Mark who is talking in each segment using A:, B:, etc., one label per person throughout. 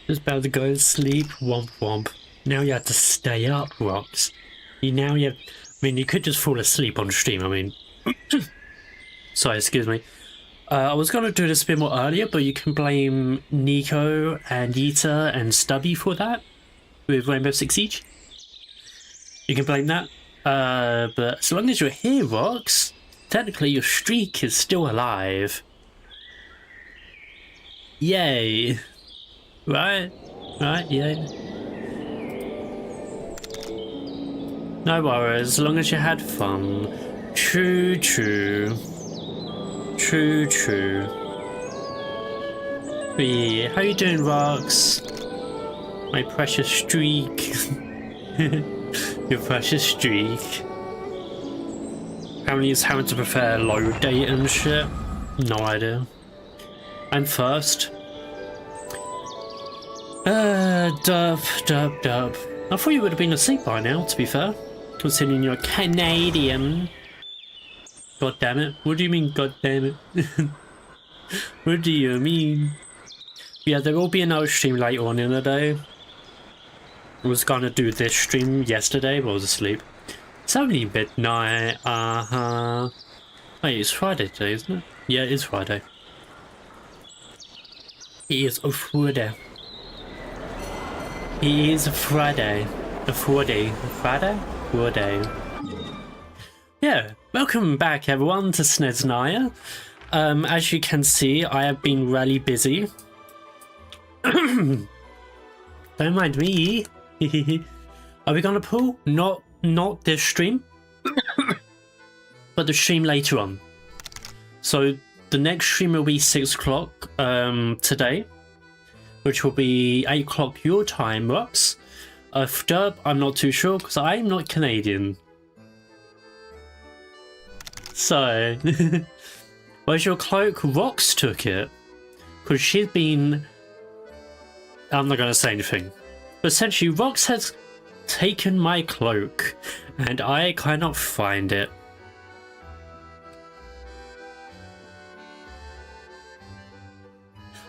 A: Just about to go to sleep. Womp womp. Now you have to stay up, Rocks. I mean, you could just fall asleep on stream, I mean. Sorry, excuse me. I was going to do this a bit more earlier, but you can blame Nico and Yita and Stubby for that. With Rainbow Six Siege. You can blame that. But as long as you're here, Rocks, technically your streak is still alive. Yay. Right? Right, yay. No worries, as long as you had fun. True, true. True, true. But yeah, how you doing, Rocks? My precious streak. Your precious streak. Apparently it's having to prepare load date and shit. No idea. And first. Dub. I thought you would have been asleep by now, to be fair. Considering you're Canadian. God damn it. What do you mean, god damn it? What do you mean? Yeah, there will be another stream later on in the day. I was gonna do this stream yesterday, but I was asleep. It's only midnight, Wait, it's Friday today, isn't it? Yeah, it is Friday. It is a Friday. It is a Friday. A Friday. Friday? Friday. Yeah, welcome back everyone to Sneznaya. As you can see, I have been really busy. Don't mind me. Are we gonna pull? Not this stream, but the stream later on. So the next stream will be 6 o'clock today, which will be 8 o'clock your time, Rocks. Dub, I'm not too sure because I'm not Canadian. So, where's your cloak? Rocks took it because she's been. I'm not gonna say anything. But essentially, Rocks has taken my cloak, and I cannot find it.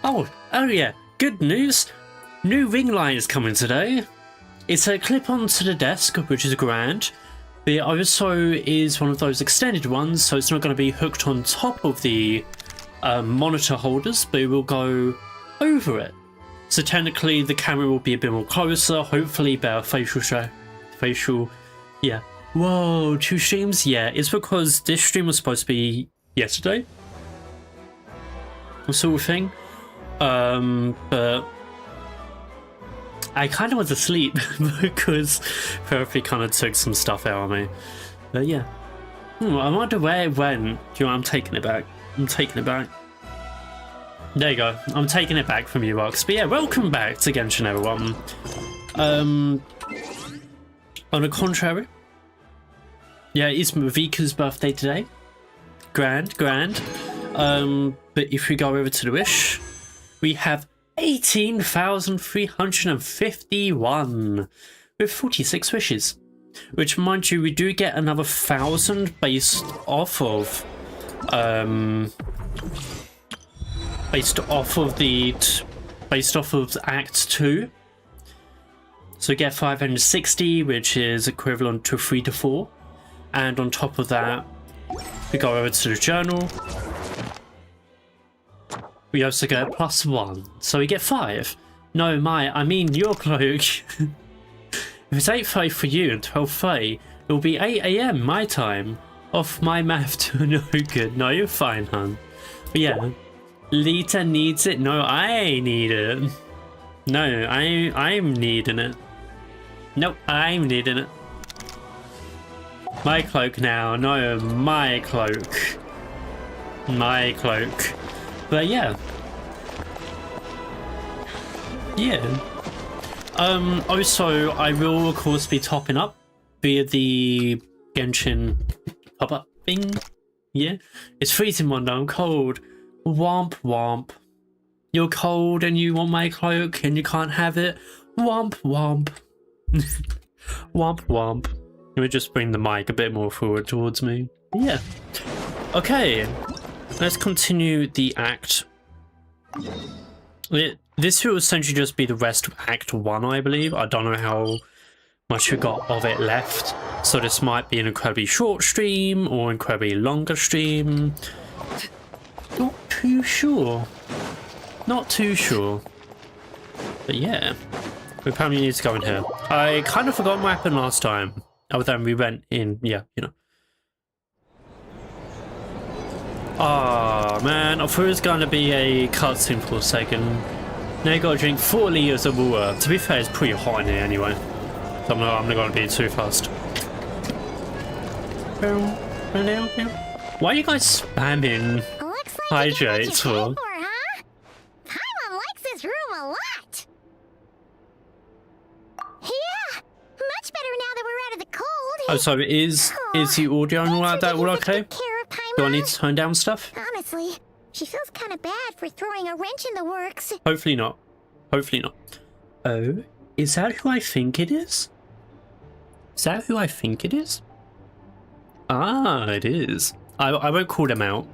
A: Oh yeah, good news! New ring light is coming today. It's a clip onto the desk, which is grand. But it also is one of those extended ones, so it's not going to be hooked on top of the monitor holders, but it will go over it. So technically the camera will be a bit more closer, hopefully better facial, yeah. Whoa, 2 streams? Yeah, it's because this stream was supposed to be yesterday, sort of thing. But I kind of was asleep because therapy kind of took some stuff out of me. But yeah. I wonder where it went. Do you know what? I'm taking it back. I'm taking it back. There you go. I'm taking it back from you, Rocks. But yeah, welcome back to Genshin, everyone. On the contrary, yeah, it's Vika's birthday today. Grand. But if we go over to the wish, we have 18,351 with 46 wishes. Which, mind you, we do get another 1,000 based off of Act 2. So we get 560, which is equivalent to 3 to 4. And on top of that, we go over to the journal. We also get +1, so we get 5. No, I mean your cloak. If it's 8:30 for you and 12:30, it will be 8 AM my time. Off my math to no good. No, you're fine, hun. But yeah, Lita needs it. No, I need it. No, I'm needing it. Nope, I'm needing it. My cloak now. No, my cloak. My cloak. But yeah. Also, I will of course be topping up via the Genshin pop-up thing. Yeah. It's freezing one day, I'm cold. Womp womp. You're cold and you want my cloak and you can't have it. Womp womp. Womp womp. Let me just bring the mic a bit more forward towards me. Yeah. Okay. Let's continue the act. This will essentially just be the rest of Act 1, I believe. I don't know how much we got of it left. So this might be an incredibly short stream or incredibly longer stream. Not too sure. Not too sure. But yeah, we probably need to go in here. I kind of forgot what happened last time. Other than we went in, yeah, you know. Ah, man, I thought it was going to be a cutscene for a second. Now you gotta drink 4 liters of water. To be fair, it's pretty hot in here anyway. So I'm not gonna be too fast. Why are you guys spamming hydrates for?
B: Huh? Paimon likes this room a lot. Yeah, much better now that we're out of the cold.
A: Oh, so is the audio and all like that all okay? Do I need to turn down stuff?
B: Honestly, she feels kind of bad for throwing a wrench in the works.
A: Hopefully not. Hopefully not. Oh, is that who I think it is? Is that who I think it is? Ah, it is. I won't call them out.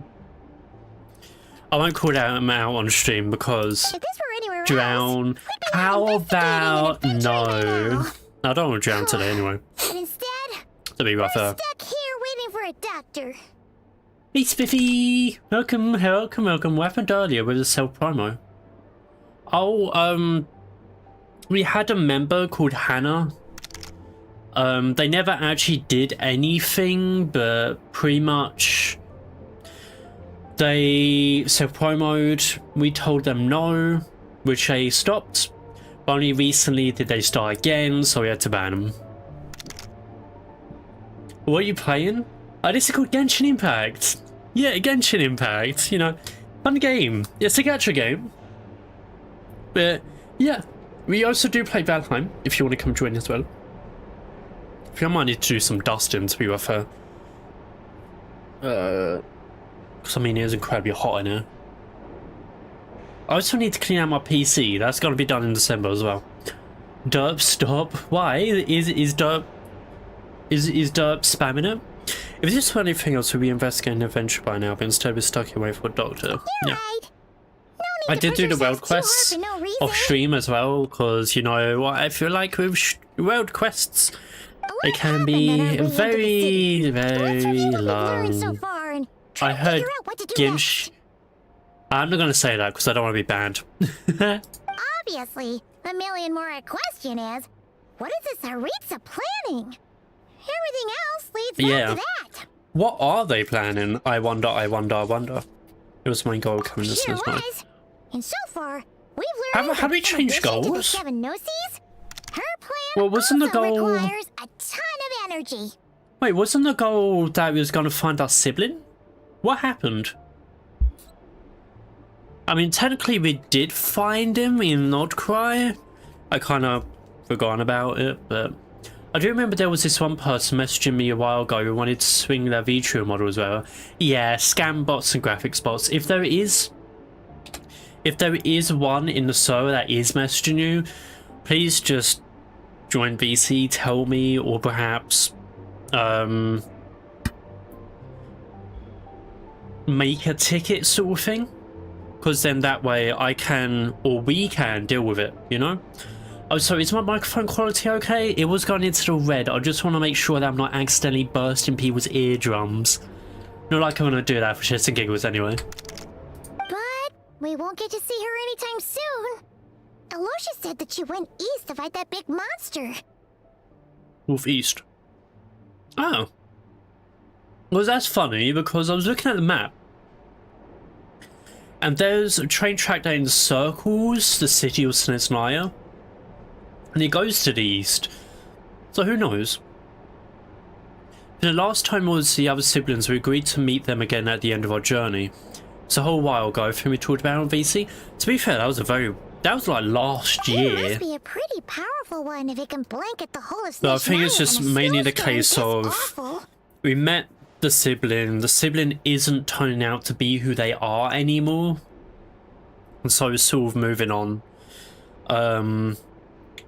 A: I won't call them out on stream because
B: If this were anywhere
A: drown.
B: else, we'd be
A: How
B: investigating
A: about
B: an adventure
A: no?
B: now.
A: I don't want to drown today anyway.
B: But instead,
A: To be rough
B: we're
A: there.
B: stuck here waiting for a doctor.
A: Hey Spiffy! Welcome. What happened earlier with the self-promo? Oh, we had a member called Hannah. They never actually did anything, but pretty much they self-promoed. We told them no, which they stopped. But only recently did they start again, so we had to ban them. What are you playing? Oh, this is called Genshin Impact. Yeah, Genshin Impact. You know, fun game. It's a gacha game. But yeah, we also do play Valheim if you want to come join as well. If you might need to do some dusting to be fair. Because I mean, it is incredibly hot in here. I also need to clean out my PC. That's got to be done in December as well. Derp, stop. Why? Is Derp spamming it? If this were anything else, we'd be investigating an adventure by now, but instead we're stuck here waiting for a doctor.
B: You're
A: Yeah.
B: right. No
A: I
B: need to
A: did
B: push
A: do the
B: yourself
A: world
B: too hard
A: quests
B: for no reason.
A: off stream as well, because you know what I feel like with world quests, they
B: What
A: can
B: happened
A: be
B: on our way into the city?
A: very,
B: Let's review what we've learned so
A: long.
B: far and try
A: I
B: to
A: heard
B: figure out what to do
A: Genshin. I'm not going to say that because I don't want to be banned.
B: next. Obviously, the million more question is, what is this Aritza planning? Everything else leads
A: Yeah.
B: back to that.
A: What are they planning? I wonder. It was my goal coming this
B: Sure
A: next night.
B: was. And so far, we've learned
A: Have we
B: that in
A: changed
B: addition to the
A: goals?
B: 7 Gnosis, her plan
A: Well, wasn't the
B: also
A: goal-
B: requires a ton of energy.
A: Wait, wasn't the goal that we was going to find our sibling? What happened? I mean, technically we did find him in Nordcry. I kind of forgotten about it, but I do remember there was this one person messaging me a while ago who wanted to swing their VTuber model as well. Yeah, scam bots and graphics bots. If there is one in the server that is messaging you, please just join VC, tell me, or perhaps make a ticket sort of thing, because then that way I can, or we can, deal with it, you know? Oh, so is my microphone quality okay? It was going into the red. I just want to make sure that I'm not accidentally bursting people's eardrums. Not like I'm going to do that for shits and giggles anyway.
B: But we won't get to see her anytime soon. Aloysius said that she went east to fight that big monster.
A: Northeast. Oh. Well, that's funny because I was looking at the map. And there's a train track that encircles the city of Snezhnaya. And it goes to the east. So who knows? The last time was the other siblings. We agreed to meet them again at the end of our journey. It's a whole while ago. I think we talked about it on VC. To be fair, that was like last
B: It
A: year.
B: must be a pretty powerful one if it can blanket the whole of
A: But I think it's
B: Snezhnaya
A: just
B: in a
A: mainly the
B: snowstorm
A: case
B: this
A: of
B: awful.
A: we met the sibling isn't turning out to be who they are anymore, and so we're sort of moving on.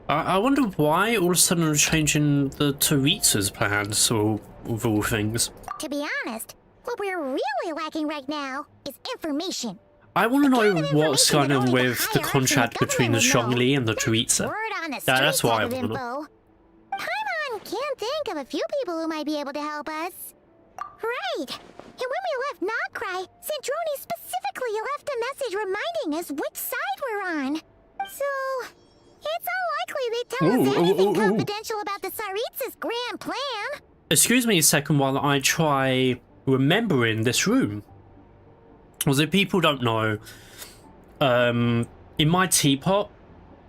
A: I wonder why all of a sudden we're changing the Teresa's plans, or of all things.
B: To be honest, what we're really lacking right now is information.
A: I want to know
B: kind of
A: what's
B: information
A: going
B: that
A: on
B: only the
A: with the
B: higher-ups in
A: contract
B: the
A: between the
B: government would know.
A: Zhongli and the Juiza.
B: Word on the
A: That's
B: street
A: why I
B: type of
A: want to know.
B: info. Paimon can't think of a few people who might be able to help us. Right. And when we left Nocry, Sandrone specifically left a message reminding us which side we're on. So, it's unlikely they tell us anything confidential about the Tsaritsa's grand plan.
A: Excuse me a second while I try remembering this room. Because if people don't know, in my teapot,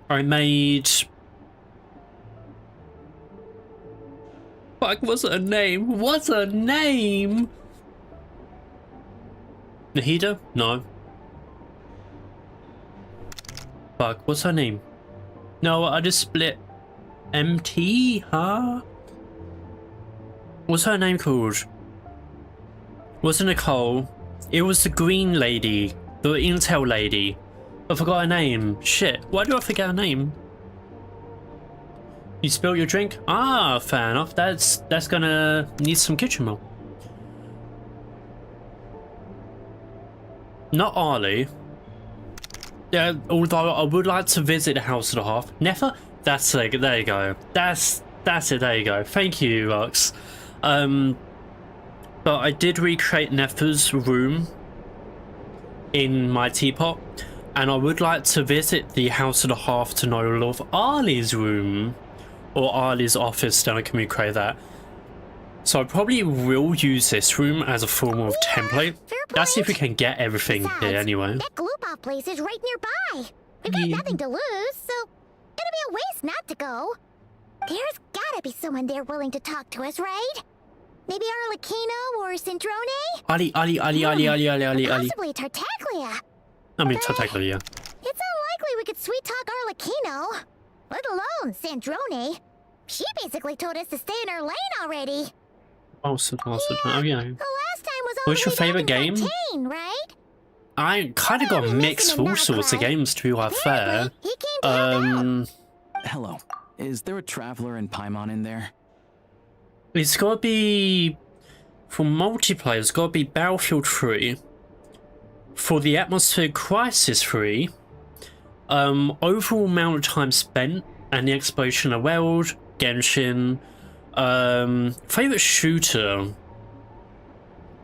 A: I made... Fuck, what's her name? What's her name? Nahida? No. Fuck, what's her name? No, I just split. MT, huh? What's her name called? Wasn't Nicole? It was the green lady. The Intel lady. I forgot her name. Shit, why do I forget her name? You spilled your drink? Ah, fair enough. That's gonna need some kitchen roll. Not Arlie. Yeah, although I would like to visit the House of the Hearth. Never? That's it, there you go. That's it, there you go. Thank you, Lux. But I did recreate Nefer's room in my teapot, and I would like to visit the House of the Hearth to know of Arlie's room, or Arlie's office, then I can recreate that. So I probably will use this room as a form of template. Let's see if we can get everything here anyway.
B: That gloop-off place is right nearby. We've got nothing to lose, so it'll be a waste not to go. There's gotta be someone there willing to talk to us, right? Maybe Arlecchino or Sandrone?
A: Ali.
B: Possibly Tartaglia.
A: I mean, Tartaglia.
B: It's unlikely we could sweet-talk Arlecchino, let alone Sandrone. She basically told us to stay in her lane already.
A: Oh, yeah.
B: The last time was all
A: What's
B: the
A: your
B: way
A: favorite
B: back in
A: game?
B: Fontaine, right?
A: I kind of got mixed all sorts of games, to be fair.
B: He came to help out.
C: Hello. Is there a traveler and Paimon in there?
A: It's got to be... For multiplayer, it's got to be Battlefield 3. For the Atmospheric Crisis 3, overall amount of time spent and the exploration of the world, Genshin. Favorite shooter?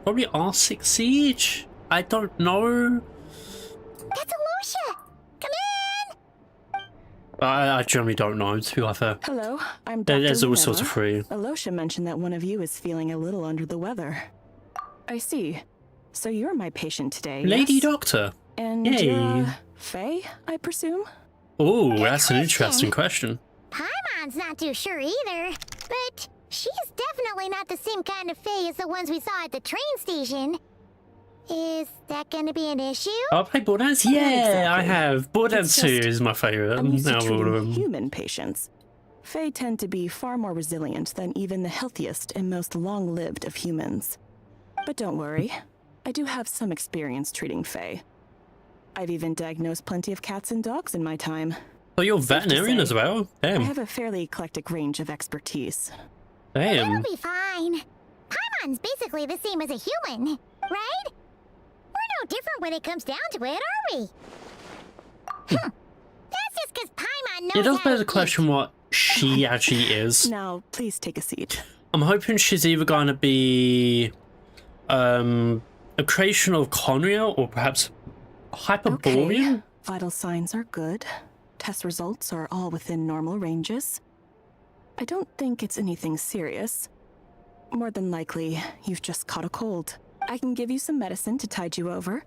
A: Probably R6 Siege? I don't know.
B: That's Alosha! Come in!
A: I generally don't know, to be fair.
D: Hello, I'm Dr.
A: There's all
D: Minerva.
A: sorts of free.
D: Alosha mentioned that one of you is feeling a little under the weather. I see. So you're my patient today,
A: Lady
D: yes?
A: Doctor.
D: And
A: Yay.
D: you're Faye, I presume?
A: Oh, that's an interesting question.
B: Paimon's not too sure either, but she's definitely not the same kind of Fae as the ones we saw at the train station. Is that gonna be an issue?
A: I'll play Borderlands? Yeah,
D: exactly.
A: I have. Borderlands
D: It's
A: 2
D: just-
A: is my favorite.
D: I'm used to
A: Out of all of
D: treating
A: them.
D: human patients. Fae tend to be far more resilient than even the healthiest and most long-lived of humans. But don't worry, I do have some experience treating Fae. I've even diagnosed plenty of cats and dogs in my time.
A: Oh, you're
D: Safe to
A: veterinarian
D: say,
A: as well?
D: I
A: Damn.
D: have a fairly eclectic range of expertise.
B: It'll
A: Damn.
B: be fine. Paimon's basically the same as a human, right? We're no different when it comes down to it, are we? That's just because Paimon knows
A: It does
B: how
A: beg
B: to
A: the question
B: eat.
A: what she actually is.
D: Now, please take a seat.
A: I'm hoping she's either going to be a creation of Conria or perhaps Hyperborean?
D: Okay, vital signs are good. Test results are all within normal ranges. I don't think it's anything serious. More than likely, you've just caught a cold. I can give you some medicine to tide you over.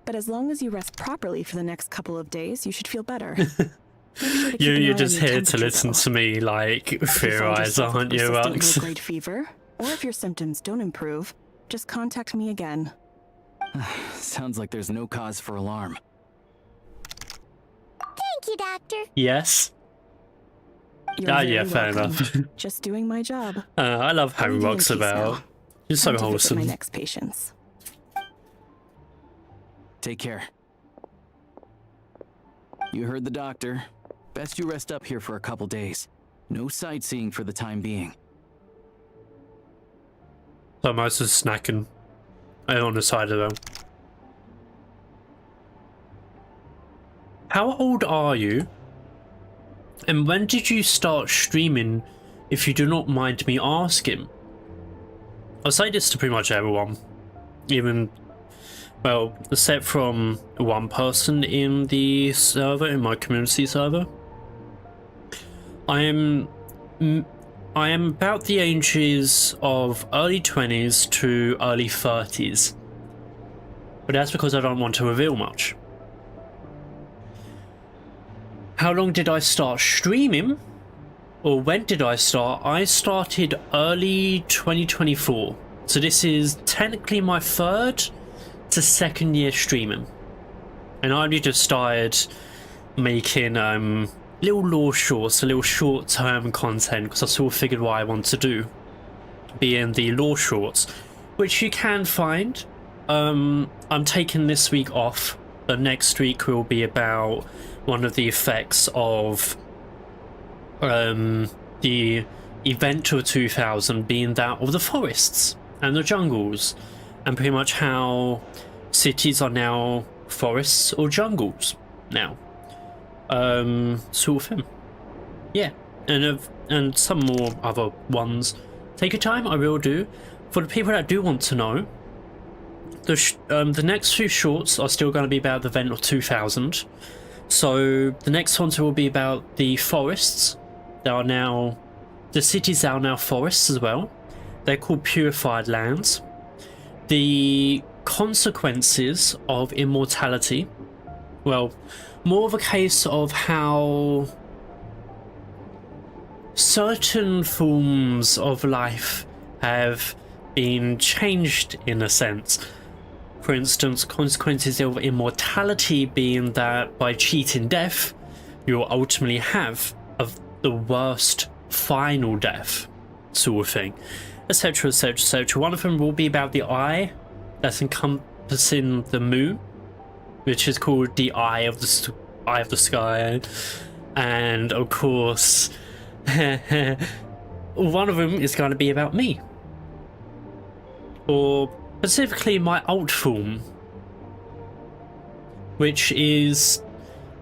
D: But as long as you rest properly for the next couple of days, you should feel better. Make sure to keep an eye
A: You're
D: on
A: just
D: your
A: here to
D: temperature,
A: listen
D: though.
A: to me, like,
D: If you find
A: theorize,
D: yourself
A: aren't you,
D: persistent
A: Rux?
D: low-grade fever, or if your symptoms don't improve, just contact me again.
C: Sounds like there's no cause for alarm.
B: Thank you, Doctor.
A: Yes?
D: You're
A: Ah,
D: very
A: yeah, fair
D: welcome.
A: enough.
D: Just doing my job.
A: I love how
D: I'll leave you in
A: Rux
D: peace
A: about.
D: now.
A: He's so
D: Time to visit
A: wholesome.
D: my next patients.
C: Take care. You heard the doctor. Best you rest up here for a couple days. No sightseeing for the time being.
A: So I'm also snacking on the side of them. how old are you? And when did you start streaming, if you do not mind me asking? I'll say this to pretty much everyone. Even, well, except from one person in the server, in my community server. I am about the ages of early 20s to early 30s. But that's because I don't want to reveal much. How long did I start streaming? Or when did I start? I started early 2024. So this is technically my 3rd to 2nd year streaming. And I only just started making little lore shorts, a little short-term content, because I sort of figured what I want to do, being the lore shorts, which you can find. I'm taking this week off, but next week will be about one of the effects of the event of 2000 being that of the forests and the jungles, and pretty much how cities are now forests or jungles now. Sort of thing. Yeah, and some more other ones. Take your time, I will do. For the people that do want to know, the next few shorts are still going to be about the event of 2000. So the next ones will be about the forests that are now, the cities that are now forests as well. They're called purified lands. The consequences of immortality. Well, more of a case of how certain forms of life have been changed in a sense. For instance, consequences of immortality being that by cheating death, you'll ultimately have the worst final death, sort of thing, etc, etc, etc. One of them will be about the eye that's encompassing the moon, which is called the Eye of the Sky, and of course, one of them is going to be about me, or specifically my alt form, which is,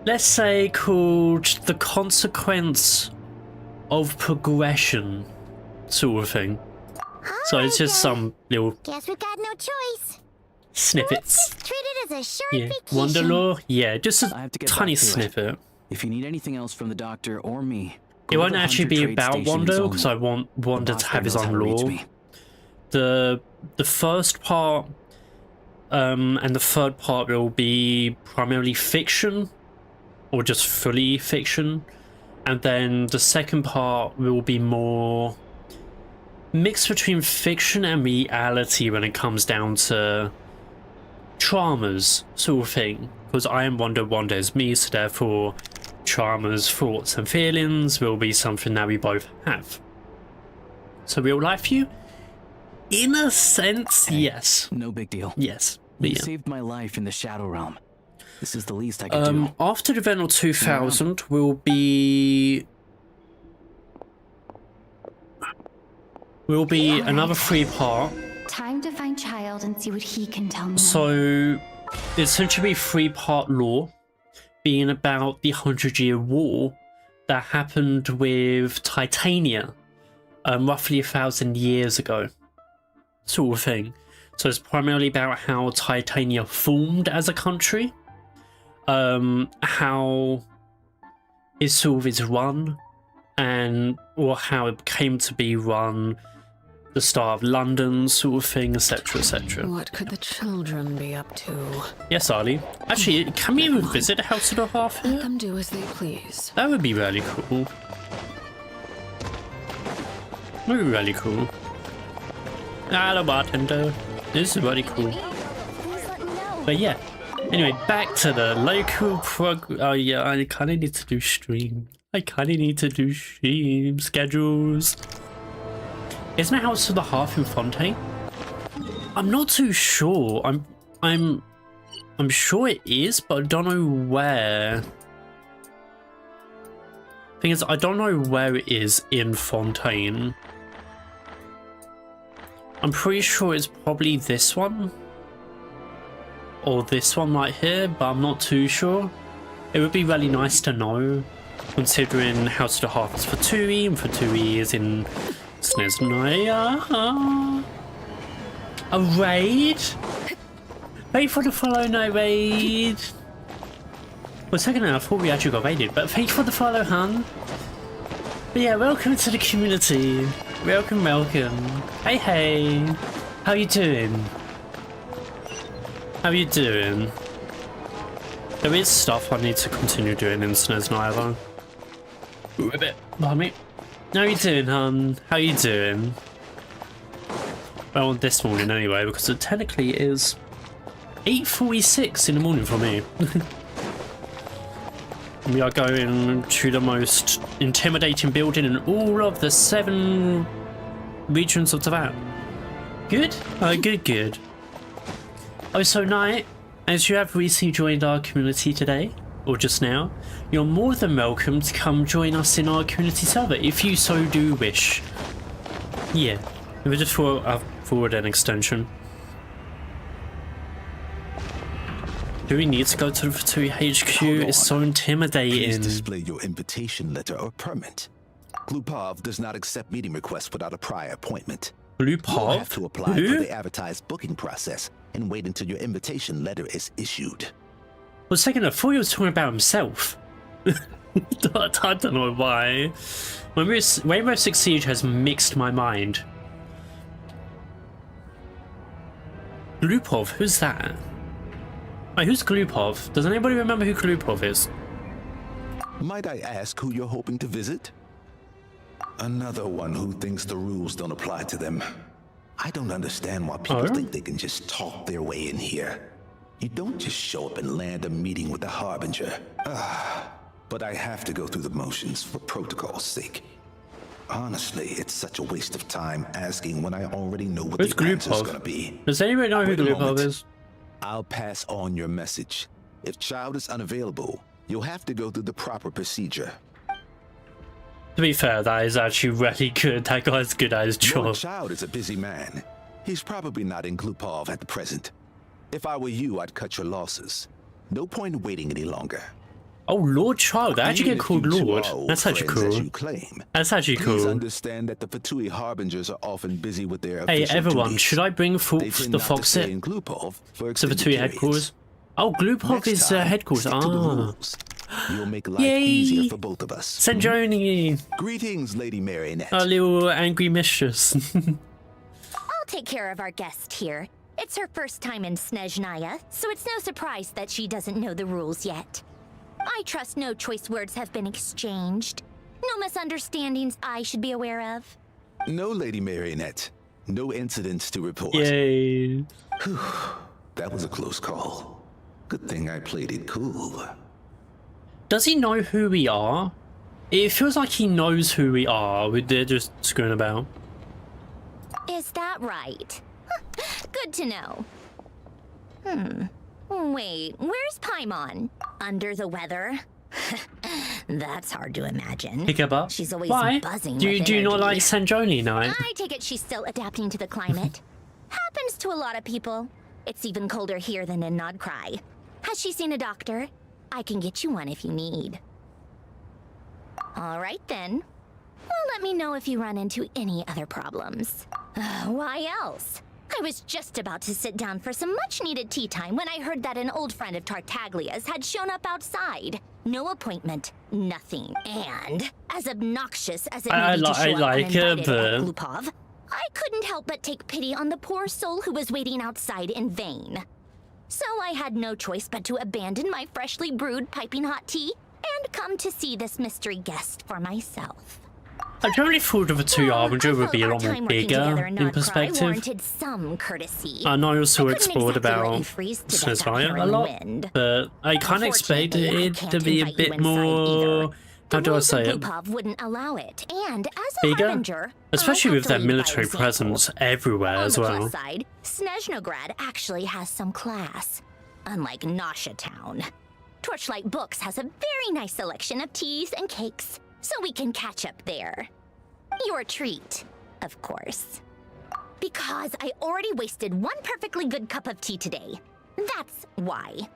A: let's say, called the consequence of progression, sort of thing. So it's just some little
B: Guess we've got no choice.
A: snippets.
B: Let's just treat it as a short
A: Yeah,
B: vacation.
A: Wanderlore. Yeah, just
C: I
A: a
C: have to get
A: tiny
C: back to it.
A: snippet.
C: If you need anything else from the doctor or me,
A: It
C: go to
A: won't
C: the
A: actually
C: Hunter
A: be
C: Trade
A: about
C: Station in
A: Wander,
C: Zone.
A: because I want Wander
C: The
A: to
C: boss
A: have his
C: knows how
A: own
C: to reach
A: lore.
C: me.
A: The first part and the third part will be primarily fiction, or just fully fiction, and then the second part will be more mixed between fiction and reality when it comes down to traumas, sort of thing, because I am Wander, Wander is me, so therefore traumas, thoughts and feelings will be something that we both have. So real life you? In a sense,
C: Hey,
A: yes.
C: No big deal.
A: Yes. But
C: You
A: yeah.
C: saved my life in the Shadow Realm. This is the least I could do.
A: After the event of 2000 will be another 3-part.
E: Time to find Child and see what he can tell me.
A: So it's essentially 3-part lore, being about the 100-Year War that happened with Titania, roughly 1,000 years ago, sort of thing. So it's primarily about how Titania formed as a country, how it sort of is run, or how it came to be run, the start of London, sort of thing, etc, etc.
F: What could the children be up to?
A: Yes, Ali. Actually, can we even visit House of the Half
F: Let
A: here?
F: them do as they please.
A: That would be really cool. That would be really cool. Hello, bartender. This is really cool.
B: Please let me know.
A: But yeah. Anyway, back to the local Oh yeah, I kind of need to do stream. Schedules. Isn't it House of the Half in Fontaine? I'm not too sure. I'm sure it is, but I don't know where. Thing is, I don't know where it is in Fontaine. I'm pretty sure it's probably this one. Or this one right here, but I'm not too sure. It would be really nice to know, considering House of the Heart is for Fatui, and Fatui is in Snezhnaya. A raid? Wait for the follow, no raid. For a second now, I thought we actually got raided, but thanks for the follow, hun. But yeah, welcome to the community. Welcome, welcome. Hey, hey. How you doing? How you doing? There is stuff I need to continue doing in Snezhnaya though. Ooh, a bit. Behind me. How you doing, hun? How you doing? Well, this morning anyway, because it technically is 8:46 in the morning for me. We are going to the most intimidating building in all of the 7 regions of the map. Good? Good. Oh, so Knight, as you have recently joined our community today, or just now, you're more than welcome to come join us in our community server if you so do wish. Yeah, we just forward an extension. Do we need to go to the Fatui HQ? It's so intimidating.
G: Please display your invitation letter or permit. Glupov does not accept meeting requests without a prior appointment.
A: Glupov?
G: You'll have to apply for the advertised booking process and wait until your invitation letter is issued.
A: Well, second, I thought he was talking about himself. I don't know why. Rainbow Six Siege has mixed my mind. Glupov, who's that? Wait, who's Glupov? Does anybody remember who Glupov is?
G: Might I ask who you're hoping to visit? Another one who thinks the rules don't apply to them. I don't understand why people think they can just talk their way in here. You don't just show up and land a meeting with the Harbinger. But I have to go through the motions for protocol's sake. Honestly, it's such a waste of time asking when I already know what the answer's gonna be.
A: Does anybody know who Glupov is?
G: I'll pass on your message. If Child is unavailable, you'll have to go through the proper procedure.
A: To be fair, that is actually really good. That guy's good at his job.
G: Lord Child is a busy man. He's probably not in Glupov at the present. If I were you, I'd cut your losses. No point in waiting any longer.
A: Oh, Lord Child. They actually get called Lord. That's actually cool. That's actually cool.
G: Please understand that the Fatui Harbingers are often busy with their
A: Hey,
G: official
A: everyone,
G: duties.
A: should I bring forth the Foxit
G: in Glupov for
A: to the Fatui headquarters? Oh, Glupov is headquarters.
G: You'll make life easier for both of us.
A: Sanjoni!
G: Greetings, Lady Marionette.
A: Our little angry mistress.
B: I'll take care of our guest here. It's her first time in Snezhnaya, so it's no surprise that she doesn't know the rules yet. I trust no choice words have been exchanged. No misunderstandings I should be aware of.
G: No, Lady Marionette. No incidents to report.
A: Yay.
G: That was a close call. Good thing I played it cool.
A: Does he know who we are? It feels like he knows who we are. They're just screwing about.
B: Is that right? Good to know. Wait, where's Paimon? Under the weather? That's hard to imagine.
A: Pick up up.
B: She's always
A: Why?
B: buzzing
A: Do
B: with
A: you not
B: energy.
A: like Sanjoni, Knight?
B: I take it she's still adapting to the climate. Happens to a lot of people. It's even colder here than in Nodcry. Has she seen a doctor? I can get you one if you need. All right then. Well, let me know if you run into any other problems. Why else? I was just about to sit down for some much-needed tea time when I heard that an old friend of Tartaglia's had shown up outside. No appointment, nothing. And, as obnoxious as it may be to show up uninvited at Glupov, I couldn't help but take pity on the poor soul who was waiting outside in vain. So I had no choice but to abandon my freshly brewed piping hot tea and come to see this mystery guest for myself.
A: I generally thought of a Fatui Harbinger would be a lot more bigger in perspective.
B: Some courtesy.
A: I know I also explored about Snezhnaya a lot, but I kind of expected it to be a bit more. How do I say it?
B: Wouldn't allow it, and as a
A: bigger,
B: harbinger,
A: especially with their military presence everywhere as well.
B: On the plus side, Snezhnograd actually has some class, unlike Nasha Town. Torchlight Books has a very nice selection of teas and cakes, so we can catch up there. Your treat, of course. Because I already wasted one perfectly good cup of tea today. That's why.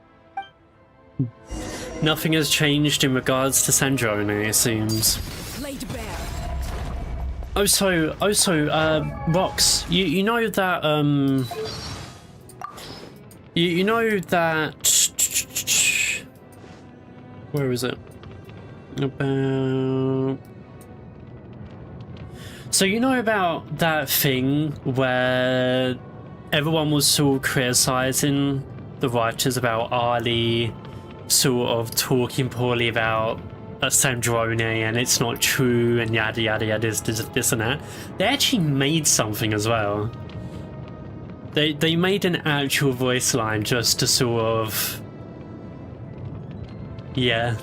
A: Nothing has changed in regards to Sandrone, it seems. Also, Rox, you know that, you know that, where is it? So you know about that thing where everyone was sort of criticizing the writers about Ali sort of talking poorly about Sandrone and it's not true and yada yada yada this and that. They actually made something as well. They made an actual voice line just to sort of, yeah,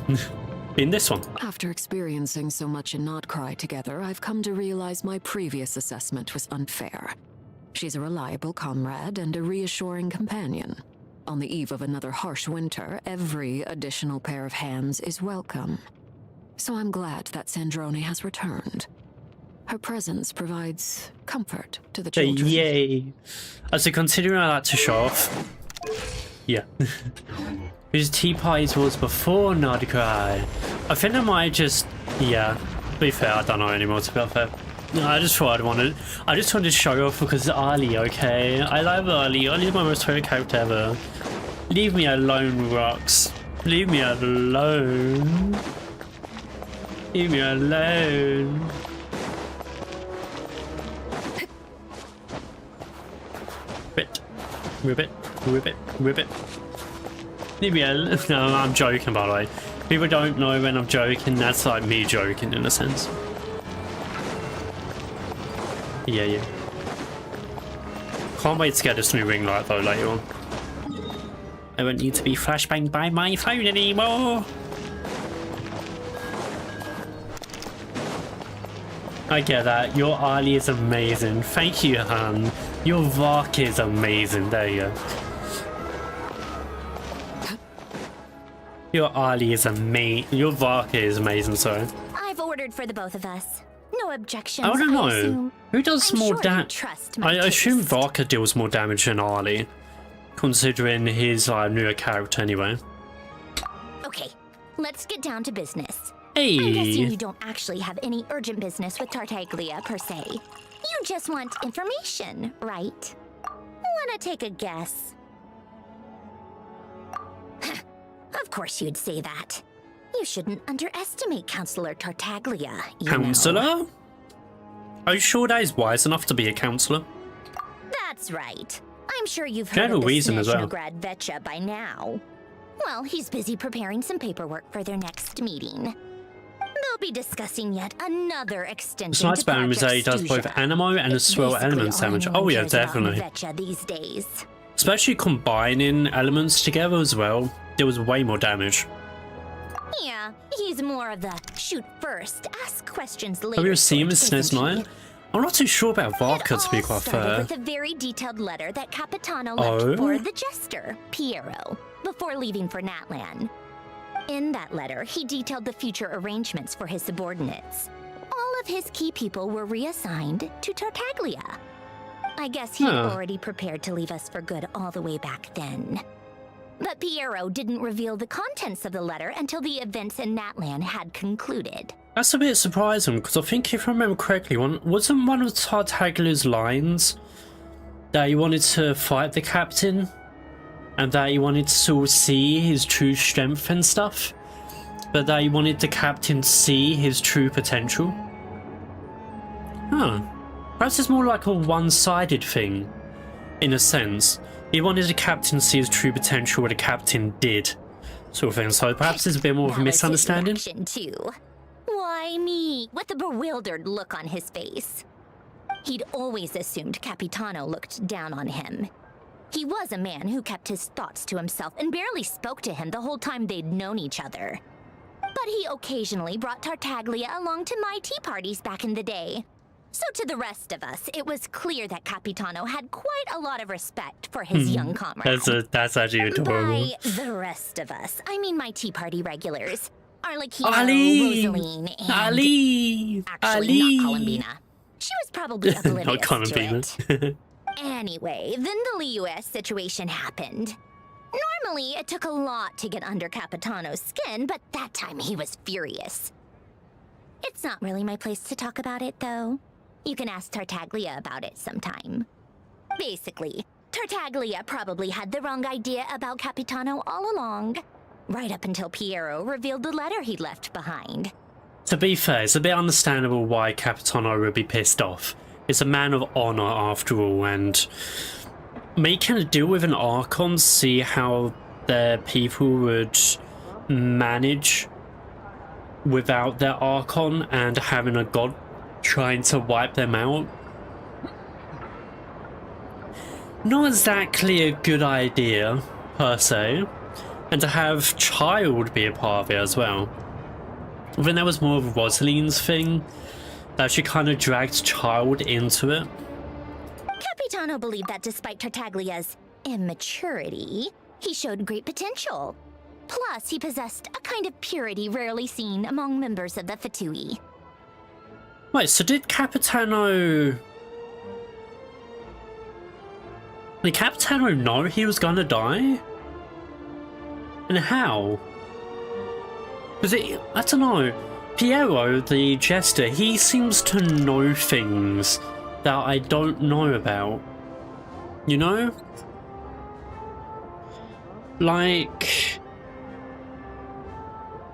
A: in this one.
F: After experiencing so much in Notcry together, I've come to realize my previous assessment was unfair. She's a reliable comrade and a reassuring companion. On the eve of another harsh winter, every additional pair of hands is welcome. So I'm glad that Sandrone has returned. Her presence provides comfort to the children.
A: Yay! Also, considering I like to show off, yeah. Whose tea parties was before Notcry? I think I might just, yeah. To be fair, I don't know anymore. To be fair, no, I just thought I just wanted to show off because Ali. Okay, I love Ali. Ali's my most favorite character ever. Leave me alone, Rox. Leave me alone. Leave me alone. Ribbit, ribbit, ribbit. Leave me alone. No, I'm joking, by the way. People don't know when I'm joking. That's like me joking in a sense. Yeah. Can't wait to get this new ring light though later on. I won't need to be flashbanged by my phone anymore. I get that. Your Ali is amazing. Thank you, Han. Your Vark is amazing. There you go. Your Ali is amazing. Your Vark is amazing, sorry.
B: I've ordered for the both of us. No objections.
A: I don't know.
B: Assume.
A: Who does
B: I'm
A: more
B: sure you
A: damage?
B: trust my
A: I assume
B: taste.
A: Varka deals more damage than Ali, considering his newer character anyway.
B: Okay, let's get down to business.
A: Hey.
B: I'm guessing you don't actually have any urgent business with Tartaglia per se. You just want information, right? Wanna take a guess? Of course you'd say that. You shouldn't underestimate Counselor Tartaglia, you know.
A: Counselor? Are you sure that he's wise enough to be a counselor?
B: That's right. I'm sure you've
A: Kind
B: heard
A: of
B: of the
A: reason as well.
B: Snezhnograd Vetcha by now. Well, he's busy preparing some paperwork for their next meeting. They'll be discussing yet another extension
A: It's nice
B: to
A: about him is that he does
B: Project
A: both
B: Stuja.
A: animo and
B: It's
A: as well
B: basically
A: elements
B: all
A: damage.
B: anyone
A: Oh yeah,
B: cares about in
A: definitely.
B: Vetcha these days.
A: Especially combining elements together as well. There was way more damage.
B: Yeah, he's more of the shoot first, ask questions later.
A: Have you seen him in
B: sort,
A: SNES
B: isn't
A: 9?
B: he?
A: I'm not too sure about Varka, to be
B: It all
A: quite
B: started
A: fair.
B: with a very detailed letter that Capitano left
A: Oh?
B: for the jester, Piero, before leaving for Natlan. In that letter, he detailed the future arrangements for his subordinates. All of his key people were reassigned to Tartaglia. I guess he'd
A: Huh.
B: already prepared to leave us for good all the way back then. But Piero didn't reveal the contents of the letter until the events in Natlan had concluded.
A: That's a bit surprising, because I think if I remember correctly, wasn't one of Tartaglia's lines that he wanted to fight the captain? And that he wanted to sort of see his true strength and stuff? But that he wanted the captain to see his true potential? Huh. Perhaps it's more like a one-sided thing, in a sense. He wanted the captain to see his true potential, where the captain did, sort of thing. So perhaps there's a bit more of a
B: That was his
A: misunderstanding.
B: reaction, too. Why me? With a bewildered look on his face. He'd always assumed Capitano looked down on him. He was a man who kept his thoughts to himself and barely spoke to him the whole time they'd known each other. But he occasionally brought Tartaglia along to my tea parties back in the day. So to the rest of us, it was clear that Capitano had quite a lot of respect for his young comrade.
A: That's actually adorable.
B: By the rest of us, I mean my tea party regulars. Arlecchino,
A: Ali!
B: Rosaline, and
A: Ali!
B: actually
A: Ali!
B: not Columbina. She was probably oblivious
A: Not
B: to
A: Columbina.
B: it. Anyway, then the Liu situation happened. Normally, it took a lot to get under Capitano's skin, but that time he was furious. It's not really my place to talk about it, though. You can ask Tartaglia about it sometime. Basically, Tartaglia probably had the wrong idea about Capitano all along. Right up until Piero revealed the letter he'd left behind.
A: To be fair, it's a bit understandable why Capitano would be pissed off. It's a man of honor after all, and making a deal with an Archon, see how their people would manage without their Archon and having a god trying to wipe them out. Not exactly a good idea, per se. And to have Child be a part of it as well. I think that was more of Rosalie's thing, that she kind of dragged Child into it.
B: Capitano believed that despite Tartaglia's immaturity, he showed great potential. Plus, he possessed a kind of purity rarely seen among members of the Fatui.
A: Wait, so did Capitano... Did Capitano know he was gonna die? And how? Because I don't know. Piero, the jester, he seems to know things that I don't know about. You know? Like...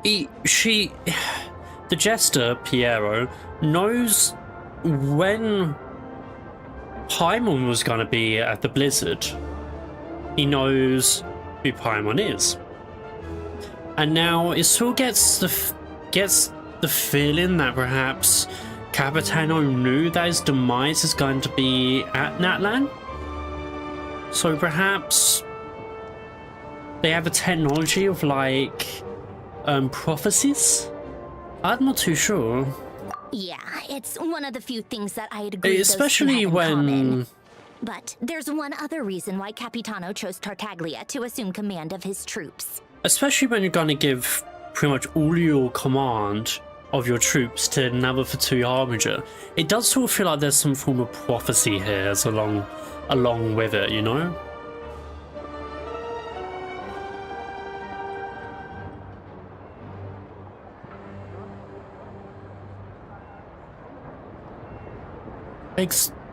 A: the jester, Piero, knows when Paimon was gonna be at the Blizzard. He knows who Paimon is. And now it still gets the feeling that perhaps Capitano knew that his demise is going to be at Natlan. So perhaps they have a technology of like prophecies? I'm not too sure.
B: Yeah, it's one of the few things that I'd agree
A: especially
B: those two have in
A: when
B: common. But there's one other reason why Capitano chose Tartaglia to assume command of his troops.
A: Especially when you're going to give pretty much all your command of your troops to another Fatui Harbinger, it does sort of feel like there's some form of prophecy here as along with it, you know?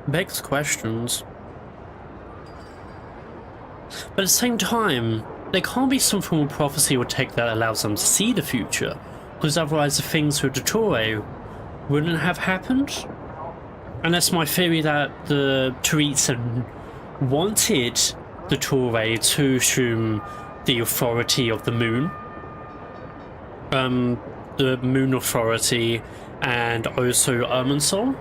A: Begs questions. But at the same time, there can't be some form of prophecy or tech that allows them to see the future, because otherwise the things with the Torre wouldn't have happened. And that's my theory, that the Teresa wanted the Torre to assume the authority of the moon. The moon authority, and also Irminsul.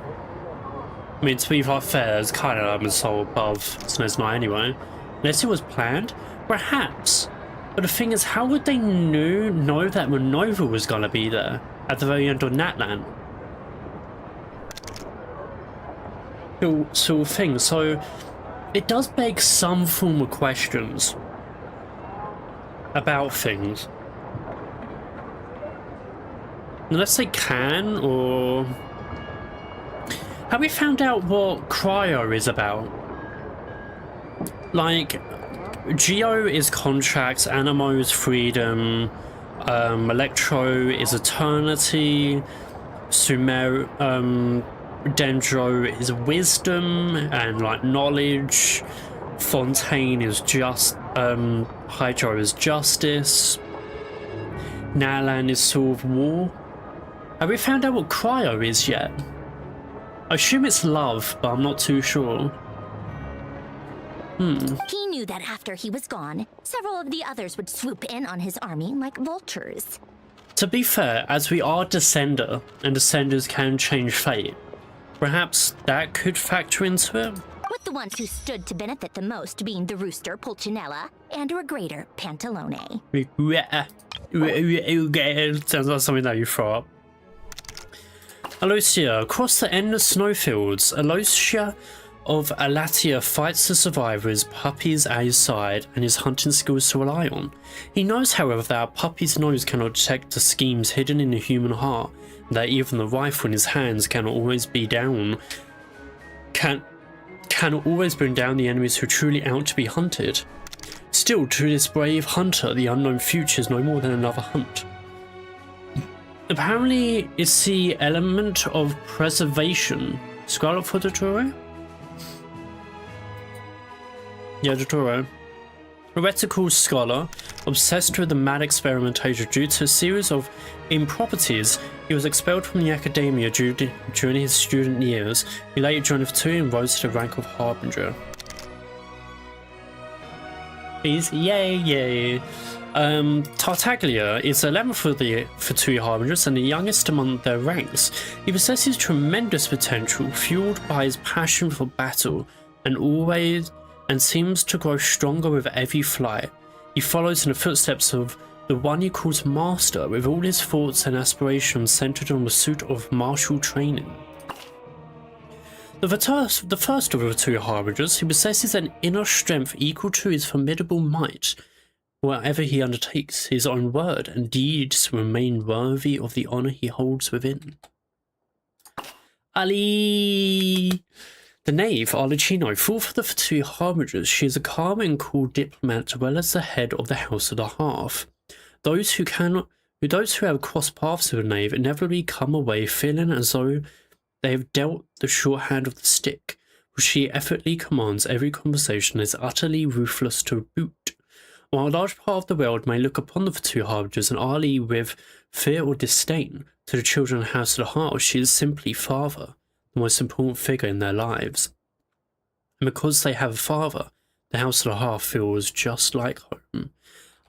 A: I mean, to be fair, it's kind of Irminsul above Snezna anyway. Unless it was planned, perhaps. But the thing is, how would they know that Renova was going to be there at the very end of Natlan? Sort of thing. So it does beg some form of questions about things. Unless they can, or... Have we found out what Cryo is about? Like, Geo is contracts, Animo is freedom, Electro is eternity, Dendro is wisdom and like knowledge, Fontaine is Hydro is justice, Nalan is sort of war. Have we found out what Cryo is yet? I assume it's love, but I'm not too sure.
B: He knew that after he was gone, several of the others would swoop in on his army like vultures.
A: To be fair, as we are Descender, and Descenders can change fate, perhaps that could factor into it?
B: With the ones who stood to benefit the most being the Rooster, Pulcinella, and Regrator, Pantalone.
A: Sounds like something that you throw up. Aloysia. Across the endless snowfields, Aloysia of Alatia fights to survive with his puppies at his side and his hunting skills to rely on. He knows, however, that a puppy's nose cannot detect the schemes hidden in the human heart, and that even the rifle in his hands cannot always bring down the enemies who are truly out to be hunted. Still, to this brave hunter, the unknown future is no more than another hunt. Apparently, it's the element of preservation. Scroll up for the tutorial? Yeah, tutorial. A reticle scholar, obsessed with the mad experimentation due to a series of improprieties, he was expelled from the academia during his student years. He later joined the Fatui and rose to the rank of Harbinger. Yay. Tartaglia is the 11th of the Fatui Harbingers and the youngest among their ranks. He possesses tremendous potential, fueled by his passion for battle, and seems to grow stronger with every flight. He follows in the footsteps of the one he calls Master, with all his thoughts and aspirations centered on the pursuit of martial training. The first of the two Harbingers, he possesses an inner strength equal to his formidable might. Whatever he undertakes, his own word and deeds remain worthy of the honor he holds within. Ali! The knave, Arlecchino, fourth of the Fatui Harbingers. She is a calm and cool diplomat, as well as the head of the House of the Hearth. Those who have crossed paths with the knave inevitably come away feeling as though they have dealt the shorthand of the stick, which she effortlessly commands every conversation, is utterly ruthless to boot. While a large part of the world may look upon the Fatui Harbingers and Ali with fear or disdain, to the children of the House of the Heart, she is simply father, the most important figure in their lives. And because they have a father, the House of the Heart feels just like home.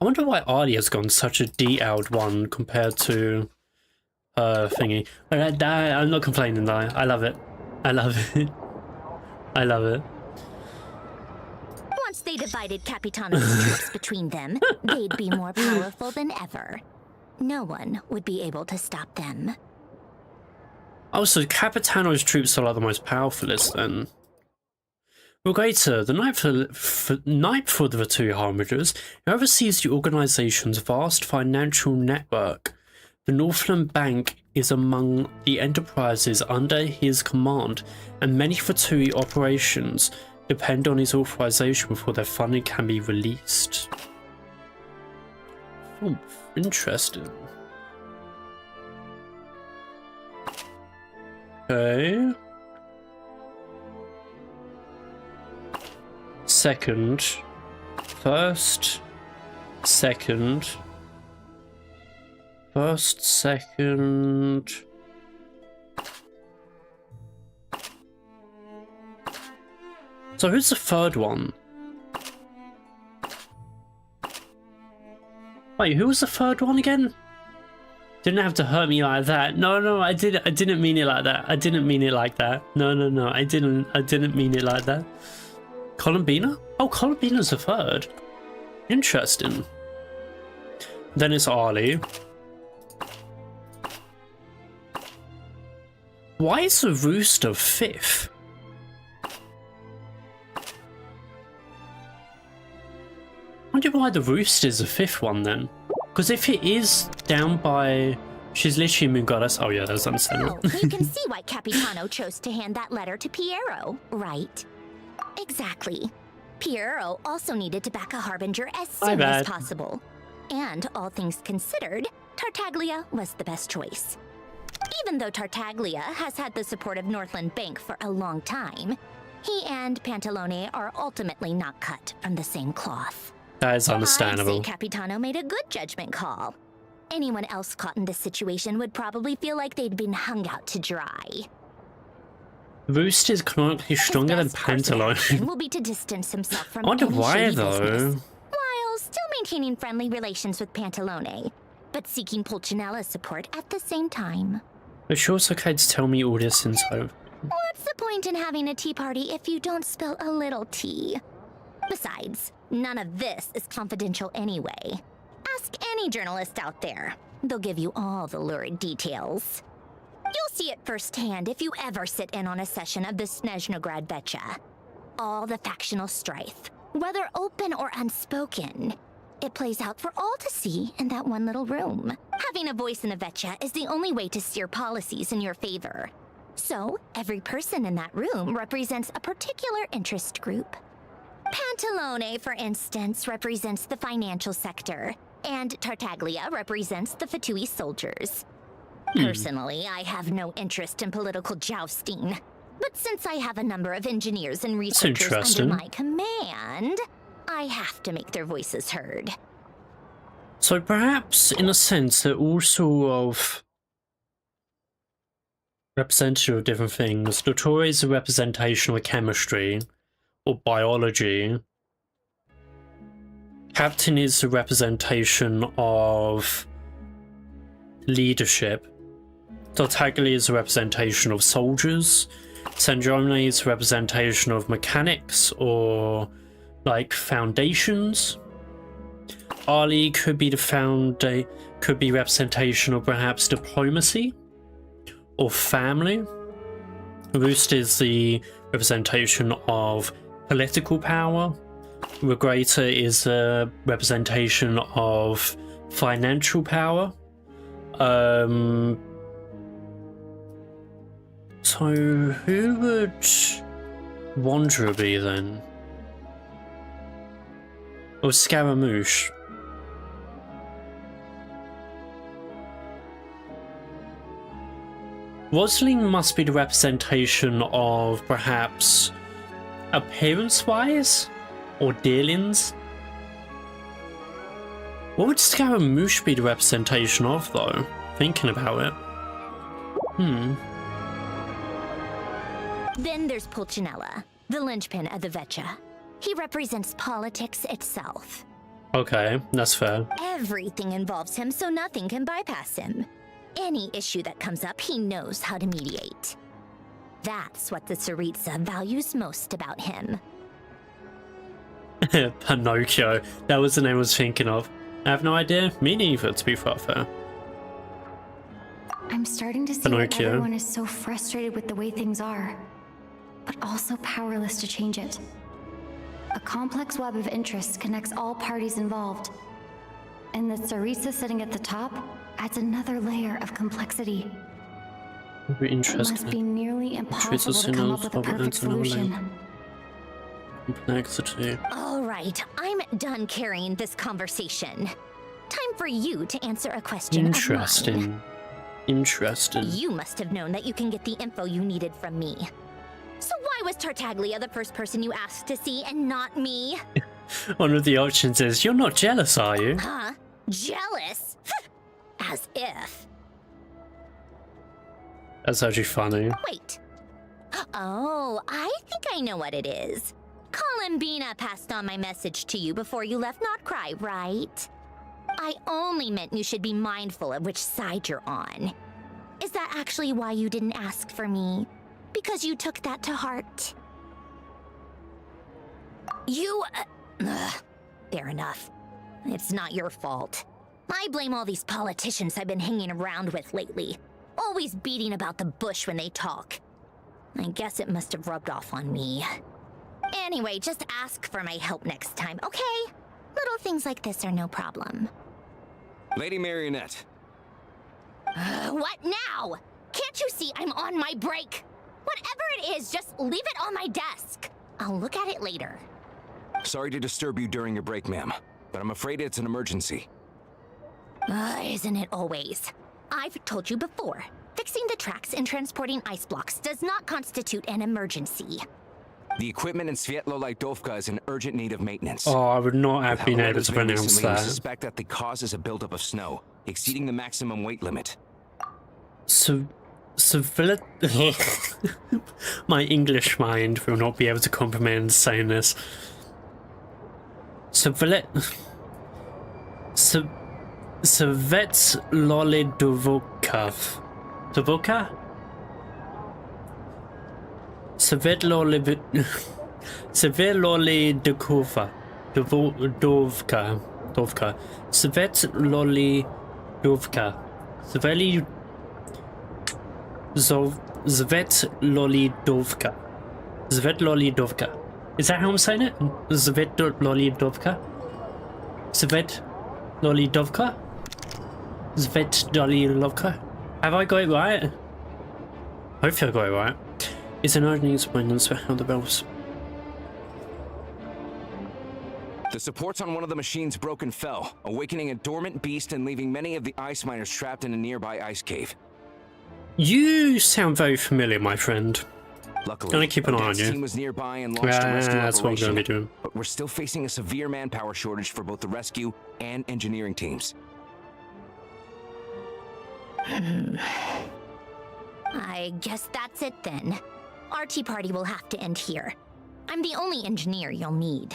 A: I wonder why Ali has gone such a detailed one compared to thingy. I'm not complaining though. I love it. I love it. I love it.
B: Once they divided Capitano's troops between them, they'd be more powerful than ever. No one would be able to stop them.
A: Oh, so Capitano's troops are like the most powerful then. Regator, the ninth for the Fatui Harbingers, who oversees the organization's vast financial network. The Northland Bank is among the enterprises under his command, and many Fatui operations depend on his authorization before their funding can be released. Oh, interesting. Okay. Second. First. Second. First, second. So who's the third one? Wait, who was the third one again? Didn't have to hurt me like that. No, I didn't mean it like that. I didn't mean it like that. No, I didn't mean it like that. Columbina? Oh, Columbina's the third. Interesting. Then it's Ali. Why is the rooster fifth? I wonder why the rooster is the fifth one then. Because if it is down by... She's literally moon goddess. Oh yeah, that's understandable.
B: Oh, you can see why Capitano chose to hand that letter to Piero, right? Exactly. Piero also needed to back a Harbinger as soon as possible. And all things considered, Tartaglia was the best choice. Even though Tartaglia has had the support of Northland Bank for a long time, he and Pantalone are ultimately not cut from the same cloth.
A: That is understandable.
B: I'd say Capitano made a good judgment call. Anyone else caught in this situation would probably feel like they'd been hung out to dry.
A: Roost is canonically stronger than Pantalone.
B: Will be to distance himself from
A: I wonder
B: any
A: why
B: shady
A: though.
B: business, while still maintaining friendly relations with Pantalone, but seeking Pulcinella's support at the same time.
A: Are you sure it's okay to tell me all this info?
B: What's the point in having a tea party if you don't spill a little tea? Besides, none of this is confidential anyway. Ask any journalist out there. They'll give you all the lurid details. You'll see it firsthand if you ever sit in on a session of the Snezhnograd Vecha. All the factional strife, whether open or unspoken, it plays out for all to see in that one little room. Having a voice in the Vecha is the only way to steer policies in your favor. So, every person in that room represents a particular interest group. Pantalone, for instance, represents the financial sector, and Tartaglia represents the Fatui soldiers. Personally, I have no interest in political jousting, but since I have a number of engineers and researchers under my command, I have to make their voices heard.
A: So perhaps, in a sense, they're all sort of representative of different things. Dottore is a representation of chemistry or biology. Captain is a representation of leadership. Tartaglia is a representation of soldiers. Sandrone is a representation of mechanics or like foundations. Ali could be could be representation of perhaps diplomacy or family. Roost is the representation of political power. Regreta is a representation of financial power. So who would Wanderer be then? Or Scaramouche? Rosling must be the representation of perhaps appearance-wise? Or dealings? What would Scaramouche be the representation of, though? Thinking about it.
B: Then there's Pulcinella, the linchpin of the Vecchia. He represents politics itself.
A: Okay, that's fair.
B: Everything involves him, so nothing can bypass him. Any issue that comes up, he knows how to mediate. That's what the Tsaritsa values most about him.
A: Pinocchio. That was the name I was thinking of. I have no idea. Me neither, to be fair.
E: I'm starting to see that everyone is so frustrated with the way things are, but also powerless to change it. A complex web of interests connects all parties involved, and the Tsaritsa sitting at the top adds another layer of complexity.
A: Very interesting.
E: It must be nearly impossible to come up with a perfect solution.
A: Complexity.
B: All right, I'm done carrying this conversation. Time for you to answer a question
A: Interesting.
B: of mine.
A: Interesting.
B: You must have known that you can get the info you needed from me. So why was Tartaglia the first person you asked to see and not me?
A: One of the options is, you're not jealous, are you?
B: Huh? Jealous? As if.
A: That's actually funny.
B: Wait. Oh, I think I know what it is. Columbina passed on my message to you before you left Notcry, right? I only meant you should be mindful of which side you're on. Is that actually why you didn't ask for me? Because you took that to heart? You... fair enough. It's not your fault. I blame all these politicians I've been hanging around with lately. Always beating about the bush when they talk. I guess it must have rubbed off on me. Anyway, just ask for my help next time, okay? Little things like this are no problem.
H: Lady Marionette.
B: What now? Can't you see I'm on my break? Whatever it is, just leave it on my desk. I'll look at it later.
H: Sorry to disturb you during your break, ma'am, but I'm afraid it's an emergency.
B: Isn't it always? I've told you before, fixing the tracks and transporting ice blocks does not constitute an emergency.
H: The equipment in Svietlo-Lightovka is in urgent need of maintenance.
A: Oh, I would not have been able to pronounce
H: recently,
A: that.
H: We suspect that the cause is a buildup of snow, exceeding the maximum weight limit.
A: My English mind will not be able to comprehend saying this. Svietlo-Litovka. Svietlo-Litovka. Svietlo-Litovka. Is that how I'm saying it? Svietlo-Litovka? Svietlo-Litovka? Svietlo-Litovka? Have I got it right? Hopefully I got it right. It's an urgent maintenance for how the bells.
H: The supports on one of the machines broke and fell, awakening a dormant beast and leaving many of the ice miners trapped in a nearby ice cave.
A: You sound very familiar, my friend.
H: Luckily,
A: Gonna keep an eye on
H: Odette's
A: you.
H: team was nearby and launched a rescue
A: That's what I'm
H: operation.
A: gonna be doing.
H: But we're still facing a severe manpower shortage for both the rescue and engineering teams.
B: I guess that's it then. Our tea party will have to end here. I'm the only engineer you'll need.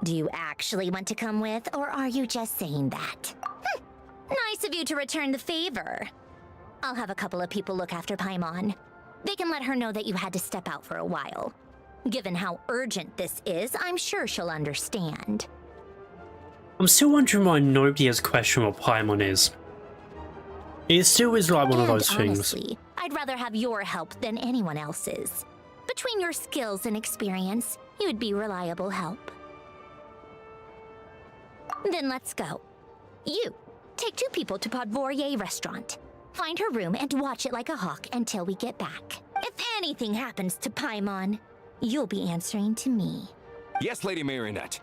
B: Do you actually want to come with, or are you just saying that? Nice of you to return the favor. I'll have a couple of people look after Paimon. They can let her know that you had to step out for a while. Given how urgent this is, I'm sure she'll understand.
A: I'm still wondering why nobody has questioned what Paimon is. It still is like one of those things.
B: Honestly, I'd rather have your help than anyone else's. Between your skills and experience, you'd be reliable help. Then let's go. You, take 2 people to Podvorier restaurant. Find her room and watch it like a hawk until we get back. If anything happens to Paimon, you'll be answering to me.
H: Yes, Lady Marionette.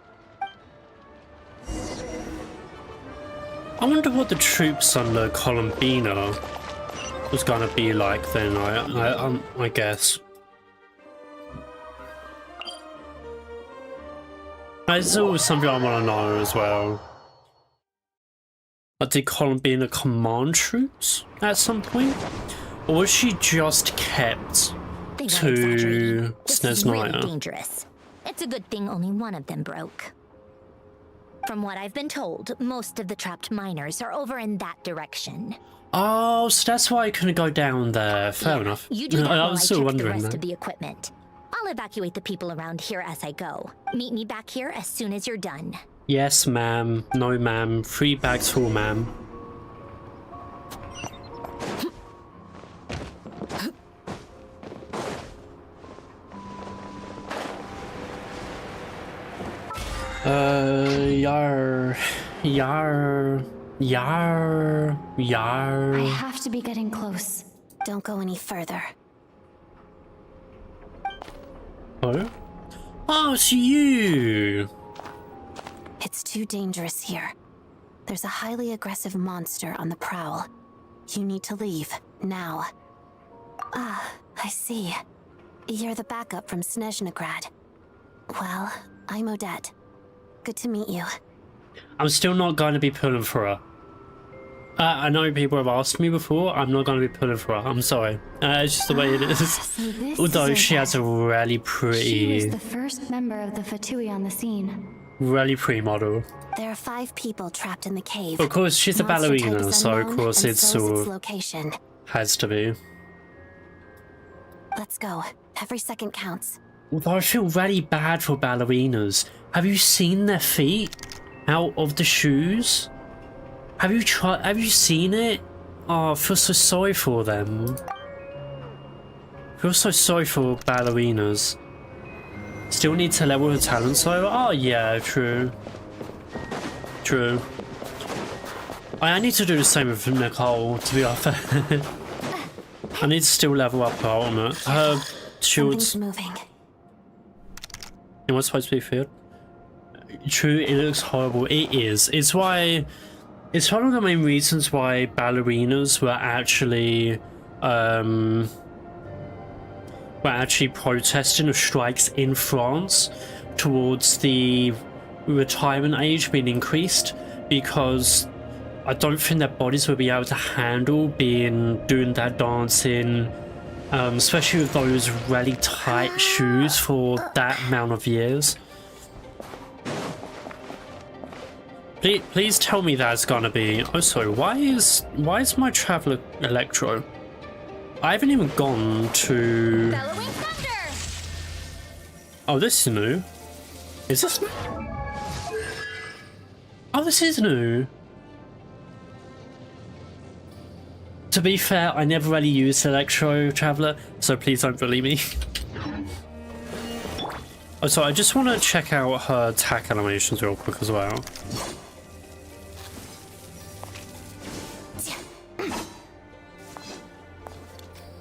A: I wonder what the troops under Columbina was gonna be like then, I guess. There's always something I want to know as well. Like, did Columbina command troops at some point? Or was she just kept
B: They weren't
A: to
B: exaggerating. This is really
A: Snezhnaya?
B: dangerous. It's a good thing only one of them broke. From what I've been told, most of the trapped miners are over in that direction.
A: Oh, so that's why I couldn't go down there. Fair enough.
B: You do that
A: I
B: while
A: was
B: I
A: still
B: check the
A: wondering
B: rest
A: that.
B: of the equipment. I'll evacuate the people around here as I go. Meet me back here as soon as you're done.
A: Yes, ma'am. No, ma'am. 3 bags full, ma'am. Yar.
E: I have to be getting close.
B: Don't go any further.
A: Oh? Oh, it's you!
I: It's too dangerous here. There's a highly aggressive monster on the prowl. You need to leave, now. Ah, I see. You're the backup from Snezhnegrad. Well, I'm Odette. Good to meet you.
A: I'm still not going to be pulling for her. I know people have asked me before. I'm not going to be pulling for her. I'm sorry. It's just the way it is.
E: So this
A: Although
E: is
A: she has a really
E: She
A: pretty,
E: was the first member of the Fatui on the scene.
A: really pretty model.
I: There are 5 people trapped in the cave.
A: Of course, she's a
I: Monster type
A: ballerina,
I: is
A: so of
I: unknown,
A: course
I: and
A: it's
I: so is
A: sort
I: its
A: of
I: location.
A: has to be.
I: Let's go. Every second counts.
A: Although I feel really bad for ballerinas. Have you seen their feet out of the shoes? Have you seen it? Oh, I feel so sorry for them. I feel so sorry for ballerinas. Still need to level her talents though? Oh yeah, true. True. I need to do the same with Nicole, to be fair. I need to still level up her ultimate. Her shields.
I: Something's moving.
A: Am I supposed to be feared? True, it looks horrible. It is. It's why. It's one of the main reasons why ballerinas were actually protesting the strikes in France towards the retirement age being increased, because I don't think their bodies would be able to handle doing that dancing, especially with those really tight shoes for that amount of years. Please tell me that's gonna be. Oh, sorry. Why is my travel electro? I haven't even gone to.
B: Bellowing thunder!
A: Oh, this is new. Is this new? Oh, this is new. To be fair, I never really used Electro Traveler, so please don't bully me. Oh, so I just want to check out her attack animations real quick as well.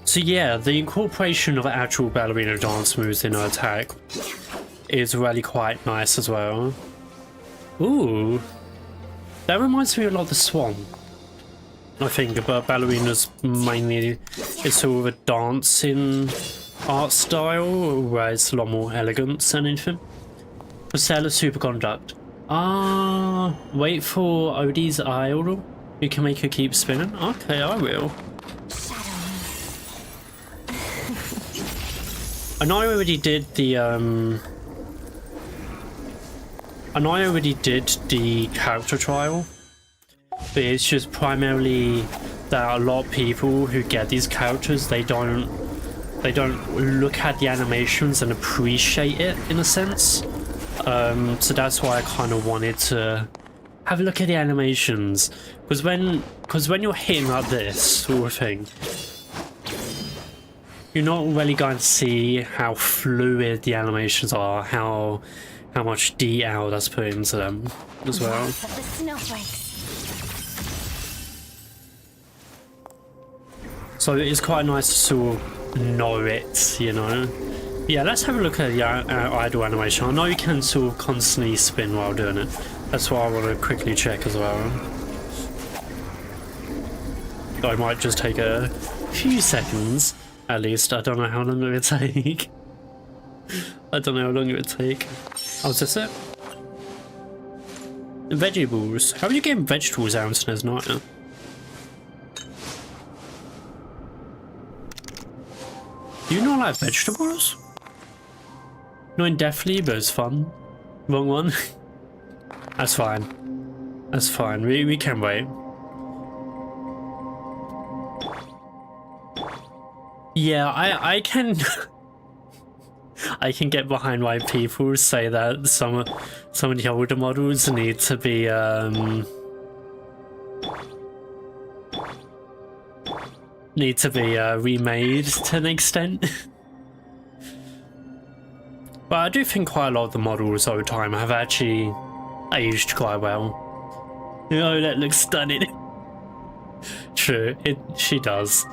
A: So yeah, the incorporation of actual ballerina dance moves in her attack is really quite nice as well. Ooh, that reminds me a lot of the Swan. I think about ballerinas mainly, it's sort of a dancing art style where it's a lot more elegant than anything. For Sailor Superconduct. Ah, wait for Odie's idol. You can make her keep spinning. Okay, I will. I know I already did the character trial, but it's just primarily that a lot of people who get these characters, they don't look at the animations and appreciate it in a sense. So that's why I kind of wanted to have a look at the animations, because when you're hitting like this sort of thing, you're not really going to see how fluid the animations are, how much detail that's put into them as well. So it's quite nice to sort of know it, you know. Yeah, let's have a look at the idle animation. I know you can sort of constantly spin while doing it. That's why I want to quickly check as well. I might just take a few seconds, at least. I don't know how long it would take. I don't know how long it would take. Oh, is this it? Vegetables. How are you getting vegetables out in SNES Night? Do you not like vegetables? No, indefinitely, but it's fun. Wrong one. That's fine. That's fine. We can wait. Yeah, I can. I can get behind why people say that some of the older models need to be remade to an extent. But I do think quite a lot of the models over time have actually aged quite well. Oh, that looks stunning. True, she does.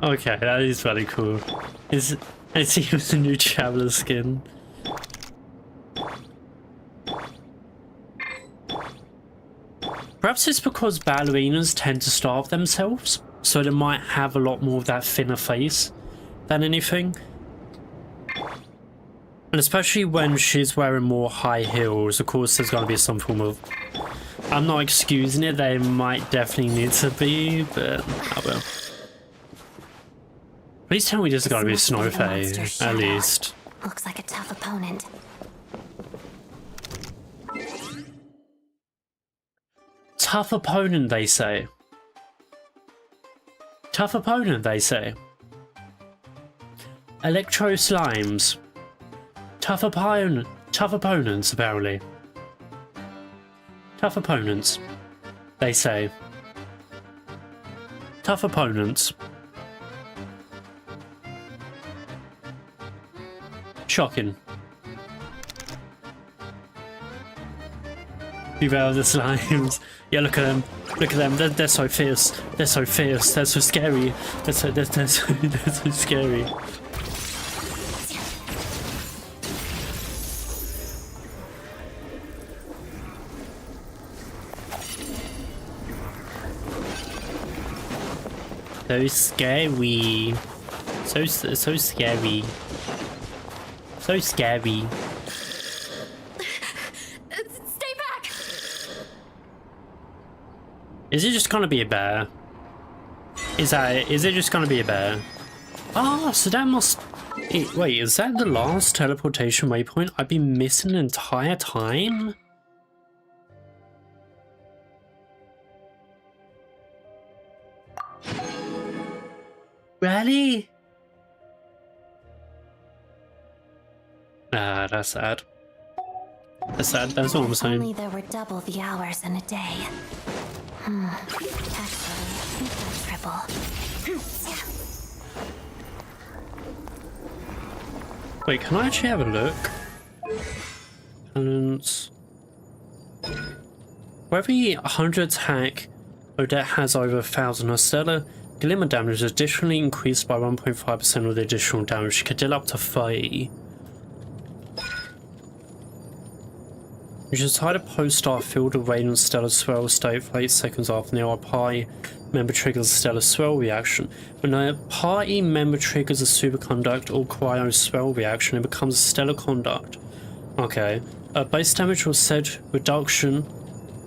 A: Okay, that is really cool. It's even the new Traveler skin. Perhaps it's because ballerinas tend to starve themselves, so they might have a lot more of that thinner face than anything. And especially when she's wearing more high heels, of course there's going to be some form of... I'm not excusing it, they might definitely need to be, but I will. Please tell me this is going to be Snow Fae, at least.
E: Looks like a tough opponent.
A: Tough opponent, they say. Tough opponent, they say. Electro Slimes. Tough opponents, apparently. Tough opponents, they say. Tough opponents. Shocking. Beware of the slimes. Yeah, look at them. Look at them. They're so fierce. They're so fierce. They're so scary. They're so scary. So scary. So scary. So scary.
E: Stay back!
A: Is it just gonna be a bear? Is it just gonna be a bear? Ah, so that must... Wait, is that the last teleportation waypoint I've been missing the entire time? Really? Ah, that's sad. That's sad, that's all I'm saying.
E: Only there were double the hours in a day. Actually, triple.
A: Wait, can I actually have a look? Balance. For every 100 attack Odette has over 1,000, her stellar glimmer damage is additionally increased by 1.5% with the additional damage. She could deal up to 30. You should try to post-start field of rain and stellar swirl state for 8 seconds after the party member triggers a stellar swirl reaction. When a party member triggers a superconduct or cryo swirl reaction, it becomes a stellar conduct. Okay. Base damage or said reduction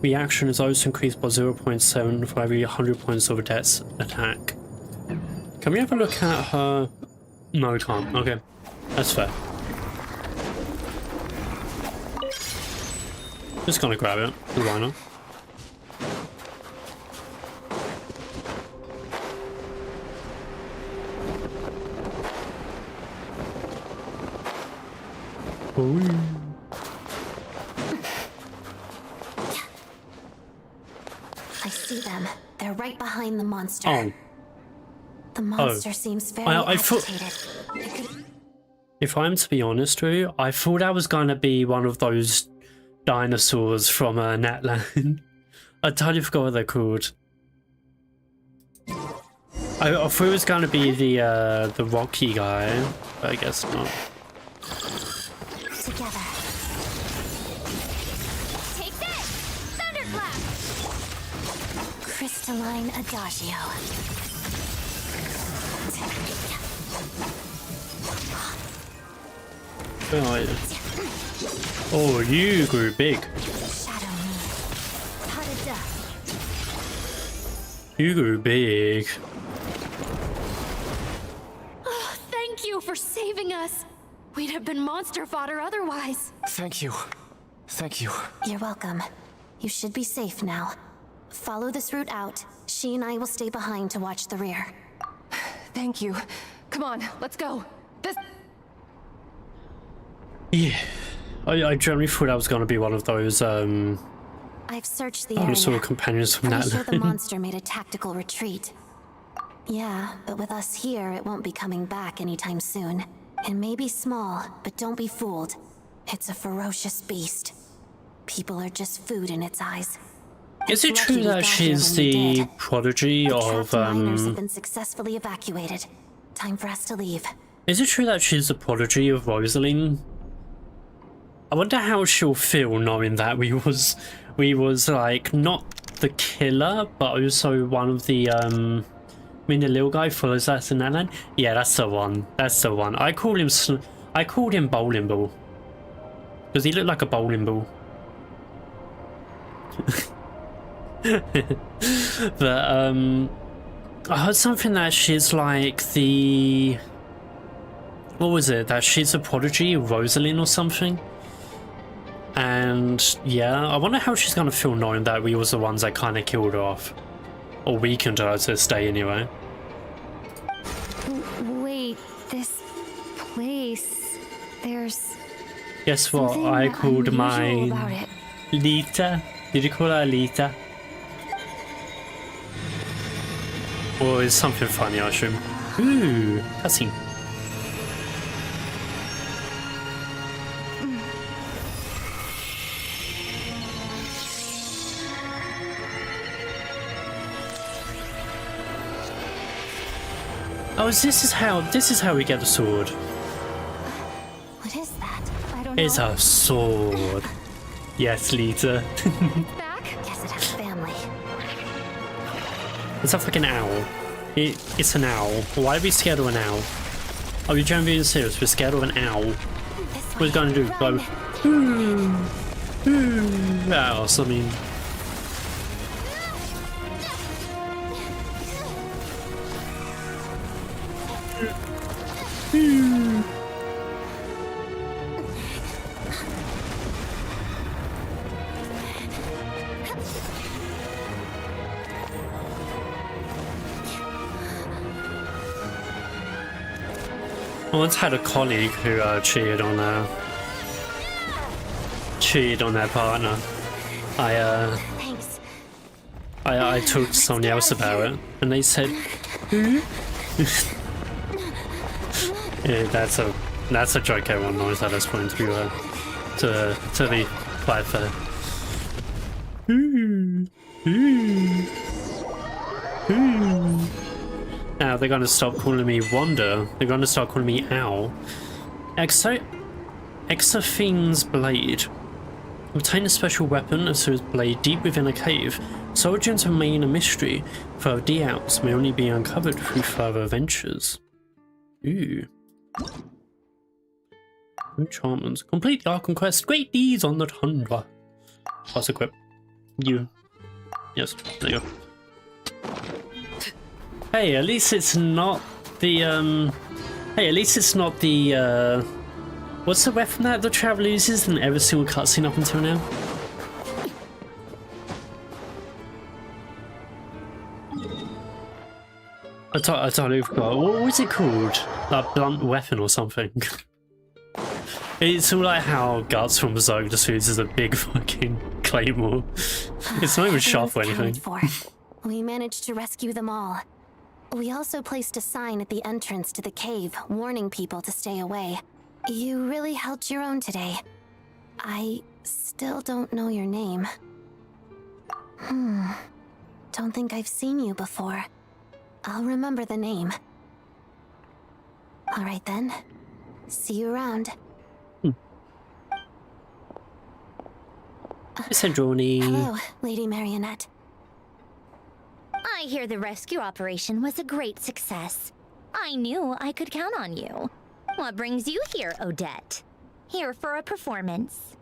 A: reaction is also increased by 0.7 for every 100 points of a death's attack. Can we have a look at her? No, we can't. Okay. That's fair. Just gonna grab it. Why not? Ooh.
I: I see them. They're right behind the monster.
A: Oh.
I: The monster seems very
A: I thought,
I: agitated.
A: if I'm to be honest with you, I thought that was gonna be one of those dinosaurs from Netland. I totally forgot what they're called. I thought it was gonna be the rocky guy, but I guess not.
I: Together. Take this! Thunderclap! Crystalline Adagio.
A: Oh, you grew big.
I: Shadow me. Pot of dust.
A: You grew big.
J: Oh, thank you for saving us. We'd have been monster fodder otherwise.
H: Thank you. Thank you.
I: You're welcome. You should be safe now. Follow this route out. She and I will stay behind to watch the rear.
J: Thank you. Come on, let's go. This...
A: Yeah. I generally thought I was going to be one of those,
I: I've searched the area.
A: dinosaur companions from
I: Pretty sure the
A: Netland.
I: monster made a tactical retreat. Yeah, but with us here, it won't be coming back anytime soon. It may be small, but don't be fooled. It's a ferocious beast. People are just food in its eyes.
A: Is it
I: It's
A: true
I: lucky we
A: that
I: got here
A: she's
I: when we
A: the
I: did.
A: prodigy
I: The
A: of,
I: trapped miners have been successfully evacuated. Time for us to leave.
A: Is it true that she's the prodigy of Rosaline? I wonder how she'll feel knowing that we was like not the killer, but also one of the I mean the little guy follows us in that land. Yeah, that's the one. That's the one. I called him bowling ball because he looked like a bowling ball. But I heard something that she's like the, what was it, that she's a prodigy of Rosaline or something. And yeah, I wonder how she's gonna feel knowing that we was the ones that kind of killed her off, or weakened her to stay anyway.
E: Wait, this place... There's...
A: Guess what?
E: something
A: I called
E: unusual
A: mine
E: about it.
A: Lita. Did you call her Lita? Or is something funny, I assume. Ooh, cutscene. Oh, this is how we get the sword.
I: What is that?
E: I don't know.
A: It's a sword. Yes, Lita.
E: Back?
I: Guess it has family.
A: It's a fucking owl. It's an owl. Why are we scared of an owl? Are we trying to be serious? We're scared of an owl.
I: This
A: What
I: way.
A: are we gonna do? Go, owls, I mean. I once had a colleague who cheated on their partner.
I: Thanks.
A: I talked to someone else about it, and they said, "Hmm?" Yeah, That's a joke everyone knows at this point to be quite fair. Now they're gonna stop calling me Wander. They're gonna start calling me Owl. Exophene's Blade. Obtain a special weapon, a sword blade deep within a cave. Its origins remain a mystery. Further details may only be uncovered through further adventures. Ooh. Enchantments. Complete the Archon quest. Great deeds on the tundra. Pass equip. You. Yes, there you go. Hey, at least it's not the, Hey, at least it's not the, what's the weapon that the Traveler uses in every single cutscene up until now? I totally forgot. What was it called? Like blunt weapon or something? It's all like how Guts from Berserk just uses a big fucking claymore. It's not even sharp or anything.
I: We managed to rescue them all. We also placed a sign at the entrance to the cave, warning people to stay away. You really held your own today. I still don't know your name. Don't think I've seen you before. I'll remember the name. All right then. See you around.
A: It's a journey.
I: Hello, Lady Marionette.
B: I hear the rescue operation was a great success. I knew I could count on you. What brings you here, Odette? Here for a performance.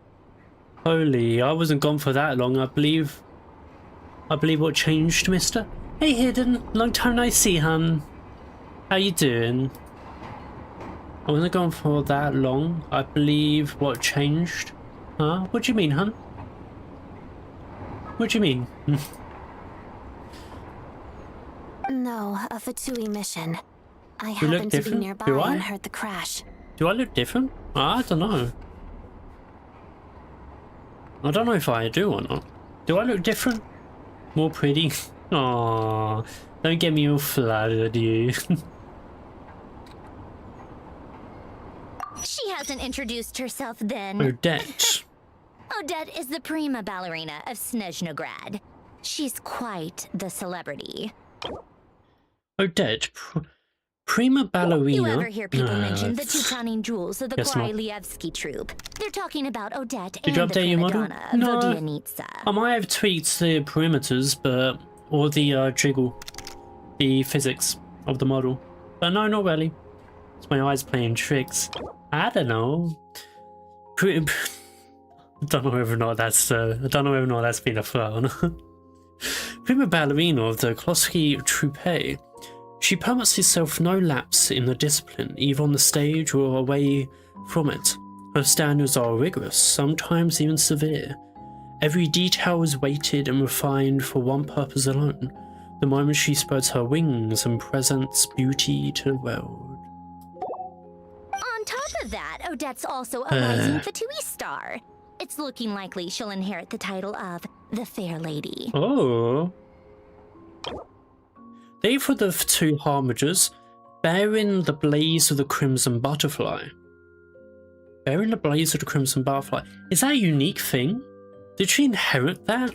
A: Holy, I wasn't gone for that long, I believe what changed, mister? Hey Hidden, long time no see, hun. How you doing? I wasn't gone for that long. I believe what changed. Huh? What do you mean, hun? What do you mean?
I: No, a Fatui mission. I
A: You look
I: happened to be
A: different?
I: nearby
A: Do I?
I: and heard the crash.
A: Do I look different? I don't know. I don't know if I do or not. Do I look different? More pretty? Aww, don't get me all flattered, you.
B: She hasn't introduced herself then.
A: Odette.
B: Odette is the prima ballerina of Snezhnograd. She's quite the celebrity.
A: Odette, prima ballerina.
B: You ever hear people mention the two crowning jewels of the
A: Guess not.
B: Korolievsky troupe? They're talking about Odette
A: Did you
B: and the
A: update your
B: prima
A: model?
B: donna,
A: No.
B: Vodianitsa.
A: I might have tweaked the perimeters, or the jiggle, the physics of the model. But no, not really. It's my eyes playing tricks. I don't know. I don't know whether or not that's been a frown. Prima ballerina of the Kolosky troupe. She permits herself no lapse in the discipline, either on the stage or away from it. Her standards are rigorous, sometimes even severe. Every detail is weighted and refined for one purpose alone: the moment she spreads her wings and presents beauty to the world.
B: On top of that, Odette's also a rising Fatui star. It's looking likely she'll inherit the title of the Fair Lady.
A: Oh. They for the two harmagers, bearing the blaze of the crimson butterfly. Bearing the blaze of the crimson butterfly. Is that a unique thing? Did she inherit that?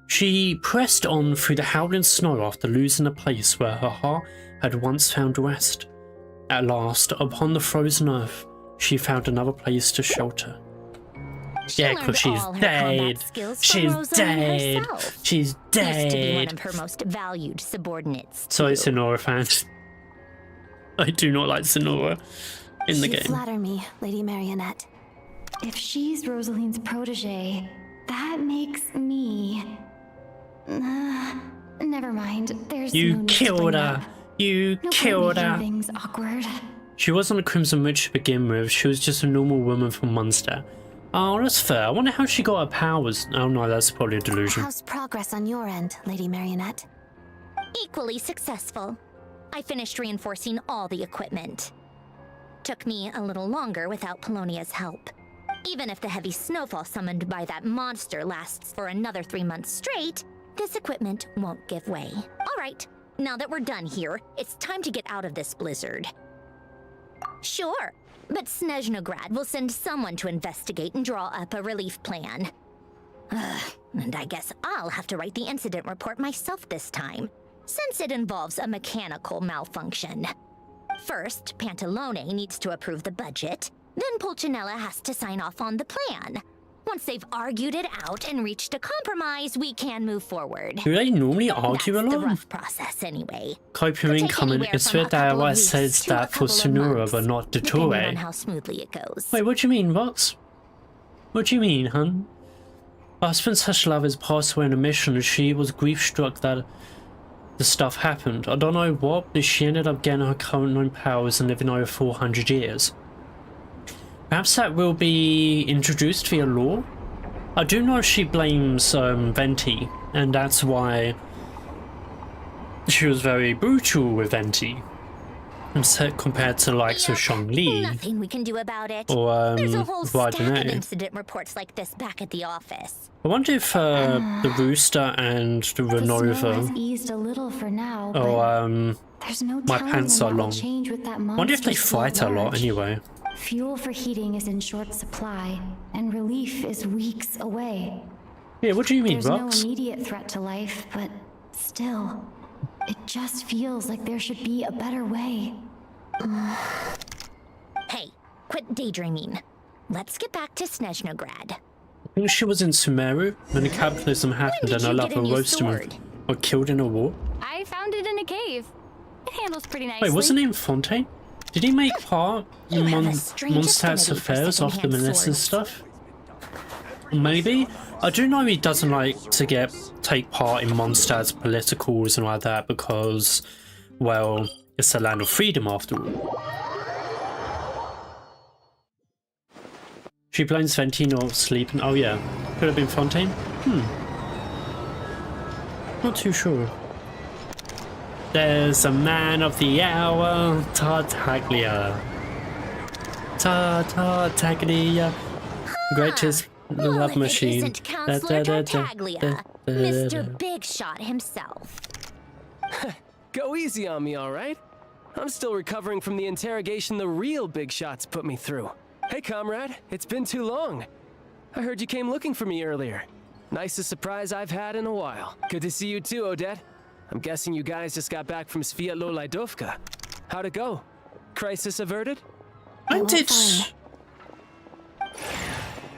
A: She pressed on through the howling snow after losing a place where her heart had once found rest. At last, upon the frozen earth, she found another place to shelter. Yeah, because she's dead. She's dead. She's dead.
B: Used to be one of her most valued subordinates.
A: Sorry, Sonora fans. I do not like Sonora in the
I: You
A: game.
I: flatter me, Lady Marionette.
E: If she's Rosaline's protege, that makes me... never mind. There's no
A: You
E: need to
A: killed
E: bring
A: her.
E: up.
A: You
E: No point
A: killed
E: making
A: her.
E: things awkward.
A: She wasn't a Crimson Witch to begin with. She was just a normal woman from Munster. Oh, that's fair. I wonder how she got her powers. Oh no, that's probably a delusion.
I: How's progress on your end, Lady Marionette?
B: Equally successful. I finished reinforcing all the equipment. Took me a little longer without Polonia's help. Even if the heavy snowfall summoned by that monster lasts for another 3 months straight, this equipment won't give way. All right, now that we're done here, it's time to get out of this blizzard.
K: Sure, but Snezhnograd will send someone to investigate and draw up a relief plan. And I guess I'll have to write the incident report myself this time, since it involves a mechanical malfunction. First, Pantalone needs to approve the budget, then Pulcinella has to sign off on the plan. Once they've argued it out and reached a compromise, we can move forward.
A: Do they normally argue a
K: That's the
A: lot?
K: rough process anyway.
A: Copium incoming is it that why it says that for Sonora but not
K: depending
A: Dottore?
K: on how smoothly it goes.
A: Wait, what do you mean, Vox? What do you mean, hun? My husband Sashlava has passed away on a mission and she was grief-struck that the stuff happened. I don't know what, but she ended up getting her current known powers and living over 400 years. Perhaps that will be introduced via law? I do know she blames Venti, and that's why she was very brutal with Venti. Compared to the likes of Shang-Li.
K: Nothing we can do about it.
A: Or,
K: There's a whole stack of
A: Vardane.
K: incident reports like this back at the office.
A: I wonder if the Rooster and the
E: The snow has
A: Renova,
E: eased a little for now, but
A: or
E: there's no
A: my
E: telling
A: pants
E: when
A: are
E: that will
A: long.
E: change with that
A: I wonder if they
E: monster so
A: fight a lot
E: large.
A: anyway.
E: Fuel for heating is in short supply, and relief is weeks away.
A: Yeah, what do you mean,
E: There's no
A: Rox?
E: immediate threat to life, but still, it just feels like there should be a better way.
K: Hey, quit daydreaming. Let's get back to Snezhnograd.
A: I think she was in Sumeru when the capitalism happened and
K: did
A: her
K: you
A: lover
K: get a new
A: roasted him
K: sword?
A: or killed in a war.
J: I found it in a cave. It handles pretty nicely.
A: Wait, wasn't it in Fontaine? Did he make part
K: You
A: in
K: have the strangest
A: Mondstadt's
K: affinity for
A: affairs after
K: secondhand
A: Melissa's
K: swords.
A: stuff? Maybe. I do know he doesn't like to take part in Mondstadt's politicals and like that because, well, it's a land of freedom after all. She blames Ventino for sleeping. Oh yeah, could have been Fontaine. Not too sure. There's a man of the hour, Tartaglia. Tartaglia, greatest
K: Well,
A: love
K: if
A: machine.
K: It isn't Counselor Tartaglia, Mr. Big Shot himself.
L: Go easy on me, all right? I'm still recovering from the interrogation the real big shots put me through. Hey, comrade, it's been too long. I heard you came looking for me earlier. Nicest surprise I've had in a while. Good to see you too, Odette. I'm guessing you guys just got back from Sviatlo Lajdovka. How'd it go? Crisis averted?
A: When did...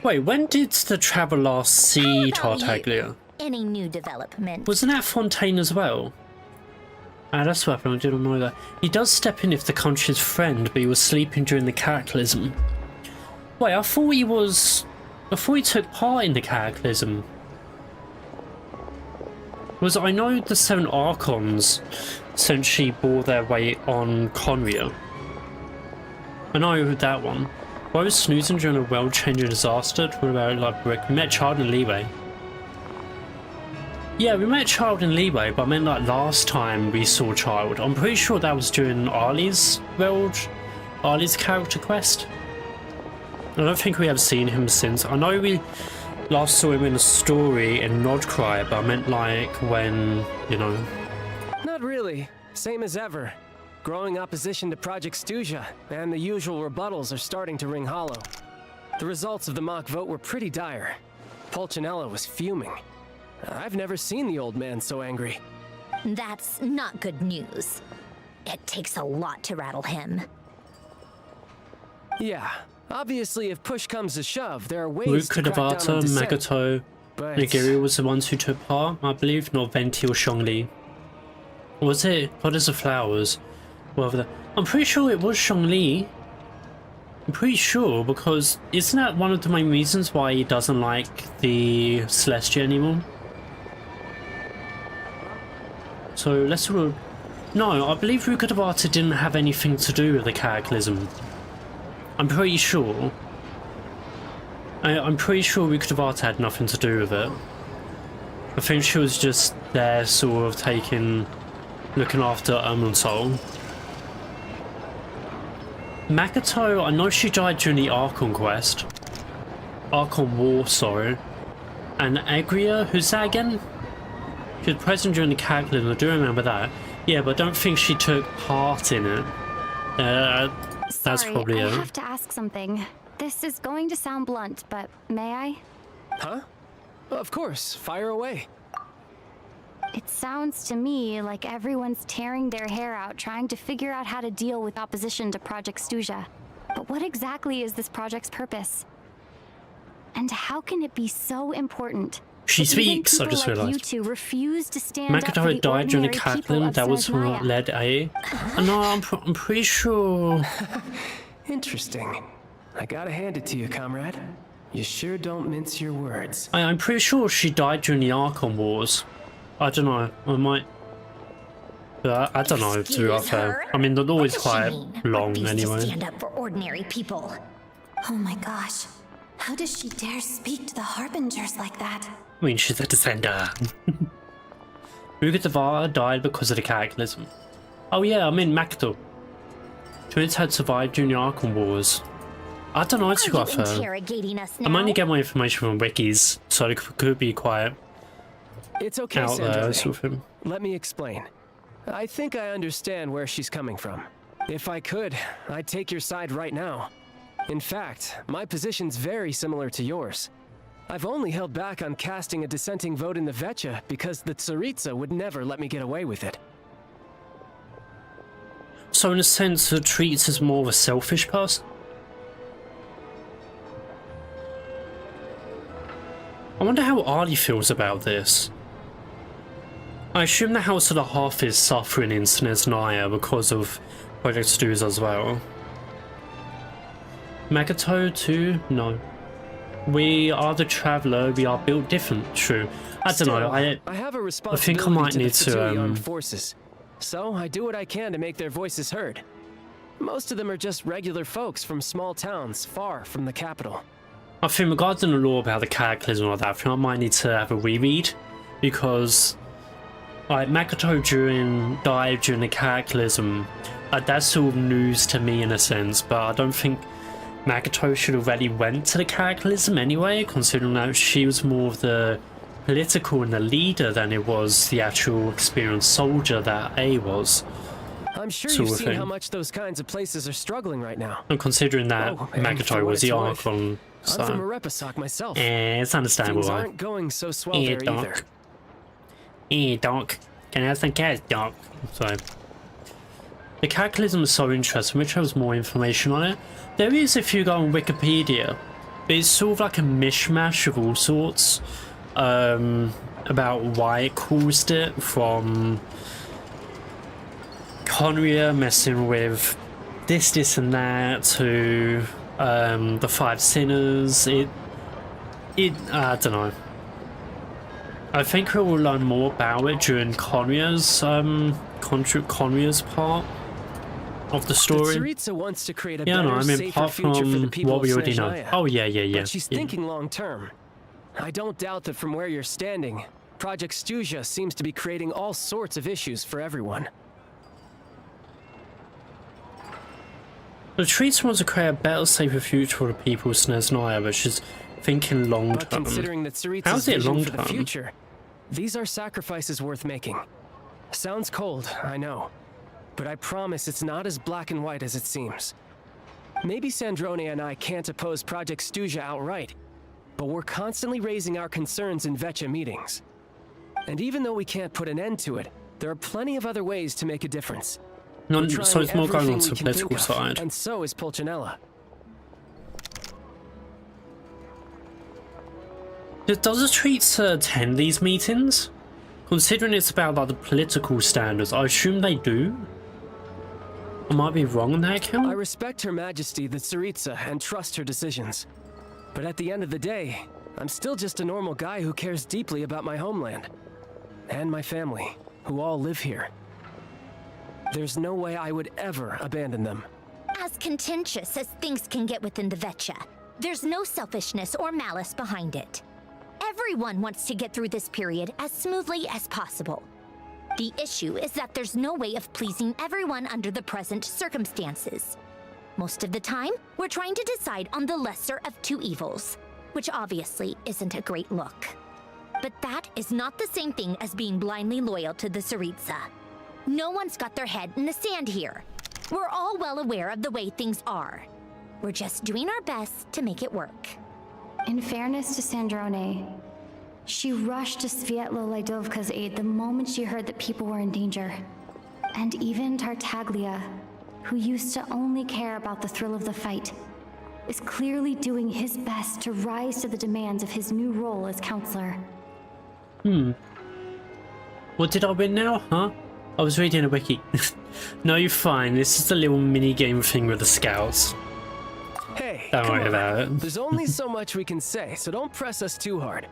A: Wait, when did the Traveler see
K: How about you?
A: Tartaglia?
K: Any new development?
A: Wasn't that Fontaine as well? Ah, that's what happened, I didn't know that. He does step in if the country's friend, but he was sleeping during the cataclysm. Wait, I thought he took part in the cataclysm. I know the 7 Archons essentially bore their weight on Conria. I know that one. Why was snoozing during a world-changing disaster? What about like Rick? We met Child and Leeway. Yeah, we met Child and Leeway, but I meant like last time we saw Child. I'm pretty sure that was during Arlie's character quest. I don't think we have seen him since. I know we last saw him in a story in Nodcry, but I meant like when, you know.
L: Not really. Same as ever. Growing opposition to Project Stuja, and the usual rebuttals are starting to ring hollow. The results of the mock vote were pretty dire. Pulcinella was fuming. I've never seen the old man so angry.
K: That's not good news. It takes a lot to rattle him.
L: Yeah, obviously if push comes to shove, there are ways to crack down on
A: Kadavata,
L: dissent.
A: Magato,
L: But
A: Nagiri was the ones who took part, I believe, not Venti or Shangli. Or was it Goddess of Flowers? Whatever I'm pretty sure it was Shangli. I'm pretty sure, because isn't that one of the main reasons why he doesn't like the Celestia anymore? So let's sort of... No, I believe Rukadavata didn't have anything to do with the Cataclysm. I'm pretty sure. I'm pretty sure Rukadavata had nothing to do with it. I think she was just there sort of looking after Irminsul. Makoto, I know she died during the Archon quest. Archon War, sorry. And Egria, who's that again? She was present during the Cataclysm, I do remember that. Yeah, but I don't think she took part in it. That's
E: Sorry,
A: probably
E: I
A: it.
E: have to ask something. This is going to sound blunt, but may I?
L: Huh? Of course, fire away.
E: It sounds to me like everyone's tearing their hair out trying to figure out how to deal with opposition to Project Stuja. But what exactly is this project's purpose? And how can it be so important?
A: She
E: that even
A: speaks, I
E: people
A: just
E: like you
A: realised.
E: two refuse to stand up for
A: Makoto
E: the
A: died during the
E: ordinary people
A: Cataclysm.
E: of
A: That was from
E: Snezhnaya.
A: led A. No, I'm pretty sure.
L: Interesting. I gotta hand it to you, comrade. You sure don't mince your words.
A: I'm pretty sure she died during the Archon Wars. I don't know. I might. But I don't know. To be fair, I mean, they're always quite long anyway.
K: Stand up for ordinary people.
I: Oh my gosh. How does she dare speak to the Harbingers like that?
A: I mean, she's a descender. Mugadavara died because of the Cataclysm. Oh yeah, I mean Makoto. Twins had survived during the Archon Wars. I don't know. To go off her.
K: Interrogating us now?
A: I'm only getting my information from wikis, so it could be quite
L: It's okay,
A: out there.
L: Sandrone.
A: Sort of thing.
L: Let me explain. I think I understand where she's coming from. If I could, I'd take your side right now. In fact, my position's very similar to yours. I've only held back on casting a dissenting vote in the Vetcha because the Tsaritsa would never let me get away with it.
A: So in a sense, the treats as more of a selfish person. I wonder how Arlie feels about this. I assume the House of the Hearth is suffering in Snezhnaya because of Project Stuja as well. Makoto too? No. We are the Traveler, we are built different, true. I don't know,
L: I have a responsibility
A: I think I might
L: to the
A: need
L: Tsutui
A: to
L: Armed Forces, so I do what I can to make their voices heard. Most of them are just regular folks from small towns far from the capital.
A: I think regarding the law about the Cataclysm and all that, I think I might need to have a reread, because like Makoto died during the Cataclysm, that's sort of news to me in a sense, but I don't think Makoto should have already went to the Cataclysm anyway, considering that she was more of the political and the leader than it was the actual experienced soldier that A was.
L: I'm sure
A: sort
L: you've
A: of
L: seen
A: thing.
L: how much those kinds of places are struggling right now.
A: And considering that
L: Oh, and for
A: Makoto
L: what
A: was the
L: it's worth,
A: Archon,
L: I'm from
A: so
L: Arepasak myself.
A: it's understandable.
L: Things
A: Right?
L: aren't going so swell there either.
A: Doc. Can I have some cash, Doc? So the Cataclysm is so interesting. Which has more information on it? There is, if you go on Wikipedia, but it's sort of like a mishmash of all sorts about why it caused it, from Conria messing with this and that to the Five Sinners. I don't know. I think we will learn more about it during Conria's part of the story.
L: The Tsaritsa wants to create a
A: Yeah,
L: better,
A: no, I mean,
L: safer
A: apart
L: future for the
A: from
L: people
A: what we
L: of
A: already know.
L: Snezhnaya.
A: Oh yeah.
L: But she's
A: yeah.
L: thinking long term. I don't doubt that from where you're standing, Project Stuja seems to be creating all sorts of issues for everyone.
A: The treats wants to create a better, safer future for the people of Snezhnaya, but she's thinking long
L: But
A: term.
L: considering that Tsaritsa's
A: How's it
L: vision
A: long
L: for the
A: term?
L: future, these are sacrifices worth making. Sounds cold, I know. But I promise it's not as black and white as it seems. Maybe Sandrone and I can't oppose Project Stuja outright, but we're constantly raising our concerns in Vetcha meetings. And even though we can't put an end to it, there are plenty of other ways to make a difference.
A: No,
L: We're
A: so
L: trying
A: it's more going on
L: everything
A: to
L: we
A: the
L: can
A: political
L: think of,
A: side.
L: and so is Pulcinella.
A: Does the treats attend these meetings? Considering it's about like the political standards, I assume they do. I might be wrong on that
L: I
A: account.
L: respect Her Majesty the Tsaritsa and trust her decisions. But at the end of the day, I'm still just a normal guy who cares deeply about my homeland. And my family, who all live here. There's no way I would ever abandon them.
K: As contentious as things can get within the Vetcha, there's no selfishness or malice behind it. Everyone wants to get through this period as smoothly as possible. The issue is that there's no way of pleasing everyone under the present circumstances. Most of the time, we're trying to decide on the lesser of two evils, which obviously isn't a great look. But that is not the same thing as being blindly loyal to the Tsaritsa. No one's got their head in the sand here. We're all well aware of the way things are. We're just doing our best to make it work.
E: In fairness to Sandrone, she rushed to Svietlo Lydovka's aid the moment she heard that people were in danger. And even Tartaglia, who used to only care about the thrill of the fight, is clearly doing his best to rise to the demands of his new role as counselor.
A: What did I win now, huh? I was reading a wiki. No, you're fine. This is a little mini-game thing with the scouts.
L: Hey,
A: Don't
L: come
A: worry
L: on.
A: about it.
L: There's only so much we can say, so don't press us too hard.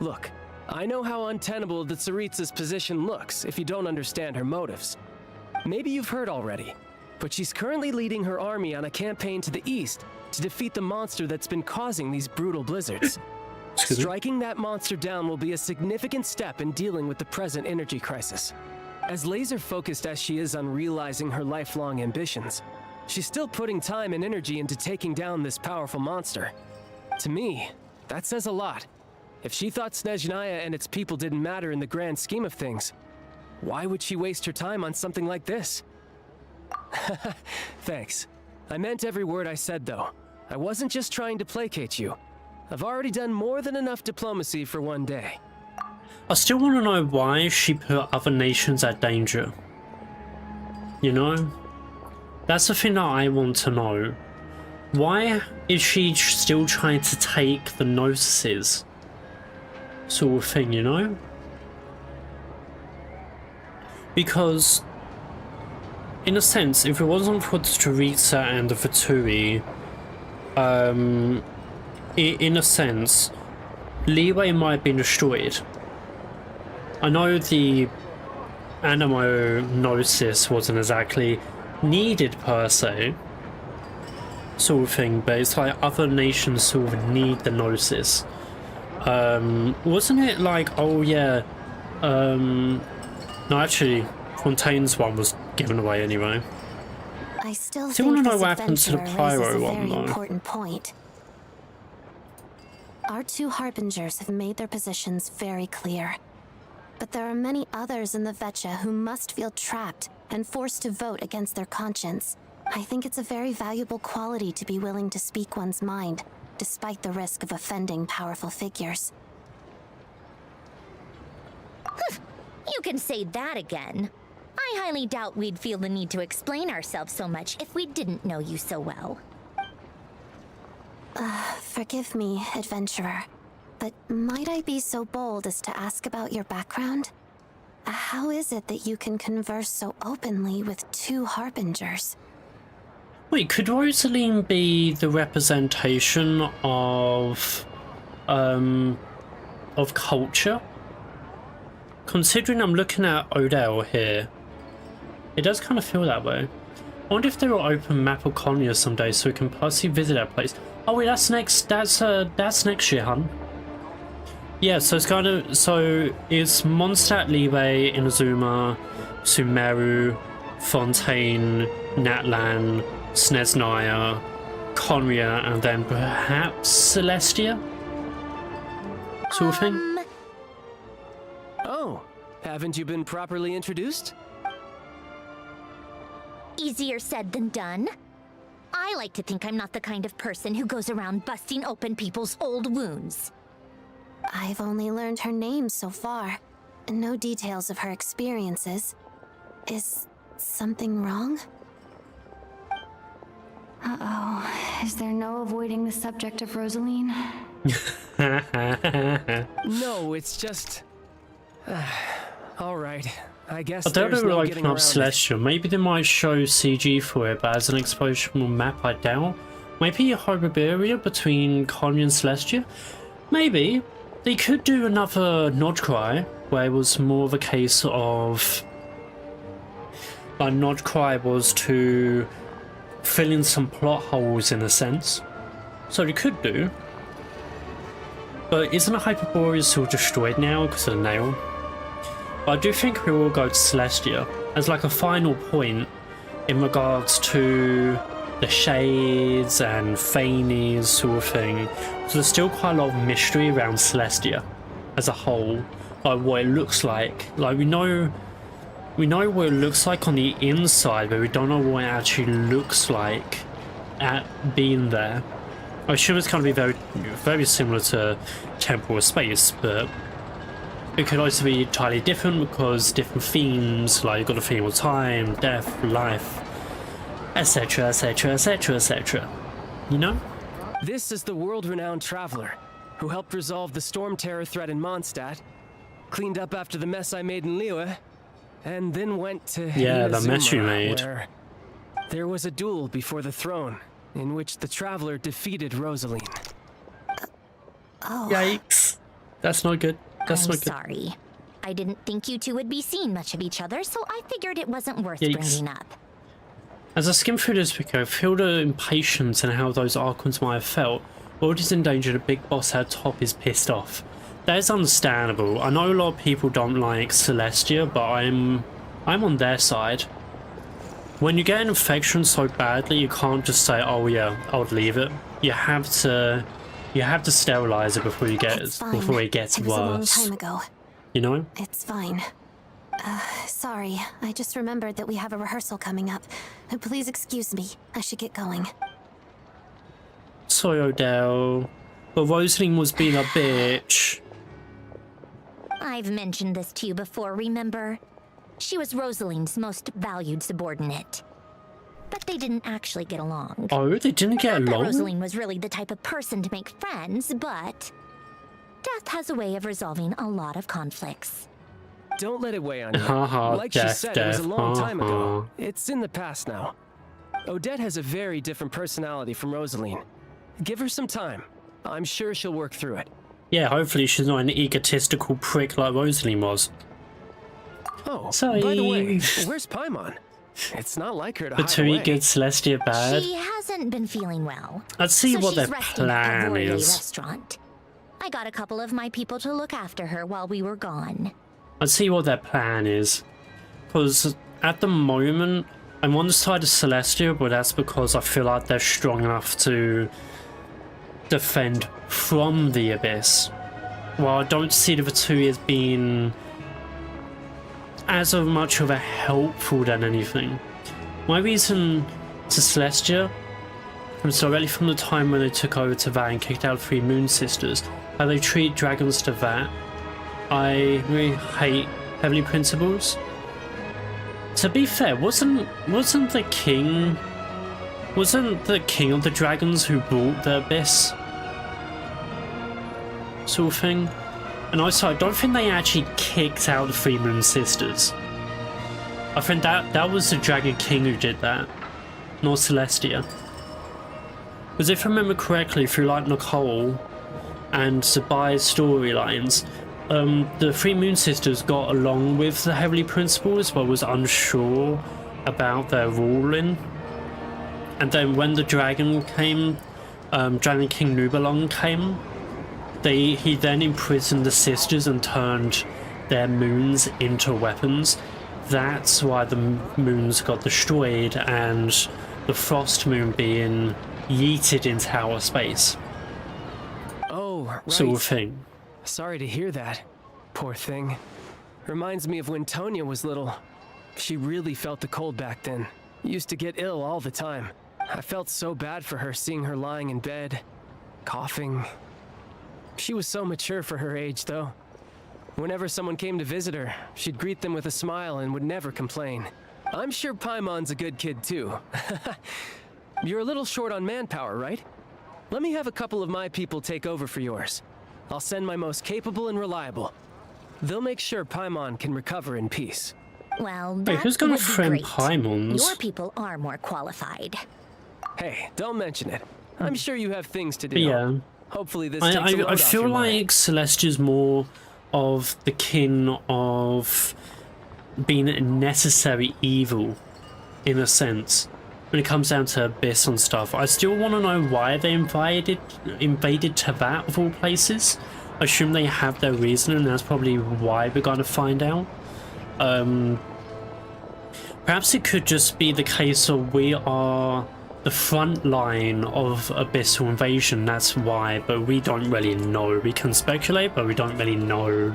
L: Look, I know how untenable the Tsaritsa's position looks if you don't understand her motives. Maybe you've heard already, but she's currently leading her army on a campaign to the east to defeat the monster that's been causing these brutal blizzards. Striking that monster down will be a significant step in dealing with the present energy crisis. As laser-focused as she is on realizing her lifelong ambitions, she's still putting time and energy into taking down this powerful monster. To me, that says a lot. If she thought Snezhnaya and its people didn't matter in the grand scheme of things, why would she waste her time on something like this? Thanks. I meant every word I said, though. I wasn't just trying to placate you. I've already done more than enough diplomacy for one day.
A: I still want to know why she put other nations at danger. You know? That's the thing that I want to know. Why is she still trying to take the Gnosis? Sort of thing, you know? Because, in a sense, if it wasn't for Tsaritsa and the Vaturi, in a sense, Leeway might have been destroyed. I know the Animo Gnosis wasn't exactly needed per se, sort of thing, but it's like other nations sort of need the Gnosis. Wasn't it like, oh yeah, no, actually, Fontaine's one was given away anyway.
I: I still
A: Do you want
I: think
A: to know
I: this
A: what happened to the
I: adventure
A: Pyro
I: raises a
A: one,
I: very
A: though?
I: important point. Our two Harbingers have made their positions very clear. But there are many others in the Vetcha who must feel trapped and forced to vote against their conscience. I think it's a very valuable quality to be willing to speak one's mind, despite the risk of offending powerful figures.
K: You can say that again. I highly doubt we'd feel the need to explain ourselves so much if we didn't know you so well.
I: Forgive me, adventurer, but might I be so bold as to ask about your background? How is it that you can converse so openly with two Harbingers?
A: Wait, could Rosaline be the representation of culture? Considering I'm looking at Odell here, it does kind of feel that way. I wonder if they will open Map of Colonias someday so we can possibly visit that place. Oh wait, that's next year, hun. Yeah, so it's kind of, so it's Mondstadt, Leeway, Inazuma, Sumeru, Fontaine, Natlan, Snezhnaya, Conria, and then perhaps Celestia? Sort of thing?
L: Oh, haven't you been properly introduced?
K: Easier said than done. I like to think I'm not the kind of person who goes around busting open people's old wounds.
I: I've only learned her name so far, and no details of her experiences. Is something wrong?
E: Uh-oh. Is there no avoiding the subject of Rosaline?
L: No, it's just... Alright, I guess
A: I don't
L: there's
A: know
L: no
A: if
L: getting
A: open up
L: around it.
A: Celestial. Maybe they might show CG for it, but as an expositional map, I doubt. Maybe a hybrid area between Conria and Celestia? Maybe. They could do another Nodcry, where it was more of a case of... like, Nodcry was to fill in some plot holes in a sense. So they could do. But isn't Hyperborea still destroyed now because of the nail? But I do think we will go to Celestia as like a final point in regards to the shades and Fanies sort of thing. So there's still quite a lot of mystery around Celestia as a whole, like what it looks like. Like we know We know what it looks like on the inside, but we don't know what it actually looks like at being there. I assume it's going to be very similar to temporal space, but it could also be entirely different because different themes, like you've got a theme of time, death, life, etc, etc, etc, etc. You know?
L: This is the world-renowned traveler who helped resolve the storm terror threat in Mondstadt, cleaned up after the mess I made in Liyue, and then went to
A: the mess you made.
L: Where there was a duel before the throne, in which the traveler defeated Rosaline.
K: Oh.
A: Yikes. That's not good. That's
K: I'm
A: not good.
K: sorry. I didn't think you two would be seeing much of each other, so I figured it wasn't worth
A: Yikes.
K: bringing up.
A: As I skim through this video, I feel the impatience and how those Archons might have felt. World is in danger, the big boss at top is pissed off. That is understandable. I know a lot of people don't like Celestia, but I'm on their side. When you get an infection so badly, you can't just say, "Oh yeah, I'll leave it." You have to sterilize it before it gets worse.
I: It was a long time ago.
A: You know?
I: It's fine. Sorry. I just remembered that we have a rehearsal coming up. Please excuse me. I should get going.
A: Sorry, Odell. But Rosaline was being a bitch.
K: I've mentioned this to you before, remember? She was Rosaline's most valued subordinate. But they didn't actually get along.
A: Oh, they didn't get
K: Not that
A: along?
K: Rosaline was really the type of person to make friends, but death has a way of resolving a lot of conflicts.
L: Don't let it weigh on you. Like she
A: Death,
L: said, it was a long time ago.
A: ha.
L: It's in the past now. Odette has a very different personality from Rosaline. Give her some time. I'm sure she'll work through it.
A: Yeah, hopefully she's not an egotistical prick like Rosaline was.
L: Oh,
A: Sorry.
L: by the way, where's Paimon? It's not like her to hide
A: But
L: away.
A: get Celestia bad.
K: She hasn't been feeling well.
A: Let's see
K: so
A: what
K: she's
A: their
K: resting at
A: plan
K: Vorley
A: is.
K: Restaurant. I got a couple of my people to look after her while we were gone.
A: Let's see what their plan is. Because at the moment, I'm on the side of Celestia, but that's because I feel like they're strong enough to defend from the Abyss. While I don't see the other two as being as much of a helpful than anything. My reason to Celestia comes directly from the time when they took over Teyvat and kicked out 3 Moon Sisters. How they treat dragons to that. I really hate Heavenly Principles. To be fair, wasn't the king of the dragons who brought the Abyss? Sort of thing. And also, I don't think they actually kicked out the 3 Moon Sisters. I think that was the Dragon King who did that, not Celestia. Because if I remember correctly, through like Nicole and Zabai's storylines, the 3 Moon Sisters got along with the Heavenly Principles, but was unsure about their ruling. And then when the dragon came, Dragon King Nubalong came, he then imprisoned the sisters and turned their moons into weapons. That's why the moons got destroyed and the Frost Moon being yeeted into outer space.
L: Oh, right.
A: Sort of thing.
L: Sorry to hear that. Poor thing. Reminds me of when Tonya was little. She really felt the cold back then. Used to get ill all the time. I felt so bad for her seeing her lying in bed, coughing. She was so mature for her age, though. Whenever someone came to visit her, she'd greet them with a smile and would never complain. I'm sure Paimon's a good kid, too. You're a little short on manpower, right? Let me have a couple of my people take over for yours. I'll send my most capable and reliable. They'll make sure Paimon can recover in peace.
K: Well,
A: Wait,
K: that
A: who's gonna
K: would be
A: friend
K: great.
A: Paimons?
K: Your people are more qualified.
L: Hey, don't mention it. I'm sure you have things to do.
A: But yeah.
L: Hopefully this takes a load
A: I
L: off
A: feel
L: your
A: like
L: mind.
A: Celestia's more of the kin of being a necessary evil, in a sense, when it comes down to Abyss and stuff. I still want to know why they invaded Teyvat of all places. I assume they have their reason, and that's probably why we're going to find out. Perhaps it could just be the case of we are the front line of abyssal invasion, that's why, but we don't really know. We can speculate, but we don't really know.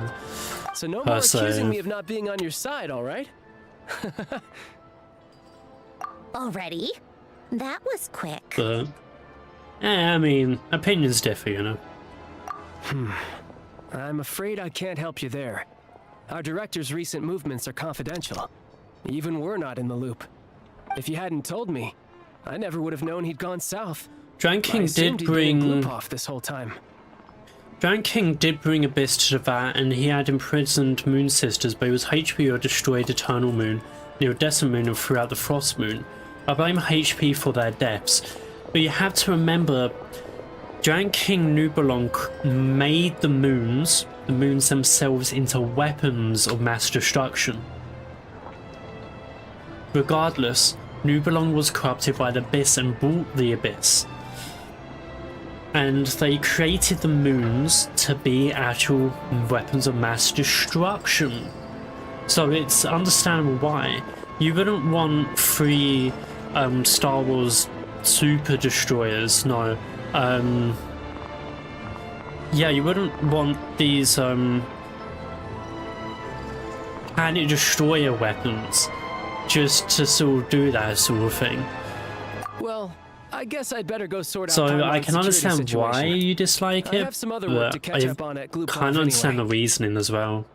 L: So no
A: per
L: more
A: se.
L: accusing me of not being on your side, all right?
K: Already? That was quick.
A: But, I mean, opinions differ, you know.
L: I'm afraid I can't help you there. Our director's recent movements are confidential. Even we're not in the loop. If you hadn't told me, I never would have known he'd gone south.
A: WanderKinn did bring
L: off this whole time.
A: WanderKinn did bring Abyss to the vat, and he had imprisoned Moon Sisters, but it was HP who destroyed Eternal Moon, the Iridescent Moon, and throughout the Frost Moon. I blame HP for their deaths, but you have to remember, WanderKinn Nubelung made the moons themselves, into weapons of mass destruction. Regardless, Nubelung was corrupted by the Abyss and brought the Abyss. And they created the moons to be actual weapons of mass destruction. So it's understandable why. You wouldn't want 3 Star Wars super destroyers, no. Yeah, you wouldn't want these planet destroyer weapons just to sort of do that sort of thing.
L: Well, I guess I'd better go sort out.
A: So I can understand why you dislike it,
L: I have some other work to catch up on at
A: I kind of understand the reasoning as well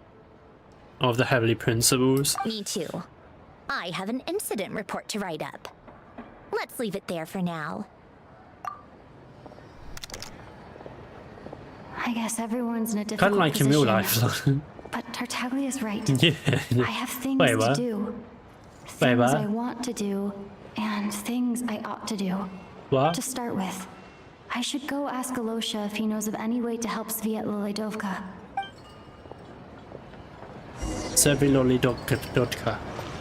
A: of the Heavenly Principles.
K: Me too. I have an incident report to write up. Let's leave it there for now.
E: I guess everyone's in a difficult
A: Kind of like in real life.
E: But Tartaglia's right.
A: Yeah.
E: I have things to do. Things I want to do, and things I ought to do.
A: What?
E: To start with, I should go ask Alosha if he knows of any way to help Sviatla Lidovka.
A: Sevilolidovka.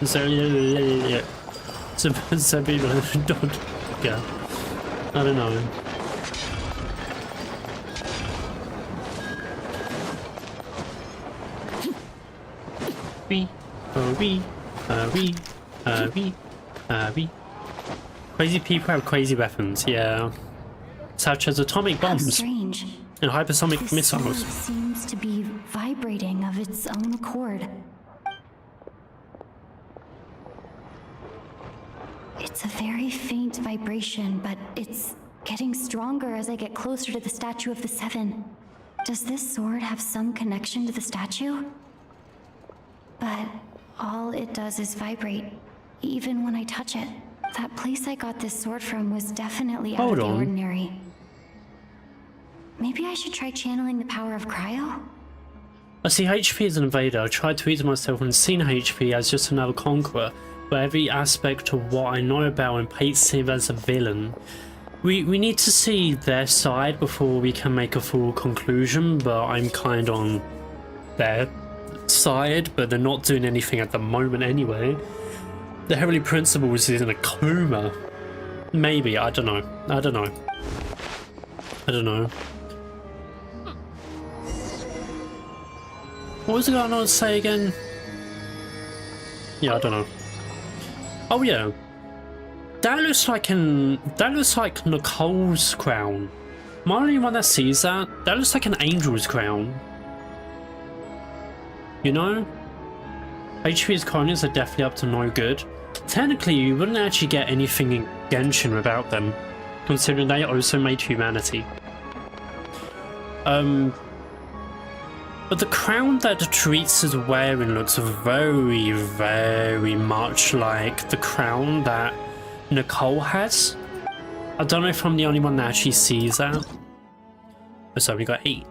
A: Sevilolidovka. I don't know. Crazy people have crazy weapons, yeah. Such as atomic bombs and hypersonic missiles.
E: Sword seems to be vibrating of its own accord. It's a very faint vibration, but it's getting stronger as I get closer to the statue of the Seven. Does this sword have some connection to the statue? But all it does is vibrate, even when I touch it. That place I got this sword from was definitely out of the ordinary. Maybe I should try channeling the power of Cryo?
A: I see HP as an invader. I tried to reason myself and seen HP as just another conqueror, but every aspect of what I know about him paints him as a villain. We need to see their side before we can make a full conclusion, but I'm kind on their side, but they're not doing anything at the moment anyway. The Heavenly Principles is in a coma. Maybe, I don't know. I don't know. What was it going on to say again? Yeah, I don't know. Oh yeah. That looks like Nicole's crown. Am I the only one that sees that? That looks like an angel's crown. You know? HP's colonies are definitely up to no good. Technically, you wouldn't actually get anything in Genshin without them, considering they also made humanity. But the crown that Therese is wearing looks very, very much like the crown that Nicole has. I don't know if I'm the only one that actually sees that. Oh, so we got 8.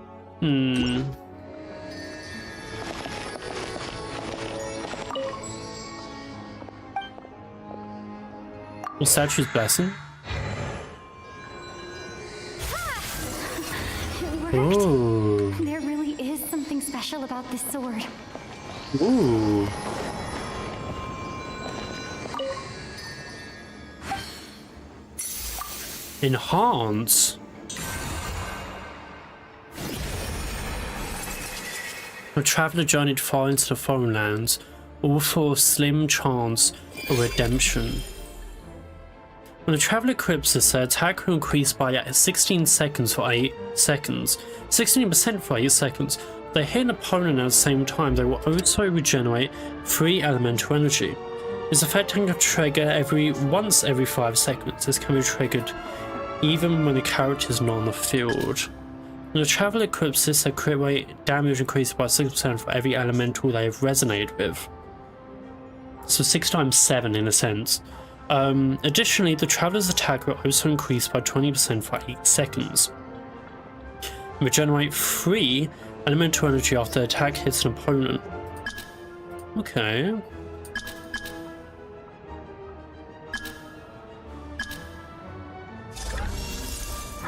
A: The statue's blessing. Ooh.
E: There really is something special about this sword.
A: Ooh. Enhance. A traveler journeyed far into the foreign lands, all for a slim chance of redemption. When the traveler equips this, their attack will increase by 16 seconds for 8 seconds, 16% for 8 seconds. If they hit an opponent at the same time, they will also regenerate 3 elemental energy. This effect can trigger once every 5 seconds. This can be triggered even when the character is not on the field. When the traveler equips this, their crit rate damage increases by 6% for every elemental they have resonated with. So 6 times 7 in a sense. Additionally, the traveler's attack will also increase by 20% for 8 seconds. Regenerate 3 elemental energy after the attack hits an opponent. Okay.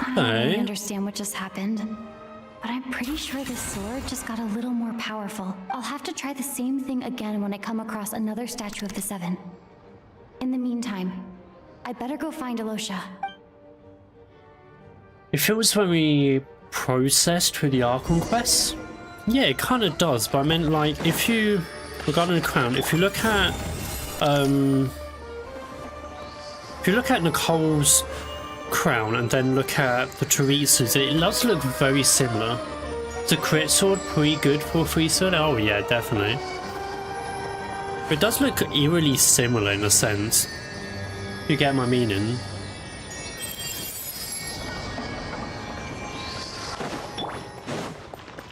E: I don't really understand what just happened, but I'm pretty sure this sword just got a little more powerful. I'll have to try the same thing again when I come across another statue of the Seven. In the meantime, I better go find Alosha.
A: It feels when we processed through the Archon quests. Yeah, it kind of does, but I meant like if you, regarding the crown, if you look at Nicole's crown and then look at the Teresa's, it does look very similar. Is a crit sword pretty good for a free sword? Oh yeah, definitely. It does look eerily similar in a sense. You get my meaning.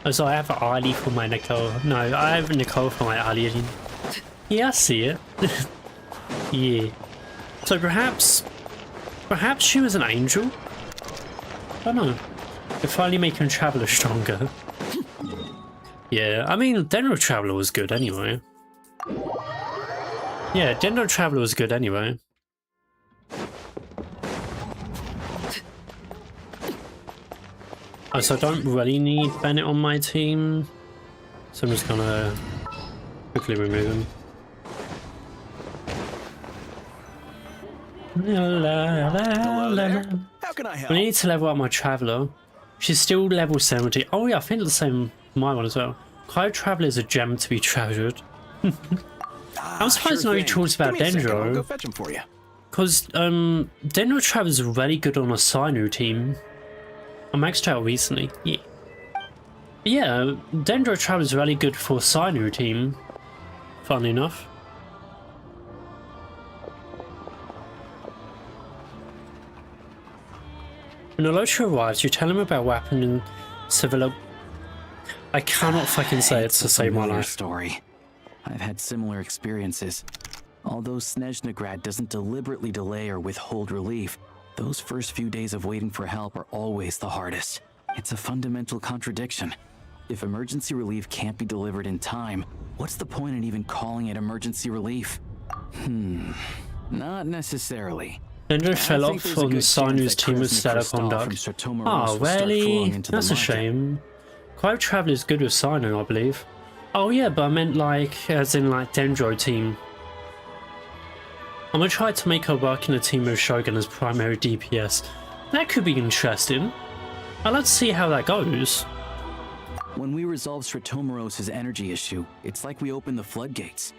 A: Oh, so I have Ali for my Nicole. No, I have Nicole for my Ali. Yeah, I see it. Yeah. So perhaps she was an angel? I don't know. They're finally making Traveler stronger. Yeah, I mean, Dendro Traveler was good anyway. Yeah, Dendro Traveler was good anyway. Oh, so I don't really need Bennett on my team. So I'm just gonna quickly remove him.
M: Hello there. How can I help?
A: I need to level up my Traveler. She's still level 70. Oh yeah, I think the same my one as well. Cryo Traveler is a gem to be treasured. I'm surprised nobody talks about Dendro.
M: I'll go fetch him for you.
A: Because Dendro Traveler is really good on a Sinu team. I maxed out recently. Yeah. But yeah, Dendro Traveler is really good for a Sinu team. Funnily enough. When Alosha arrives, you tell him about what happened in Sevilla. I cannot fucking say it to save my life.
C: Story. I've had similar experiences. Although Snezhnegrad doesn't deliberately delay or withhold relief, those first few days of waiting for help are always the hardest. It's a fundamental contradiction. If emergency relief can't be delivered in time, what's the point in even calling it emergency relief? Not necessarily.
A: Dendro fell off on Sinu's team with stellar conduct. Oh, really? That's a shame. Cryo Traveler is good with Sinu, I believe. Oh yeah, but I meant like, as in like Dendro team. I'm gonna try to make her work in a team with Shogun as primary DPS. That could be interesting. I'd like to see how that goes.
C: When we resolve Stratomoros's energy issue, it's like we open the floodgates.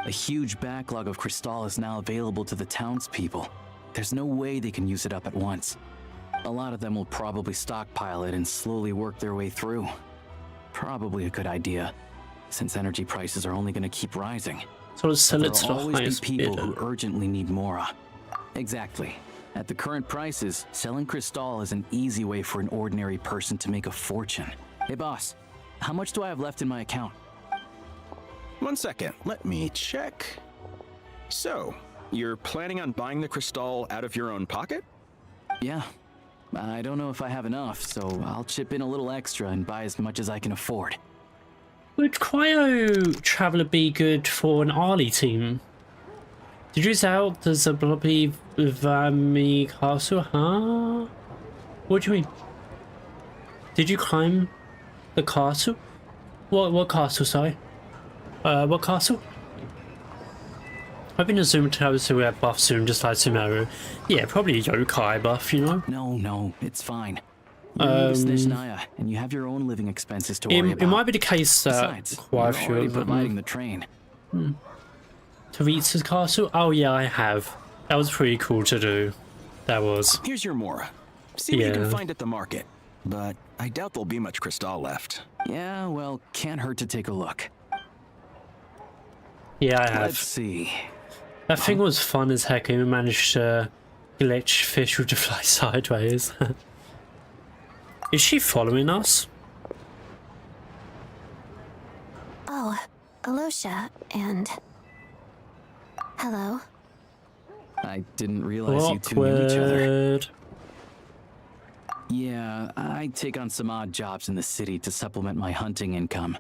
C: A huge backlog of Crystal is now available to the townspeople. There's no way they can use it up at once. A lot of them will probably stockpile it and slowly work their way through. Probably a good idea, since energy prices are only going to keep rising.
A: So let's sell it to the
C: There will always
A: highest
C: be people
A: bidder.
C: who urgently need Mora. Exactly. At the current prices, selling Crystal is an easy way for an ordinary person to make a fortune. Hey boss, how much do I have left in my account?
M: 1 second, let me check. So, you're planning on buying the Crystal out of your own pocket?
C: Yeah. I don't know if I have enough, so I'll chip in a little extra and buy as much as I can afford.
A: Would Cryo Traveler be good for an Arlie team? Did you say out there's a bloody Vami castle, huh? What do you mean? Did you climb the castle? What castle, sorry? What castle? I've been a Zoom tower so we have buff soon, just like Sumeru. Yeah, probably yokai buff, you know?
C: No, it's fine. You're new to Snezhnaya, and you have your own living expenses to worry about.
A: It might be the case that
C: Besides,
A: quite a
C: you're
A: few
C: already
A: of them.
C: providing the train.
A: Teresa's castle? Oh yeah, I have. That was pretty cool to do. That was.
M: Here's your Mora. See what you can find at the market. But I doubt there'll be much Crystal left.
C: Yeah, well, can't hurt to take a look.
A: Yeah, I have.
C: Let's see.
A: That thing was fun as heck. I even managed to glitch fish to fly sideways. Is she following us?
I: Oh, Alosha, and... Hello.
C: I didn't realize you two knew each other.
A: Awkward.
C: Yeah, I take on some odd jobs in the city to supplement my hunting income.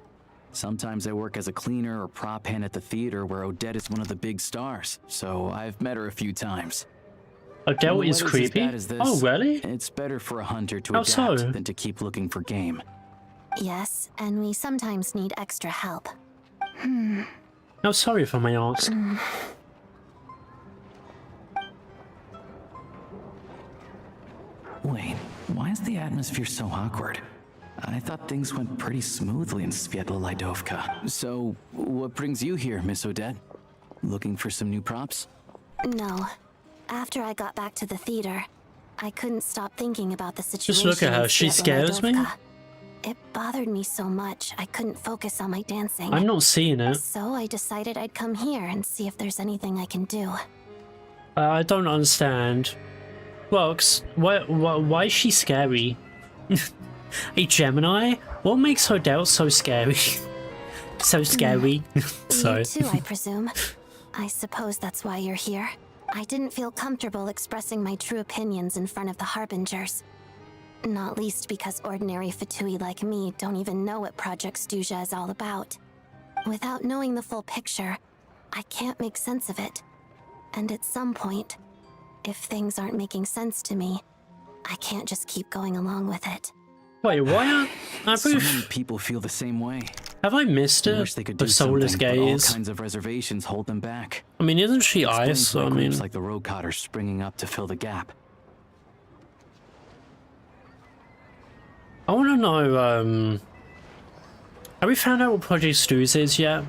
C: Sometimes I work as a cleaner or prop hand at the theater where Odette is one of the big stars, so I've met her a few times.
A: Odette
C: When
A: is
C: the weather's as
A: creepy?
C: bad as this,
A: Oh, really?
C: It's better for a hunter to
A: How
C: adapt
A: so?
C: than to keep looking for game.
I: Yes, and we sometimes need extra help.
A: Oh, sorry if I may ask.
C: Wait, why is the atmosphere so awkward? I thought things went pretty smoothly in Svietla Lidovka. So, what brings you here, Miss Odette? Looking for some new props?
I: No. After I got back to the theater, I couldn't stop thinking about the situation.
A: Just look at her.
I: in
A: She
I: Svietla
A: scares me.
I: Lidovka. It bothered me so much, I couldn't focus on my dancing.
A: I'm not seeing it.
I: So I decided I'd come here and see if there's anything I can do.
A: I don't understand. Well, why is she scary? A Gemini? What makes Odette so scary? So scary. Sorry.
I: You too, I presume. I suppose that's why you're here. I didn't feel comfortable expressing my true opinions in front of the Harbingers. Not least because ordinary Fatui like me don't even know what Project Stuja is all about. Without knowing the full picture, I can't make sense of it. And at some point, if things aren't making sense to me, I can't just keep going along with it.
A: Wait, why aren't
C: So many people feel the same way.
A: have I missed
C: They
A: it?
C: wish they could
A: The
C: do
A: soulless
C: something, but all
A: gaze.
C: kinds of reservations hold them back.
A: I mean, isn't she
C: Explains
A: ice? So,
C: why
A: I mean,
C: groups like the Road Cotters springing up to fill the gap.
A: I want to know. Have we found out what Project Stuza is yet?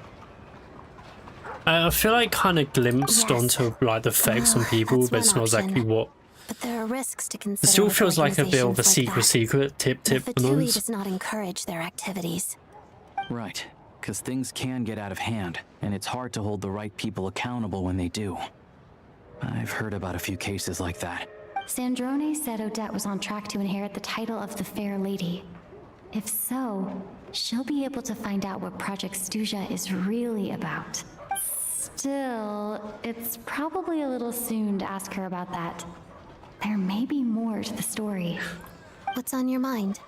A: I feel like kind of glimpsed
I: Yes.
A: onto like the effects on people,
I: that's
A: but it's
I: one
A: not exactly
I: option.
A: what.
I: But there are risks to
A: It
I: consider.
A: still
I: with
A: feels like a bit of a
I: organizations like that.
A: secret
I: The
A: tip
I: Fatui
A: noise.
I: does not encourage their activities.
C: Right, because things can get out of hand, and it's hard to hold the right people accountable when they do. I've heard about a few cases like that.
E: Sandrone said Odette was on track to inherit the title of the Fair Lady. If so, she'll be able to find out what Project Stuja is really about. Still, it's probably a little soon to ask her about that. There may be more to the story.
I: What's on your mind?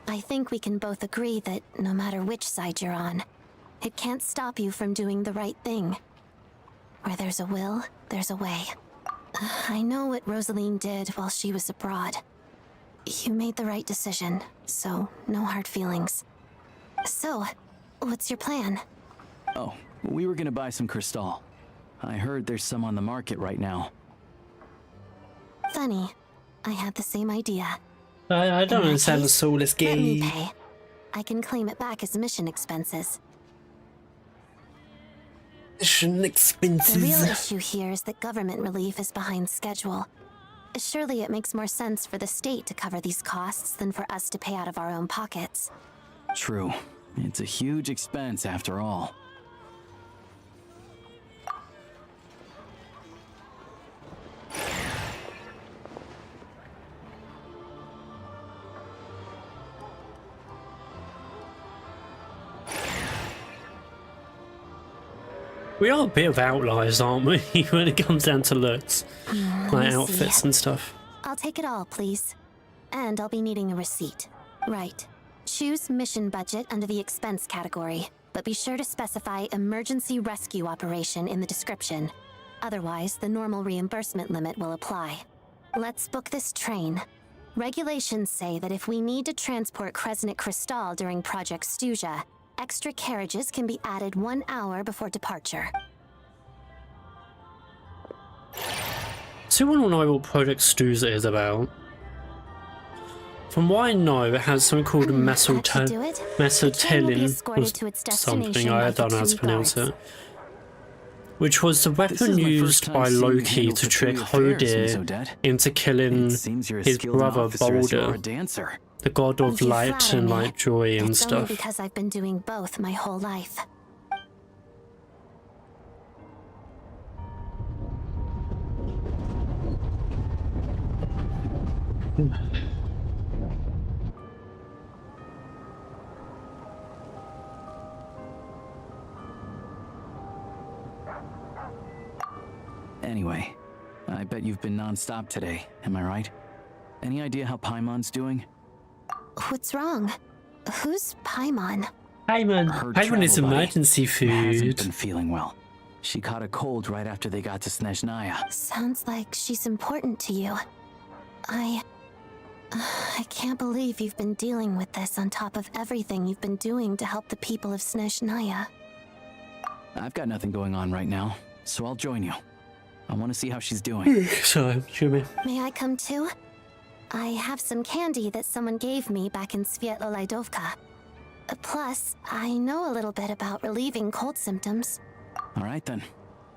I: I think we can both agree that no matter which side you're on, it can't stop you from doing the right thing. Where there's a will, there's a way. I know what Rosaline did while she was abroad. You made the right decision, so no hard feelings. So, what's your plan?
C: Oh, we were gonna buy some Crystal. I heard there's some on the market right now.
I: Funny. I had the same idea.
A: I don't
I: In that
A: understand the
I: case,
A: soulless
I: Let me
A: gaze.
I: pay. I can claim it back as mission expenses.
A: Mission
I: The real
A: expenses.
I: issue here is that government relief is behind schedule. Surely it makes more sense for the state to cover these costs than for us to pay out of our own pockets.
C: True. It's a huge expense after all.
A: We are a bit of outliers, aren't we, when it comes down to looks,
I: Let
A: like
I: me
A: outfits
I: see.
A: and stuff.
I: I'll take it all, please. And I'll be needing a receipt. Right. Choose mission budget under the expense category, but be sure to specify emergency rescue operation in the description. Otherwise, the normal reimbursement limit will apply. Let's book this train. Regulations say that if we need to transport Kresnik Crystal during Project Stuja, extra carriages can be added 1 hour before departure.
A: So you want to know what Project Stuza is about? From what I know, it has something called
I: That should do it. The train will be
A: mesotellin
I: escorted to its
A: or something,
I: destination
A: I
I: by
A: don't know how to
I: Fatui
A: pronounce
I: guards.
A: it. Which was the
C: This
A: weapon
C: is my first
A: used
C: time
A: by
C: seeing you
A: Loki
C: handle
A: to
C: Fatui
A: trick
C: affairs, Miss
A: Hodir
C: Odette.
A: into killing
C: It seems you're as
A: his
C: skilled an
A: brother
C: officer as you are a
A: Baldur.
C: dancer.
A: The god of
I: You
A: light
I: flatter
A: and
I: me.
A: like joy and
I: It's only
A: stuff.
I: because I've been doing both my whole life.
C: Anyway, I bet you've been non-stop today, am I right? Any idea how Paimon's doing?
I: What's wrong? Who's Paimon?
A: Paimon.
C: Her
A: Paimon is
C: travel buddy
A: emergency
C: hasn't
A: food.
C: been feeling well. She caught a cold right after they got to Snezhnaya.
I: Sounds like she's important to you. I can't believe you've been dealing with this on top of everything you've been doing to help the people of Snezhnaya.
C: I've got nothing going on right now, so I'll join you. I want to see how she's doing.
A: So, Jimmy.
I: May I come too? I have some candy that someone gave me back in Svietla Laidovka. Plus, I know a little bit about relieving cold symptoms.
C: All right then,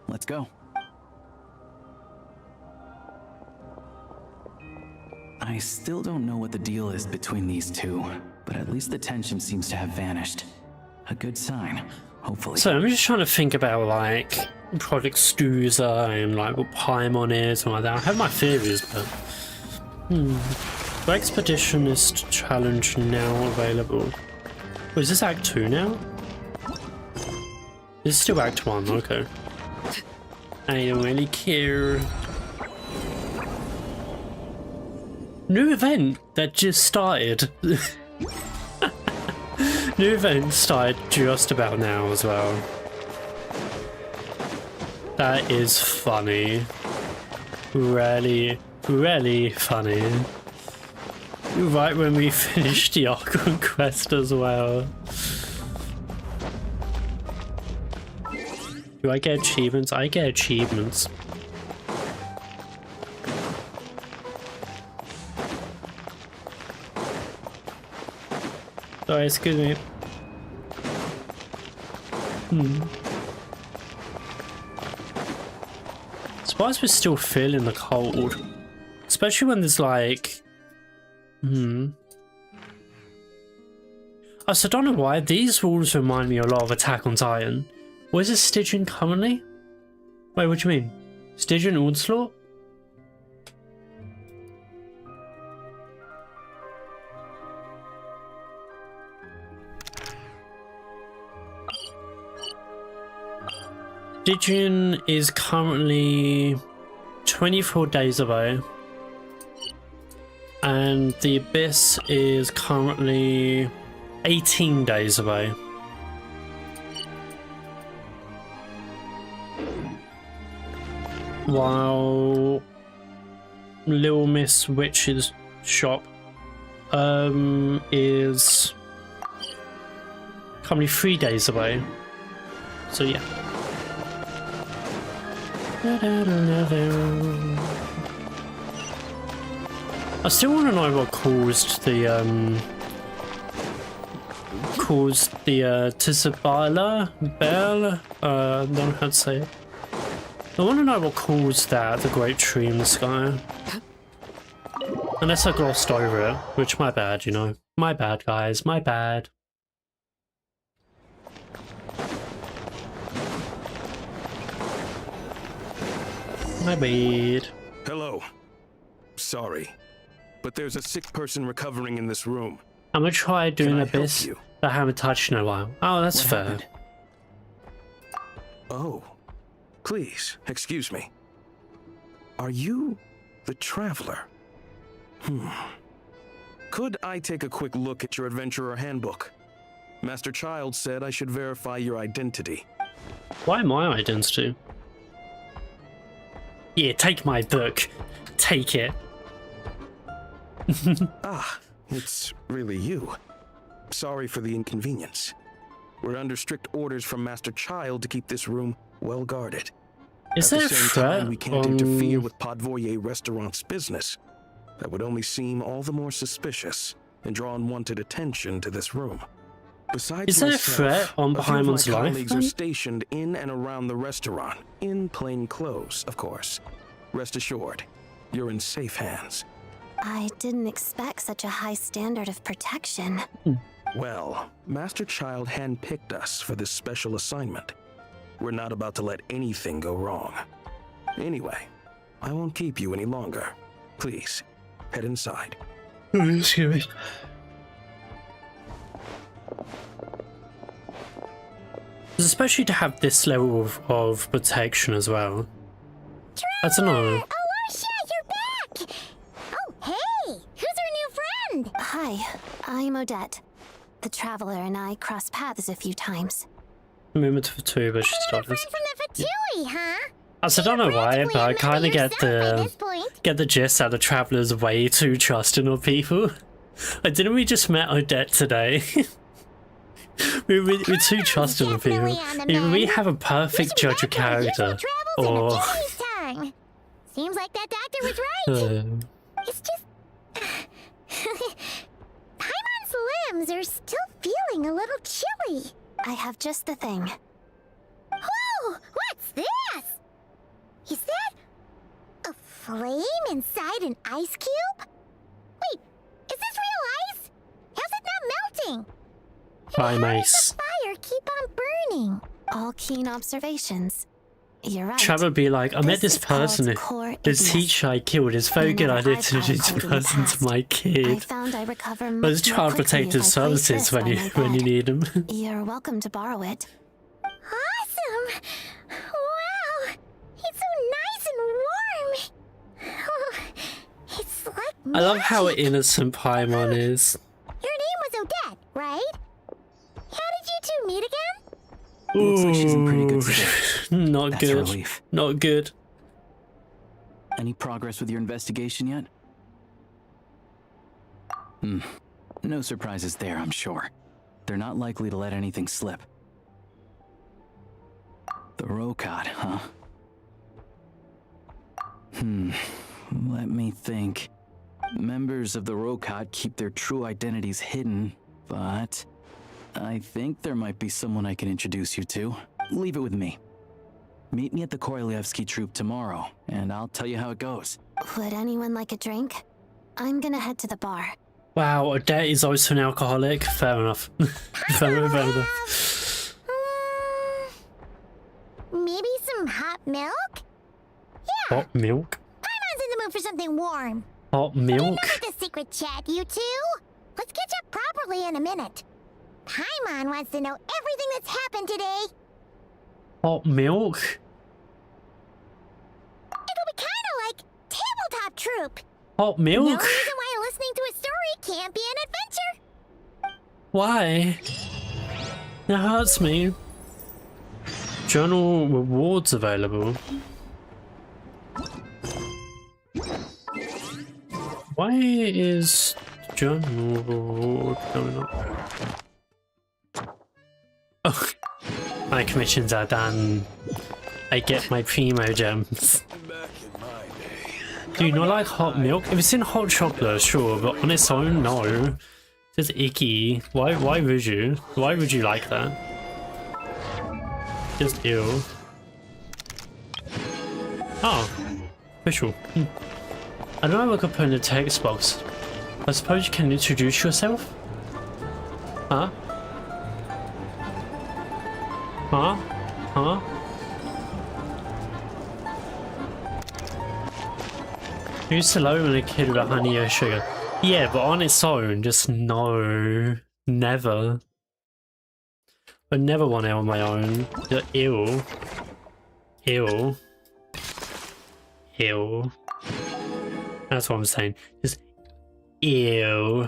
C: let's go. I still don't know what the deal is between these two, but at least the tension seems to have vanished. A good sign, hopefully.
A: So I'm just trying to think about like Project Stuza and like what Paimon is and like that. I have my theories, but The Expeditionist Challenge now available. Wait, is this Act 2 now? It's still Act 1, okay. I don't really care. New event that just started. New event started just about now as well. That is funny. Really, really funny. Right when we finished the Archon quest as well. Do I get achievements? I get achievements. Sorry, excuse me. Surprised we're still feeling the cold. Especially when there's like... Also, I don't know why, these rules remind me a lot of Attack on Titan. What is it Stygian currently? Wait, what do you mean? Stygian Onslaught? Stygian is currently 24 days away. And the Abyss is currently 18 days away. While Little Miss Witch's shop is currently 3 days away. So yeah. I still want to know what caused the Tisabala Bell. I don't know how to say it. I want to know what caused that, the great tree in the sky. Unless I glossed over it, which my bad, you know. My bad, guys, my bad. My bad.
M: Hello. Sorry, but there's a sick person recovering in this room.
A: I'm gonna try doing Abyss
M: you?
A: that I haven't touched in a while. Oh, that's
C: What
A: fair.
C: happened?
M: Oh, please, excuse me. Are you the Traveler? Could I take a quick look at your Adventurer Handbook? Master Child said I should verify your identity.
A: Why my identity? Yeah, take my book. Take it.
M: Ah, it's really you. Sorry for the inconvenience. We're under strict orders from Master Child to keep this room well guarded.
A: Is
M: At
A: there
M: the
A: a
M: same
A: threat
M: time, we can't interfere with Podvoye Restaurant's business. That would only seem all the more suspicious and draw unwanted attention to this room. Besides
A: Is there a
M: myself,
A: threat on
M: a few of my
A: Paimon's life,
M: colleagues
A: then?
M: are stationed in and around the restaurant, in plain clothes, of course. Rest assured, you're in safe hands.
I: I didn't expect such a high standard of protection.
M: Well, Master Child handpicked us for this special assignment. We're not about to let anything go wrong. Anyway, I won't keep you any longer. Please, head inside.
A: Excuse me. Especially to have this level of protection as well. I don't know.
B: Alicia, you're back! Oh, hey! Who's our new friend?
I: Hi, I'm Odette. The Traveler and I crossed paths a few times.
A: Movement for two, but she's
B: Friend
A: started.
B: from the Fatui, huh?
A: I don't know why, but I kind of get the gist that the Traveler's way too trusting of people. Like, didn't we just met Odette today? we're too trusting of people. We have a perfect judge of character. Or
B: seems like that doctor was right. It's just Paimon's limbs are still feeling a little chilly.
I: I have just the thing.
B: Whoa! What's this? Is that a flame inside an ice cube? Wait, is this real ice? How's it not melting?
A: Hi,
B: How
A: Mace.
B: does the fire keep on burning?
I: All keen observations. You're right.
A: Trevor be like, I met this person, this
I: ignis.
A: teacher I killed. It's very good idea to introduce this person to my
I: I
A: kid.
I: found I recover
A: But
I: much
A: it's
I: more
A: Child
I: quickly
A: Protective
I: if I place
A: Services
I: this
A: when
I: by
A: you
I: my
A: when you
I: bed.
A: need them.
I: You're welcome to borrow it.
B: Awesome! Wow! It's so nice and warm! Oh, it's like
A: I love how
B: magic.
A: innocent Paimon is.
B: Your name was Odette, right? How did you two meet again?
C: Looks like she's in pretty good shape.
A: Not
C: That's a
A: good.
C: relief.
A: Not good.
C: Any progress with your investigation yet? No surprises there, I'm sure. They're not likely to let anything slip. The Rokad, huh? Let me think. Members of the Rokad keep their true identities hidden, but I think there might be someone I can introduce you to. Leave it with me. Meet me at the Korolyevsky troop tomorrow, and I'll tell you how it goes.
I: Would anyone like a drink? I'm gonna head to the bar.
A: Wow, Odette is also an alcoholic. Fair enough. fair enough.
B: Maybe some hot milk? Yeah,
A: Hot milk?
B: Paimon's in the mood for something warm.
A: Hot milk?
B: Enough with the secret chat, you two. Let's catch up properly in a minute. Paimon wants to know everything that's happened today.
A: Hot milk?
B: It'll be kind of like Tabletop Troop.
A: Hot
B: No
A: milk?
B: reason why listening to a story can't be an adventure.
A: Why? It hurts me. Journal rewards available. Why is journal reward going up? Oh, my commissions are done. I get my primo gems. Do you not like hot milk? If it's in hot chocolate, sure, but on its own, no. It's icky. Why would you? Why would you like that? Just ew. Oh. Official. I don't know what I could put in the text box. I suppose you can introduce yourself? Huh? Huh? Huh? I used to love it when a kid with honey or sugar. Yeah, but on its own, just no. Never. I never want it on my own. Ew. Ew. Ew. That's what I'm saying. Just ew.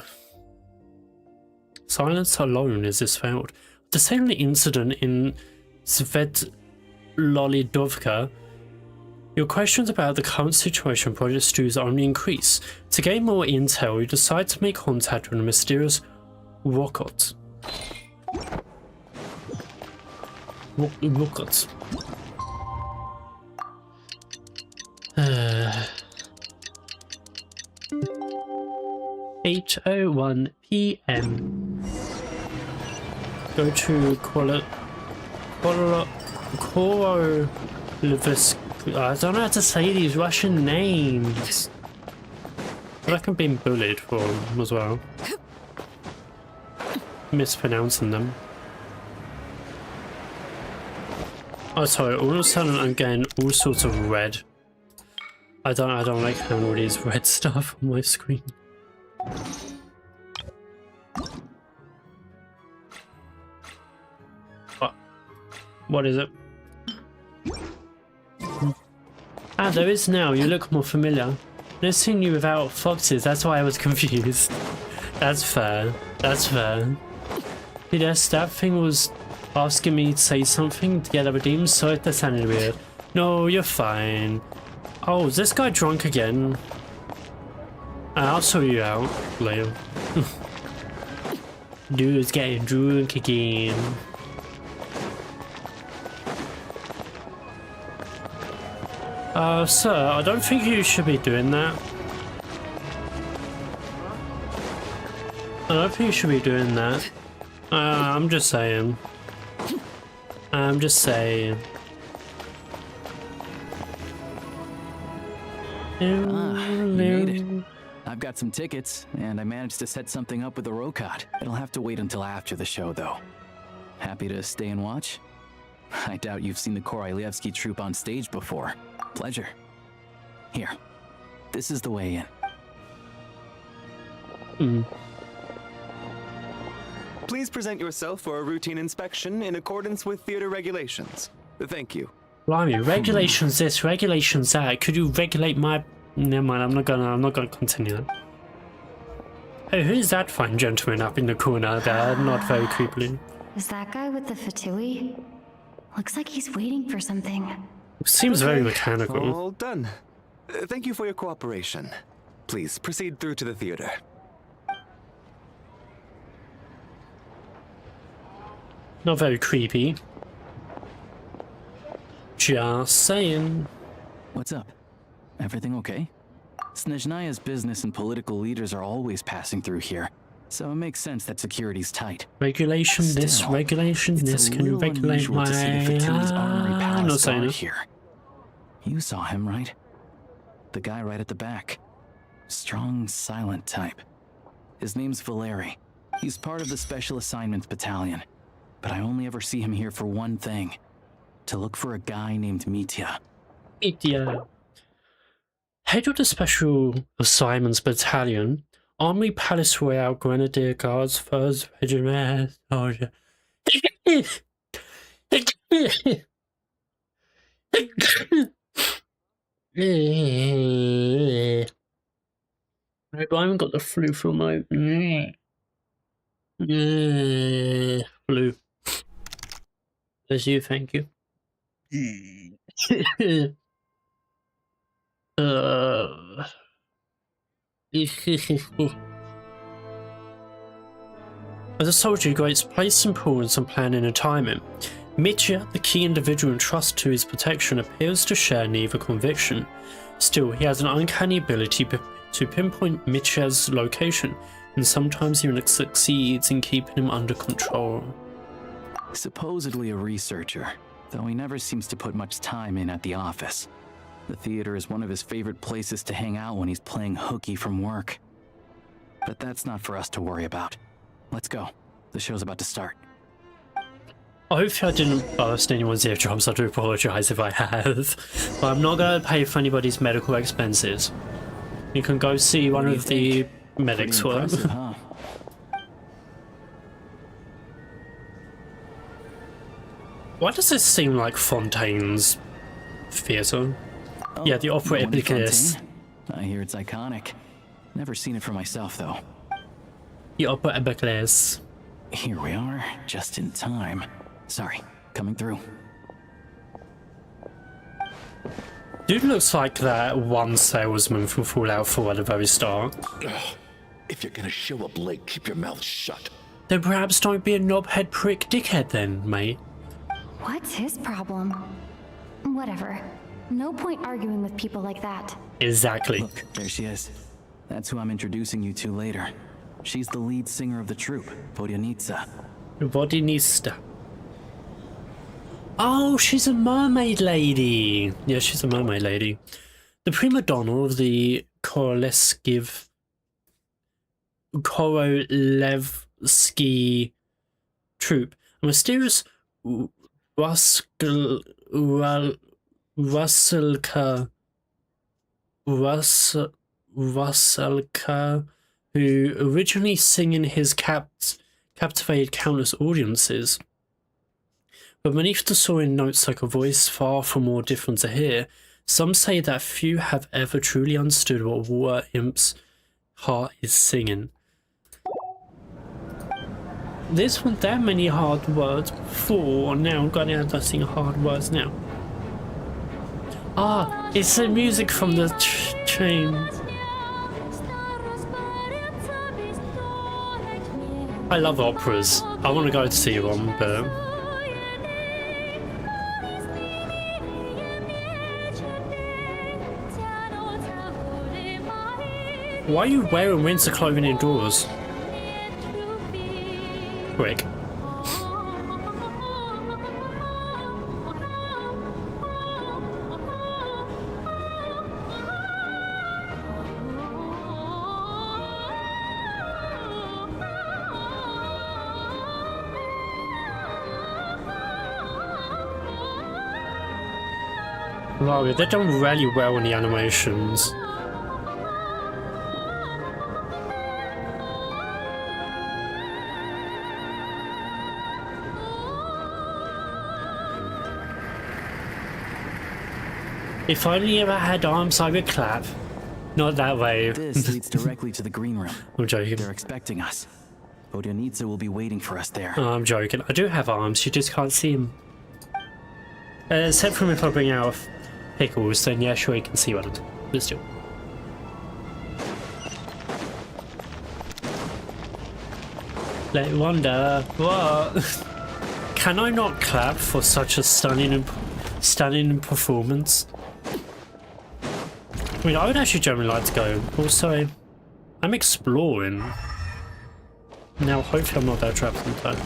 A: Silence alone is this failed. The same incident in Svetlolidovka. Your questions about the current situation of Project Stews only increase. To gain more intel, you decide to make contact with a mysterious Rocket. Rocket. 8:01 p.m. Go to Korolyevsky. I don't know how to say these Russian names. feel like I'm being bullied for them as well. Mispronouncing them. Oh, sorry, all of a sudden I'm getting all sorts of red. I don't like having all these red stuff on my screen. What is it? Ah, there is now. You look more familiar. Never seen you without foxes. That's why I was confused. That's fair. That's fair. Yes, that thing was asking me to say something to get redeemed, so that sounded weird. No, you're fine. Oh, is this guy drunk again? I'll sort you out later. Dude's getting drunk again. Sir, I don't think you should be doing that. I don't think you should be doing that. I'm just saying. I'm just saying.
C: You made it. I've got some tickets, and I managed to set something up with the Rokot. It'll have to wait until after the show, though. Happy to stay and watch? I doubt you've seen the Korolyevsky troupe on stage before. Pleasure. Here. This is the way in.
N: Please present yourself for a routine inspection in accordance with theater regulations. Thank you.
A: Blimey, regulations this, regulations that. Could you regulate my... Never mind, I'm not gonna continue that. Hey, who's that fine gentleman up in the corner there? Not very creepily.
E: Is that guy with the fatui? Looks like he's waiting for something.
A: Seems very mechanical.
N: All done. Thank you for your cooperation. Please proceed through to the theater.
A: Not very creepy. Just saying.
C: What's up? Everything okay? Snezhnaya's business and political leaders are always passing through here, so it makes sense that security's tight.
A: Regulation this, regulation this. Can you regulate my...
C: I'm
A: not saying it.
C: Here. You saw him, right? The guy right at the back. Strong, silent type. His name's Valeri. He's part of the Special Assignments Battalion. But I only ever see him here for one thing. To look for a guy named Mitya.
A: Mitya. Head of the Special Assignments Battalion, Army Palace Royale Grenadier Guards, 1st Regiment Soldier. I haven't got the flu from my... flu. There's you, thank you. As a soldier, he great place importance on planning and timing. Mitya, the key individual entrusted to his protection, appears to share neither conviction. Still, he has an uncanny ability to pinpoint Mitya's location, and sometimes even succeeds in keeping him under control.
C: Supposedly a researcher, though he never seems to put much time in at the office. The theater is one of his favorite places to hang out when he's playing hooky from work. But that's not for us to worry about. Let's go. The show's about to start.
A: Hopefully I didn't burst anyone's eardrums. I do apologize if I have. But I'm not going to pay for anybody's medical expenses. You can go see one of the medics work.
C: Huh?
A: Why does this seem like Fontaine's theatre?
C: Oh,
A: Yeah, the opera Epicus.
C: I hear it's iconic. Never seen it for myself, though.
A: The opera Epicus.
C: Here we are, just in time. Sorry, coming through.
A: Dude looks like that one salesman from Fallout 4 at the very start.
G: If you're gonna show up late, keep your mouth shut.
A: Then perhaps don't be a knobhead prick dickhead then, mate.
E: What's his problem? Whatever. No point arguing with people like that.
A: Exactly.
C: Look, there she is. That's who I'm introducing you to later. She's the lead singer of the troupe, Vodyanitsa.
A: Vodyanitsa. Oh, she's a mermaid lady. Yeah, she's a mermaid lady. The prima donna of the Korolyevsky Korolevsky troop. A mysterious Rusalka, who originally singing his captivated countless audiences. But beneath the soaring notes like a voice far from more different to hear, some say that few have ever truly understood what Water Imp's heart is singing. This one, that many hard words before, now I'm going to sing hard words now. Ah, it's the music from the train. I love operas. I want to go to see one, but... Why are you wearing winter clothing indoors? Quick. Wow, they've done really well in the animations. If only ever had arms, I would clap. Not that way.
C: This leads directly to the green room.
A: I'm joking.
C: They're expecting us. Vodyanitsa will be waiting for us there.
A: Oh, I'm joking. I do have arms, you just can't see them. Except from if I bring out pickles, then yeah, sure, you can see one. Let's do it. Let me wonder what. Can I not clap for such a stunning performance? I mean, I would actually generally like to go. Also, I'm exploring. Now, hopefully I'm not that trapped in time.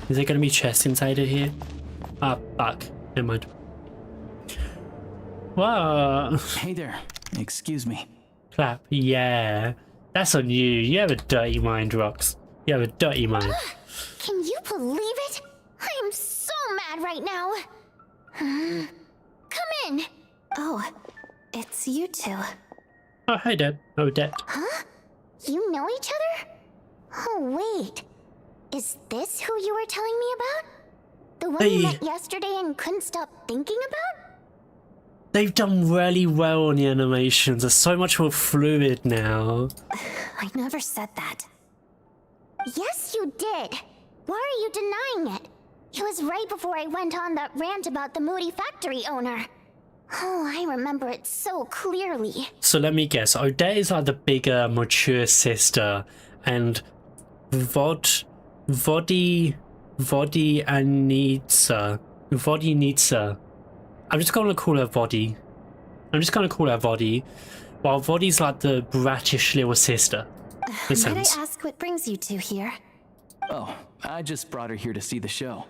A: Is there going to be chests inside of here? Ah, fuck. Never mind. Wow.
C: Hey there. Excuse me.
A: Clap. Yeah. That's on you. You have a dirty mind, Rox. You have a dirty mind.
B: Can you believe it? I am so mad right now. Come in.
E: Oh, it's you two.
A: Oh, hey, Dad. Oh, Dad.
B: Huh? You know each other? Oh, wait. Is this who you were telling me about? The one you met yesterday and couldn't stop thinking about?
A: They've done really well on the animations. They're so much more fluid now.
E: I never said that.
B: Yes, you did. Why are you denying it? It was right before I went on that rant about the moody factory owner. Oh, I remember it so clearly.
A: So let me guess. Odette is like the bigger, mature sister, and Vodyanitsa. I'm just gonna call her Vody. While Vody's like the bratish little sister.
E: Might I ask what brings you two here?
C: Oh, I just brought her here to see the show.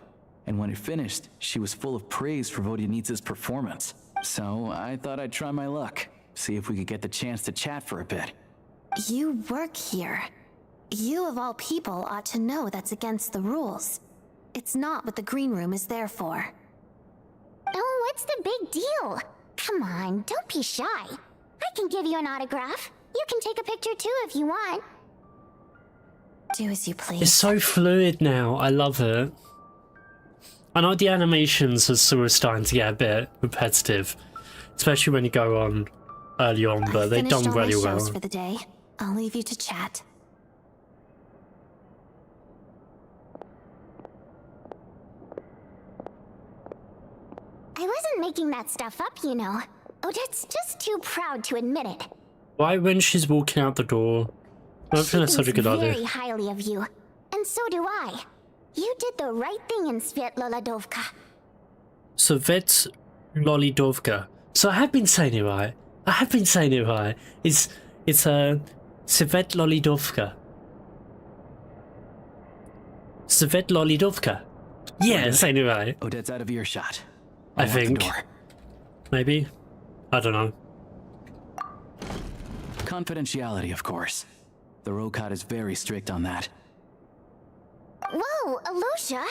C: And when it finished, she was full of praise for Vodyanitsa's performance. So I thought I'd try my luck, see if we could get the chance to chat for a bit.
E: You work here. You of all people ought to know that's against the rules. It's not what the green room is there for.
B: Oh, what's the big deal? Come on, don't be shy. I can give you an autograph. You can take a picture too if you want.
E: Do as you please.
A: It's so fluid now. I love it. I know the animations are sort of starting to get a bit repetitive, especially when you go on early on, but they've done really well.
E: For the day. I'll leave you to chat.
B: I wasn't making that stuff up, you know. Odette's just too proud to admit it.
A: Why when she's walking out the door? I don't think that's such a good idea.
B: Very highly of you, and so do I. You did the right thing in Svetlolodovka.
A: Svetlolidovka. So I have been saying it right. It's Svetlolidovka. Svetlolidovka. Yeah, saying it right.
C: Odette's out of earshot.
A: I think. Maybe. I don't know.
C: Confidentiality, of course. The Rokot is very strict on that.
B: Whoa, Alosia!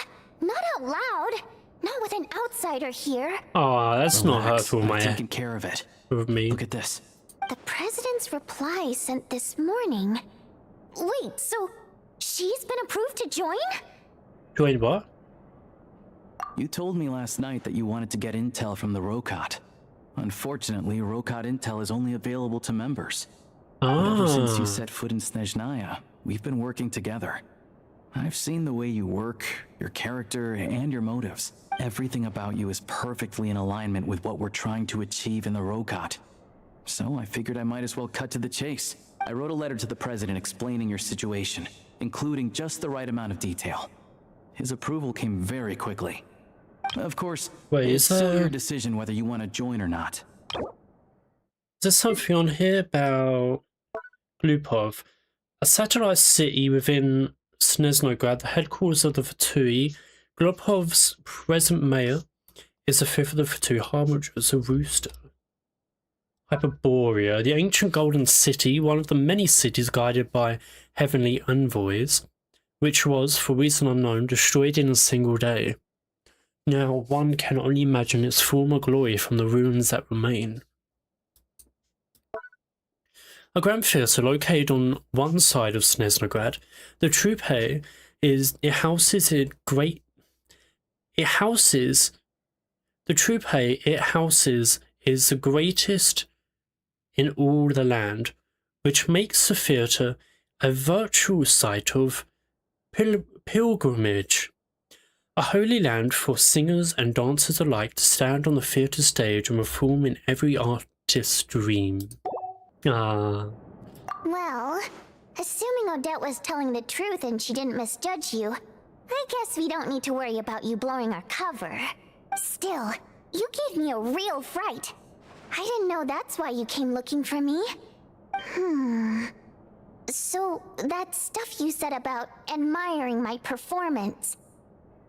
B: Not out loud! Not with an outsider here!
A: Oh, that's not hurtful,
C: I've
A: Maya.
C: taken care of it.
A: With me.
C: Look at this.
B: The president's reply sent this morning. Wait, so she's been approved to join?
A: Join what?
C: You told me last night that you wanted to get intel from the Rokot. Unfortunately, Rokot intel is only available to members. But ever since you set foot in Snezhnaya, we've been working together. I've seen the way you work, your character, and your motives. Everything about you is perfectly in alignment with what we're trying to achieve in the Rokot. So I figured I might as well cut to the chase. I wrote a letter to the president explaining your situation, including just the right amount of detail. His approval came very quickly. Of course, it's still your decision whether you want to join or not.
A: There's something on here about Glupov, a satellite city within Snezhnograd, the headquarters of the Fatui. Glupov's present mayor is the fifth of the Fatui Harmongers, a rooster. Hyperborea, the ancient golden city, one of the many cities guided by heavenly envoys, which was, for reason unknown, destroyed in a single day. Now one can only imagine its former glory from the ruins that remain. A grand theatre located on one side of Snezhnograd, the Troupe is the greatest in all the land, which makes the theatre a virtual site of pilgrimage, a holy land for singers and dancers alike to stand on the theatre stage and perform in every artist's dream.
B: Well, assuming Odette was telling the truth and she didn't misjudge you, I guess we don't need to worry about you blowing our cover. Still, you gave me a real fright. I didn't know that's why you came looking for me. So, that stuff you said about admiring my performance,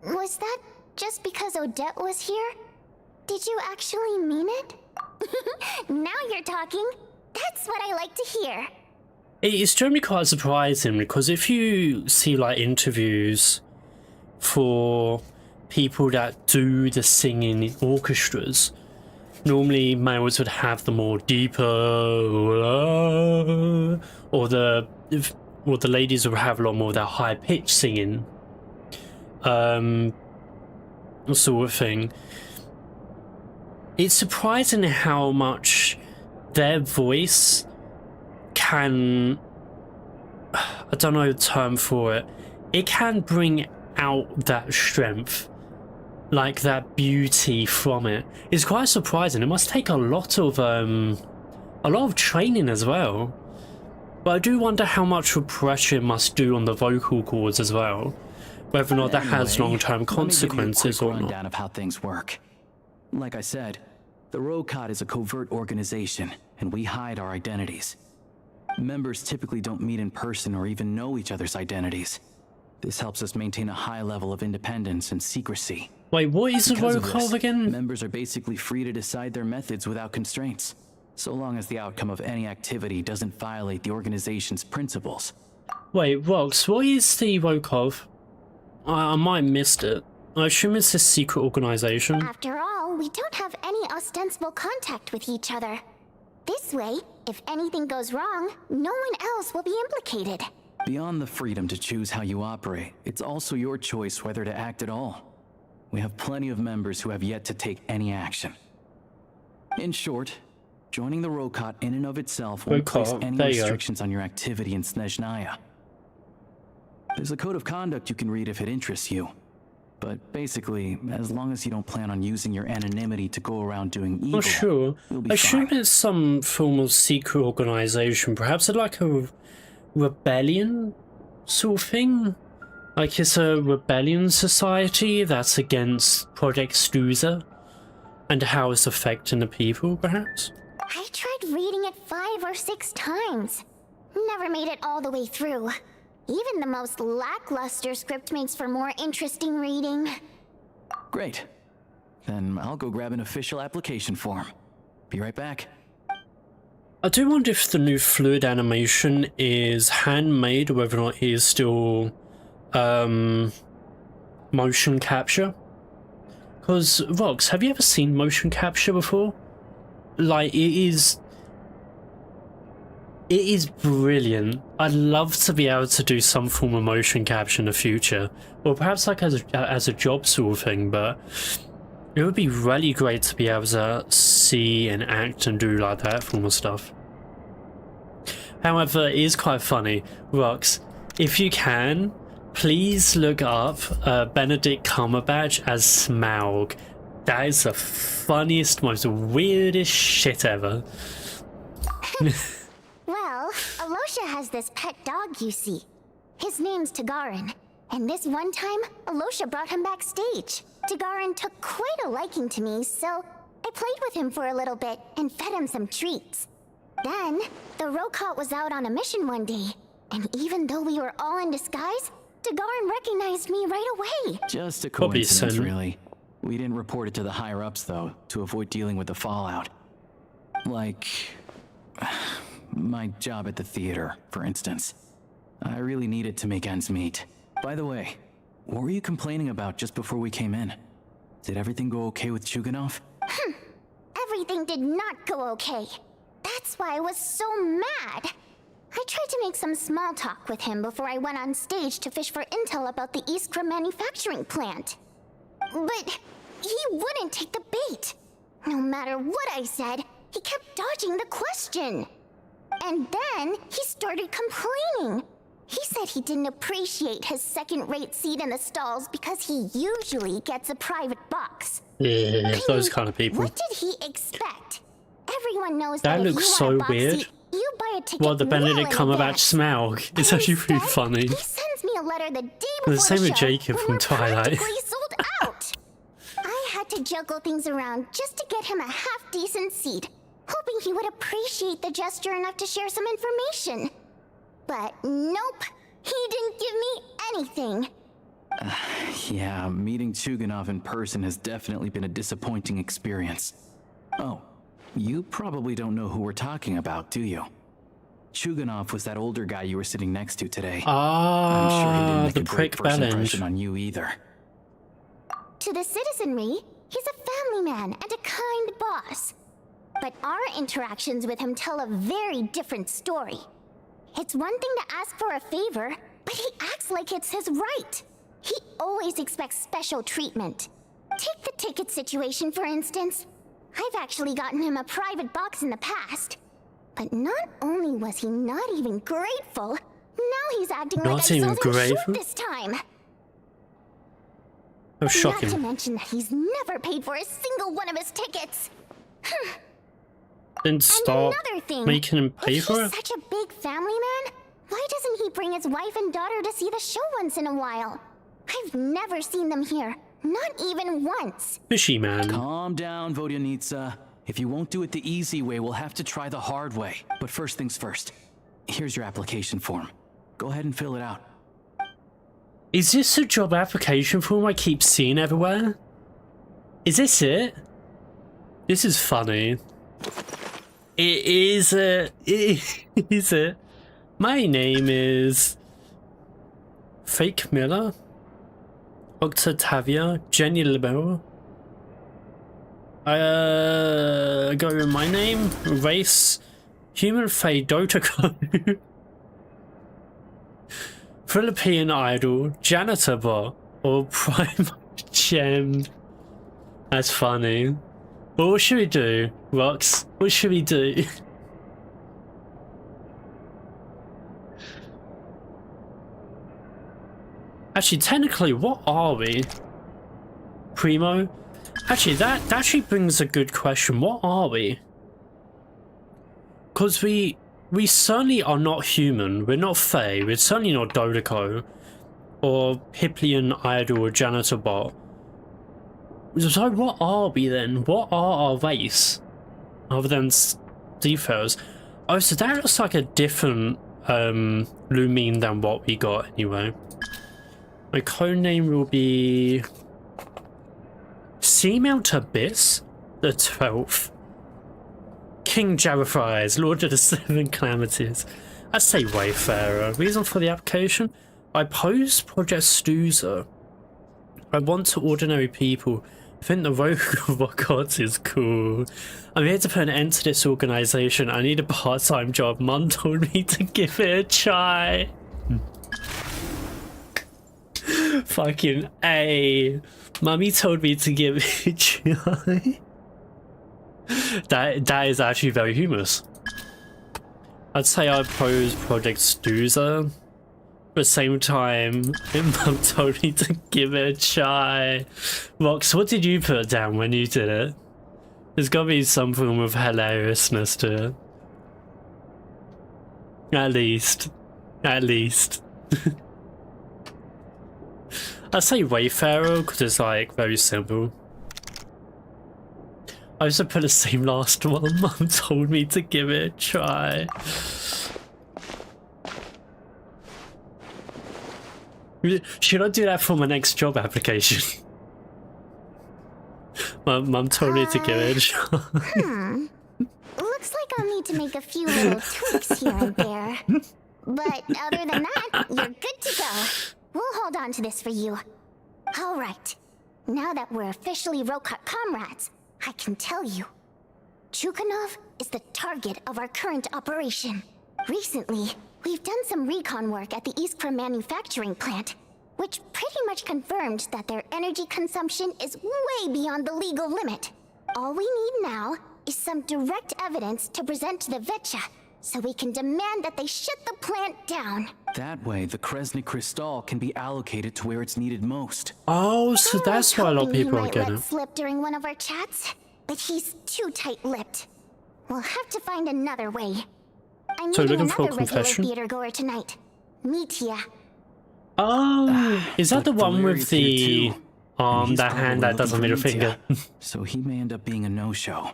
B: was that just because Odette was here? Did you actually mean it? Now you're talking. That's what I like to hear.
A: It's generally quite surprising because if you see like interviews for people that do the singing in orchestras, normally males would have the more deeper, or the ladies would have a lot more of that high pitched singing, sort of thing. It's surprising how much their voice can, I don't know the term for it, it can bring out that strength, like that beauty from it. It's quite surprising. It must take a lot of training as well. But I do wonder how much repression it must do on the vocal cords as well, whether or not that has long-term consequences or not.
C: Rundown of how things work. Like I said, the Rokot is a covert organization, and we hide our identities. Members typically don't meet in person or even know each other's identities. This helps us maintain a high level of independence and secrecy.
A: Wait, what is the Rokot again?
C: Members are basically free to decide their methods without constraints, so long as the outcome of any activity doesn't violate the organization's principles.
A: Wait, Rox, what is the Rokot? I might have missed it. I assume it's a secret organization.
B: After all, we don't have any ostensible contact with each other. This way, if anything goes wrong, no one else will be implicated.
C: Beyond the freedom to choose how you operate, it's also your choice whether to act at all. We have plenty of members who have yet to take any action. In short, joining the Rokot in and of itself won't place any restrictions on your activity in Snezhnaya. There's a code of conduct you can read if it interests you. But basically, as long as you don't plan on using your anonymity to go around doing evil,
A: sure.
C: you'll be
A: I assume it's some form of secret organization. Perhaps it's like a rebellion sort of thing? Like it's a rebellion society that's against Project Stuza and how it's affecting the people, perhaps?
B: I tried reading it 5 or 6 times. Never made it all the way through. Even the most lackluster script makes for more interesting reading.
C: Great. Then I'll go grab an official application form. Be right back.
A: I do wonder if the new fluid animation is handmade, or whether or not it is still motion capture. Because, Rox, have you ever seen motion capture before? Like, it is brilliant. I'd love to be able to do some form of motion capture in the future, or perhaps like as a job sort of thing, but it would be really great to be able to see and act and do like that form of stuff. However, it is quite funny. Rox, if you can, please look up Benedict Cumberbatch as Smaug. That is the funniest, most weirdest shit ever.
B: Well, Alosha has this pet dog, you see. His name's Tagarin, and this one time, Alosha brought him backstage. Tagarin took quite a liking to me, so I played with him for a little bit and fed him some treats. Then, the Rokot was out on a mission one day, and even though we were all in disguise, Tagarin recognized me right away.
C: Just a coincidence, really. We didn't report it to the higher-ups, though, to avoid dealing with the fallout. Like my job at the theater, for instance. I really needed to make ends meet. By the way, what were you complaining about just before we came in? Did everything go okay with Chuganov?
B: Everything did not go okay. That's why I was so mad. I tried to make some small talk with him before I went on stage to fish for intel about the Iskra manufacturing plant. But he wouldn't take the bait. No matter what I said, he kept dodging the question. And then he started complaining. He said he didn't appreciate his second-rate seat in the stalls because he usually gets a private box.
A: Yeah, those kind of people.
B: What did he expect? Everyone knows
A: that
B: that
A: looks
B: if you
A: so
B: want a box
A: weird.
B: seat, you buy a ticket.
A: Well, the Benedict Cumberbatch Smaug. It's actually pretty funny.
B: He sends me a letter the day before
A: The same
B: the
A: with
B: show
A: Jacob
B: when
A: from
B: we're
A: Twilight.
B: practically sold out. I had to juggle things around just to get him a half-decent seat, hoping he would appreciate the gesture enough to share some information. But nope, he didn't give me anything.
C: Yeah, meeting Chuganov in person has definitely been a disappointing experience. Oh, you probably don't know who we're talking about, do you? Chuganov was that older guy you were sitting next to today. I'm sure he didn't make
A: the
C: a great
A: prick
C: first
A: Balance.
C: impression on you either.
B: To the citizenry, he's a family man and a kind boss. But our interactions with him tell a very different story. It's one thing to ask for a favor, but he acts like it's his right. He always expects special treatment. Take the ticket situation, for instance. I've actually gotten him a private box in the past. But not only was he not even grateful, now he's acting like I sold him short this time.
A: Oh, shocking.
B: Not to mention that he's never paid for a single one of his tickets.
A: Then stop making him pay for it?
B: If he's such a big family man, why doesn't he bring his wife and daughter to see the show once in a while? I've never seen them here, not even once.
A: Fishy man.
C: Calm down, Vodyanitsa. If you won't do it the easy way, we'll have to try the hard way. But first things first. Here's your application form. Go ahead and fill it out.
A: Is this a job application form I keep seeing everywhere? Is this it? This is funny. It is it. My name is Fake Miller, Octavia, Jenny Libero. Go with my name, race, human Fae Dotako, Philippine idol, janitor bot, or prime gem. That's funny. Well, what should we do, Rox? What should we do? Actually, technically, what are we? Primo? Actually, that actually brings a good question. What are we? Because we certainly are not human. We're not Fae. We're certainly not Dodeko. Or Hipplian idol or janitor bot. So what are we then? What are our race? Other than seafarers. Oh, so that looks like a different Lumine than what we got anyway. My code name will be Seamount Abyss the 12th. King Jarethrize, Lord of the Seven Calamities. I say Wayfarer. Reason for the application? I pose Project Stuza. I want to ordinary people. I think the Rogue of Gods is cool. I'm here to put an end to this organization. I need a part-time job. Mum told me to give it a try. Fucking A. Mummy told me to give it a try. That is actually very humorous. I'd say I oppose Project Stuza. At the same time, my mum told me to give it a try. Rox, what did you put down when you did it? There's gotta be some form of hilariousness to it. At least. At least. I'd say Wayfarer because it's like very simple. I also put the same last one. Mum told me to give it a try. Should I do that for my next job application? My mum told me to give it a try.
B: Looks like I'll need to make a few little tweaks here and there. But other than that, you're good to go. We'll hold on to this for you. Alright. Now that we're officially Rokut comrades, I can tell you. Chukhanov is the target of our current operation. Recently, we've done some recon work at the Iskra manufacturing plant, which pretty much confirmed that their energy consumption is way beyond the legal limit. All we need now is some direct evidence to present to the Vetcha, so we can demand that they shut the plant down.
C: That way, the Kresny Crystal can be allocated to where it's needed most.
A: Oh, so that's why a lot of people are getting it.
B: Slip during one of our chats, but he's too tight-lipped. We'll have to find another way. I'm meeting another regular theater goer tonight. Mitya.
A: Oh, is that the one with the arm, that hand that doesn't middle finger?
C: So he may end up being a no-show.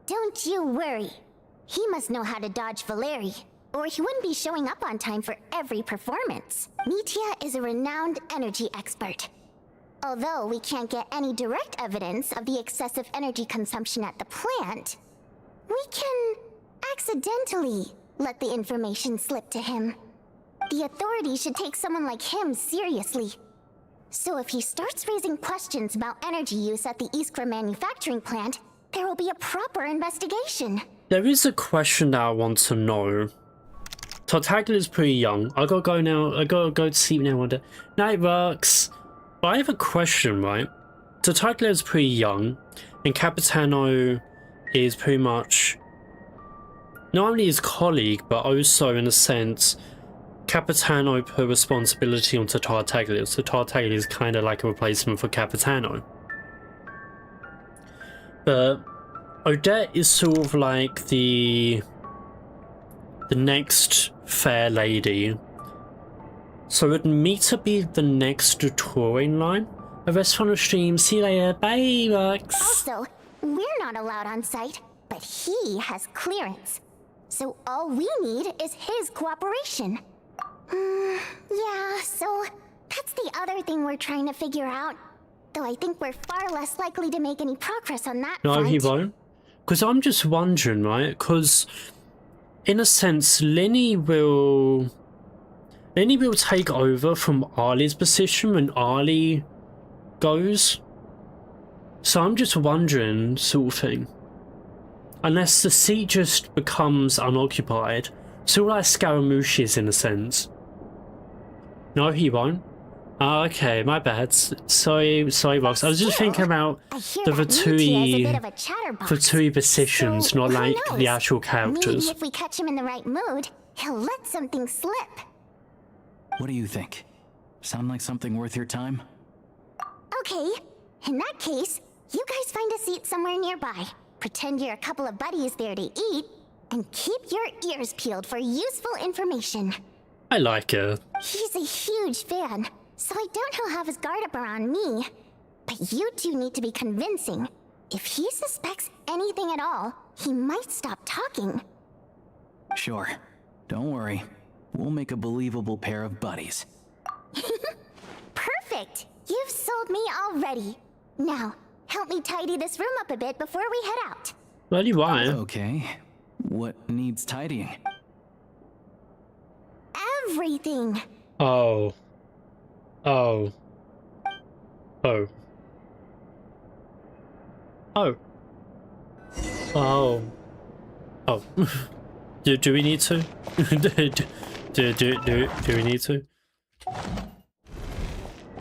B: Don't you worry. He must know how to dodge Valeri, or he wouldn't be showing up on time for every performance. Mitya is a renowned energy expert. Although we can't get any direct evidence of the excessive energy consumption at the plant, we can accidentally let the information slip to him. The authorities should take someone like him seriously. So if he starts raising questions about energy use at the Iskra manufacturing plant, there will be a proper investigation.
A: There is a question that I want to know. Tartaglia is pretty young. I gotta go now. I gotta go to sleep now. Night, Rux. But I have a question, right? Tartaglia is pretty young, and Capitano is pretty much not only his colleague, but also, in a sense, Capitano put responsibility onto Tartaglia. So Tartaglia is kind of like a replacement for Capitano. But Odette is sort of like the next fair lady. So would Mita be the next touring line? A rest on the stream. See you later. Bye, Rux.
B: Also, we're not allowed on site, but he has clearance. So all we need is his cooperation. Yeah, so that's the other thing we're trying to figure out. Though I think we're far less likely to make any progress on that front.
A: No, he won't. Because I'm just wondering, right? Because, in a sense, Lenny will take over from Ali's position when Ali goes. So I'm just wondering, sort of thing. Unless the seat just becomes unoccupied. So like Scaramouches in a sense. No, he won't. Oh, okay, my bad. Sorry, Rox. I was just thinking about the Vatui positions, not like the actual characters.
B: Maybe if we catch him in the right mood, he'll let something slip.
C: What do you think? Sound like something worth your time?
B: Okay, in that case, you guys find a seat somewhere nearby. Pretend you're a couple of buddies there to eat, and keep your ears peeled for useful information.
A: I like her.
B: He's a huge fan, so I doubt he'll have his guard up around me. But you two need to be convincing. If he suspects anything at all, he might stop talking.
C: Sure. Don't worry. We'll make a believable pair of buddies.
B: Perfect! You've sold me already. Now, help me tidy this room up a bit before we head out.
A: Bloody why?
C: Okay. What needs tidying?
B: Everything.
A: Oh. Oh. Oh. Oh. Oh. Oh. do we need to? do we need to?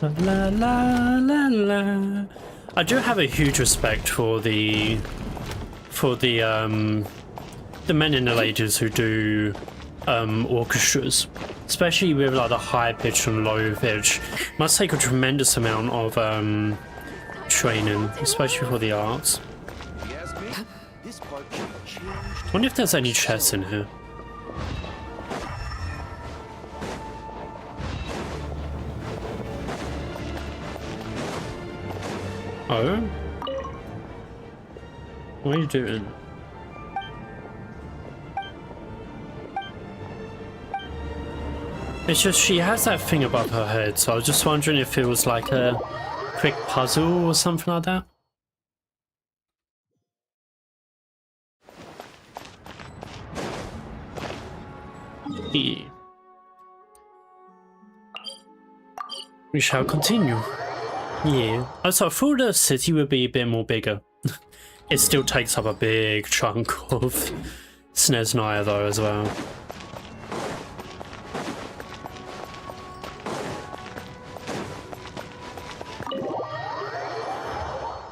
A: La la la la. I do have a huge respect for the men in the ladies who do orchestras, especially with like the high pitch and low pitch. Must take a tremendous amount of training, especially for the arts. Wonder if there's any chests in here. Oh? What are you doing? It's just she has that thing above her head, so I was just wondering if it was like a quick puzzle or something like that. Yeah. We shall continue. Yeah. Also, I thought the city would be a bit more bigger. It still takes up a big chunk of Snezhnaya though as well.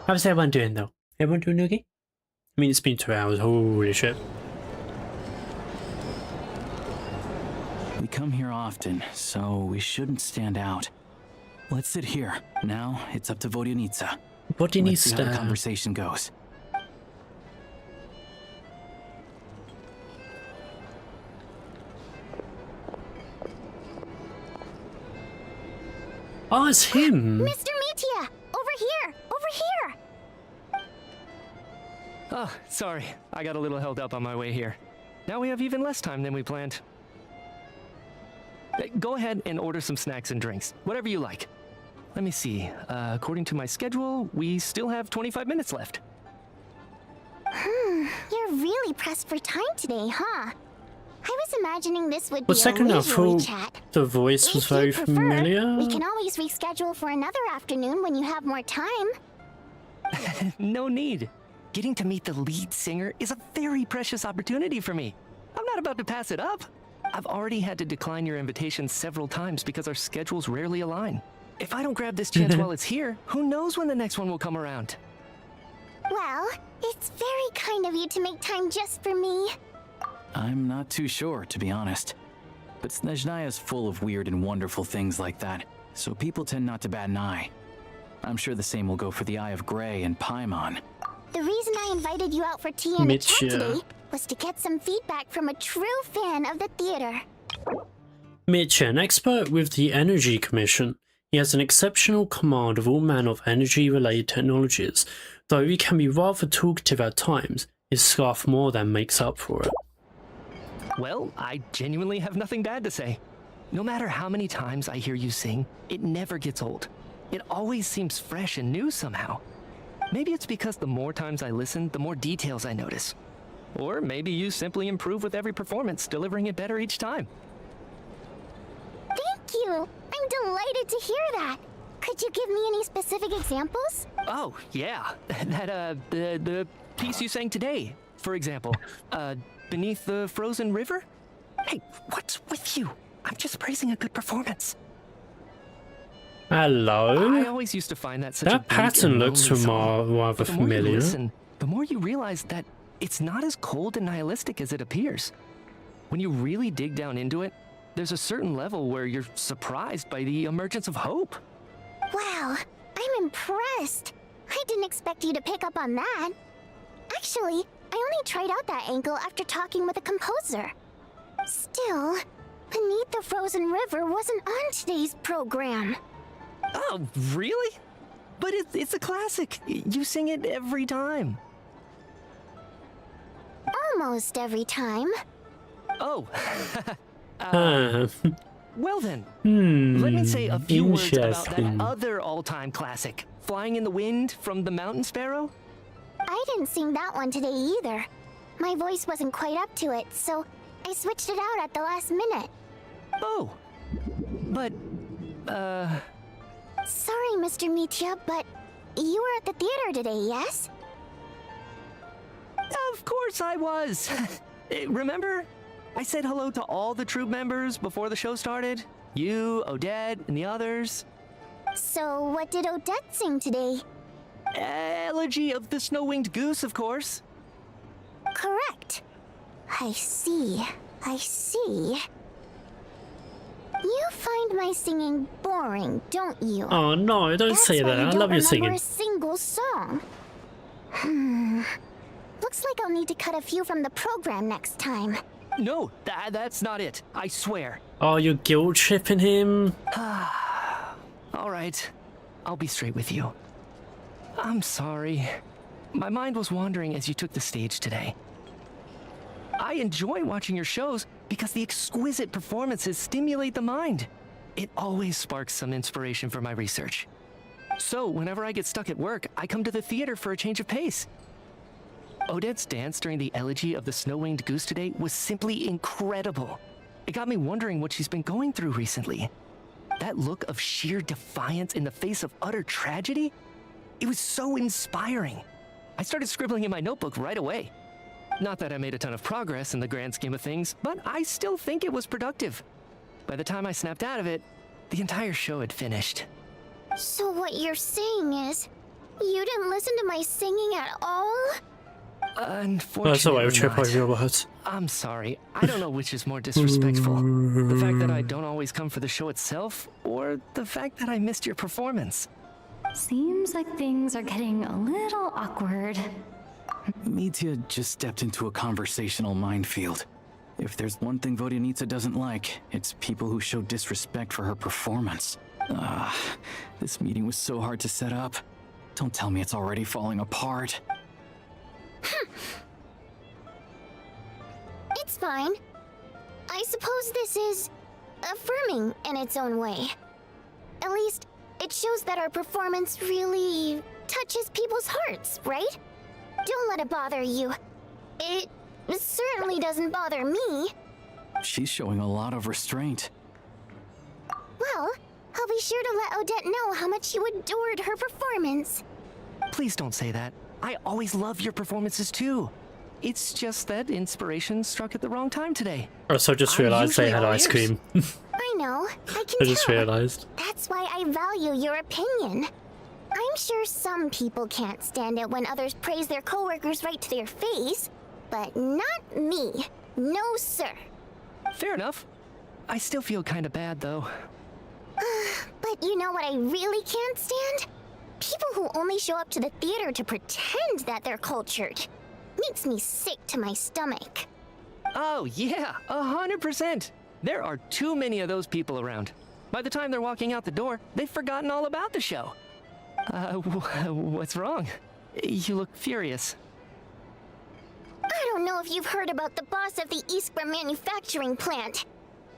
A: How's everyone doing though? Everyone doing okay? I mean, it's been 2 hours, holy shit.
C: We come here often, so we shouldn't stand out. Let's sit here. Now, it's up to Vodyanitsa. Let's see how the conversation goes.
A: Oh, it's him!
B: Mr. Mitya! Over here! Over here!
L: Oh, sorry. I got a little held up on my way here. Now we have even less time than we planned. Go ahead and order some snacks and drinks. Whatever you like. Let me see. According to my schedule, we still have 25 minutes left.
B: You're really pressed for time today, huh? I was imagining this would be
A: Well, second,
B: a
A: I
B: leisurely
A: thought
B: chat.
A: the voice was
B: If
A: very
B: you prefer,
A: familiar.
B: we can always reschedule for another afternoon when you have more time.
L: No need. Getting to meet the lead singer is a very precious opportunity for me. I'm not about to pass it up. I've already had to decline your invitation several times because our schedules rarely align. If I don't grab this chance while it's here, who knows when the next one will come around?
B: Well, it's very kind of you to make time just for me.
C: I'm not too sure, to be honest. But Snezhnaya is full of weird and wonderful things like that, so people tend not to bat an eye. I'm sure the same will go for the Eye of Grey and Paimon.
B: The reason I invited you out for tea and a chat today was to get some feedback from a true fan of the theater.
A: Mitch, an expert with the Energy Commission. He has an exceptional command of all manner of energy-related technologies, though he can be rather talkative at times. His scarf more than makes up for it.
L: Well, I genuinely have nothing bad to say. No matter how many times I hear you sing, it never gets old. It always seems fresh and new somehow. Maybe it's because the more times I listen, the more details I notice. Or maybe you simply improve with every performance, delivering it better each time.
B: Thank you! I'm delighted to hear that! Could you give me any specific examples?
L: Oh, yeah. The piece you sang today, for example. Beneath the Frozen River? Hey, what's with you? I'm just praising a good performance.
A: Hello?
L: I always used to find that such a
A: that pattern looks rather familiar.
L: The more you realize that it's not as cold and nihilistic as it appears. When you really dig down into it, there's a certain level where you're surprised by the emergence of hope.
B: Wow, I'm impressed. I didn't expect you to pick up on that. Actually, I only tried out that angle after talking with the composer. Still, Beneath the Frozen River wasn't on today's program.
L: Oh, really? But it's a classic. You sing it every time.
B: Almost every time.
L: Oh.
A: Ah.
L: Well then, let me say a few words about that
A: interesting.
L: other all-time classic, Flying in the Wind from the Mountain Sparrow.
B: I didn't sing that one today either. My voice wasn't quite up to it, so I switched it out at the last minute.
L: Oh, but,
B: Sorry, Mr. Mitya, but you were at the theater today, yes?
L: Of course I was. Remember? I said hello to all the troupe members before the show started. You, Odette, and the others.
B: So what did Odette sing today?
L: Elegy of the Snow-Winged Goose, of course.
B: Correct. I see. I see. You find my singing boring, don't you?
A: Oh no, don't say that. I love your singing.
B: A single song. Looks like I'll need to cut a few from the program next time.
L: No, that's not it. I swear.
A: Oh, you're guilt tripping him?
L: All right. I'll be straight with you. I'm sorry. My mind was wandering as you took the stage today. I enjoy watching your shows because the exquisite performances stimulate the mind. It always sparks some inspiration for my research. So, whenever I get stuck at work, I come to the theater for a change of pace. Odette's dance during the elegy of the Snow-Winged Goose today was simply incredible. It got me wondering what she's been going through recently. That look of sheer defiance in the face of utter tragedy? It was so inspiring. I started scribbling in my notebook right away. Not that I made a ton of progress in the grand scheme of things, but I still think it was productive. By the time I snapped out of it, the entire show had finished.
B: So what you're saying is, you didn't listen to my singing at all?
L: Unfortunately
A: That's alright, we'll trip
L: not.
A: over your words.
L: I'm sorry. I don't know which is more disrespectful. The fact that I don't always come for the show itself, or the fact that I missed your performance.
E: Seems like things are getting a little awkward.
C: Mitya just stepped into a conversational minefield. If there's one thing Vodyanitsa doesn't like, it's people who show disrespect for her performance. This meeting was so hard to set up. Don't tell me it's already falling apart.
B: It's fine. I suppose this is affirming in its own way. At least, it shows that our performance really touches people's hearts, right? Don't let it bother you. It certainly doesn't bother me.
C: She's showing a lot of restraint.
B: Well, I'll be sure to let Odette know how much you adored her performance.
L: Please don't say that. I always love your performances too. It's just that inspiration struck at the wrong time today.
A: Oh, so I just realised they had ice cream.
B: I know, I can
A: I just
B: tell.
A: realised.
B: That's why I value your opinion. I'm sure some people can't stand it when others praise their coworkers right to their face, but not me. No, sir.
L: Fair enough. I still feel kind of bad though.
B: But you know what I really can't stand? People who only show up to the theater to pretend that they're cultured. Makes me sick to my stomach.
L: Oh yeah, 100%. There are too many of those people around. By the time they're walking out the door, they've forgotten all about the show. What's wrong? You look furious.
B: I don't know if you've heard about the boss of the Iskra manufacturing plant.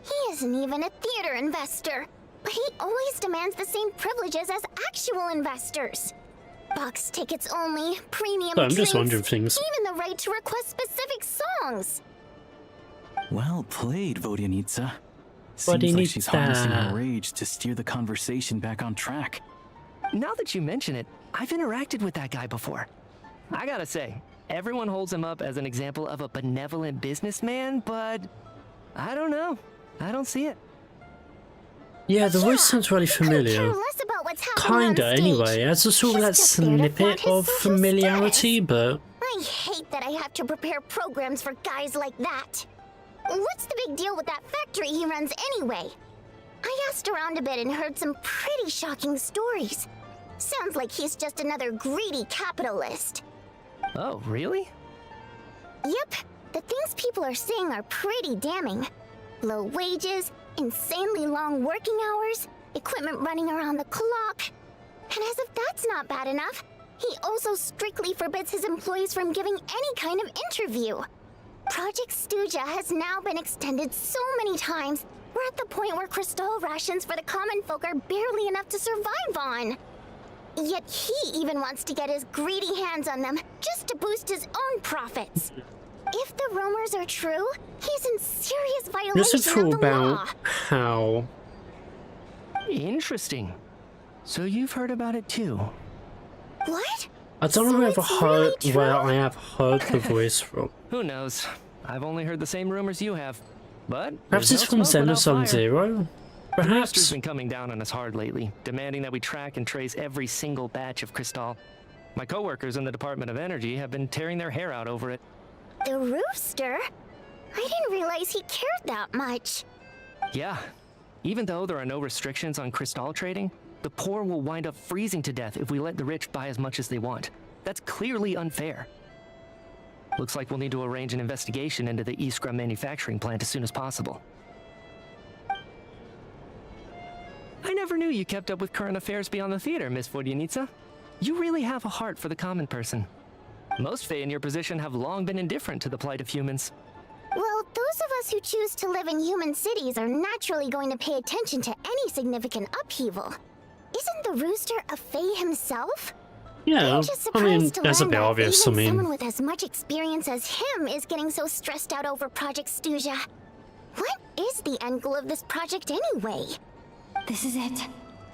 B: He isn't even a theater investor, but he always demands the same privileges as actual investors. Box tickets only, premium
A: I'm
B: drinks,
A: just wondering things.
B: even the right to request specific songs.
C: Well played, Vodyanitsa. Seems like she's harnessing
A: Vodyanitsa.
C: her rage to steer the conversation back on track.
L: Now that you mention it, I've interacted with that guy before. I gotta say, everyone holds him up as an example of a benevolent businessman, but I don't know. I don't see it.
A: Yeah, the voice sounds really familiar.
B: Less about what's happening
A: Kinda,
B: on stage.
A: anyway, as a sort of that
B: He's just there to flaunt
A: snippet
B: his
A: of
B: social
A: familiarity, but
B: I hate that I have to prepare programs for guys like that. What's the big deal with that factory he runs anyway? I asked around a bit and heard some pretty shocking stories. Sounds like he's just another greedy capitalist.
L: Oh, really?
B: Yep, the things people are saying are pretty damning. Low wages, insanely long working hours, equipment running around the clock. And as if that's not bad enough, he also strictly forbids his employees from giving any kind of interview. Project Stuja has now been extended so many times, we're at the point where crystal rations for the common folk are barely enough to survive on. Yet he even wants to get his greedy hands on them just to boost his own profits. If the rumors are true, he's in serious
A: This is
B: violation
A: all
B: of the law.
A: about how.
L: Interesting. So you've heard about it too?
B: What?
A: I don't know where I have heard the voice from.
L: Who knows? I've only heard the same rumors you have. But
A: Perhaps
L: there's
A: it's
L: no
A: from
L: smoke without
A: Xenosun
L: fire.
A: Zero?
L: The Master's
A: Perhaps?
L: been coming down on us hard lately, demanding that we track and trace every single batch of Crystal. My coworkers in the Department of Energy have been tearing their hair out over it.
B: The rooster? I didn't realize he cared that much.
L: Yeah. Even though there are no restrictions on Crystal trading, the poor will wind up freezing to death if we let the rich buy as much as they want. That's clearly unfair. Looks like we'll need to arrange an investigation into the Iskra manufacturing plant as soon as possible. I never knew you kept up with current affairs beyond the theater, Miss Vodyanica. You really have a heart for the common person. Most Fae in your position have long been indifferent to the plight of humans.
B: Well, those of us who choose to live in human cities are naturally going to pay attention to any significant upheaval. Isn't the rooster a Fae himself?
A: Yeah,
B: I'm just
A: I mean,
B: surprised to
A: that's a
B: learn
A: bit
B: that
A: obvious. I
B: even
A: mean,
B: someone with as much experience as him is getting so stressed out over Project Stuja. What is the end goal of this project anyway?
E: This is it.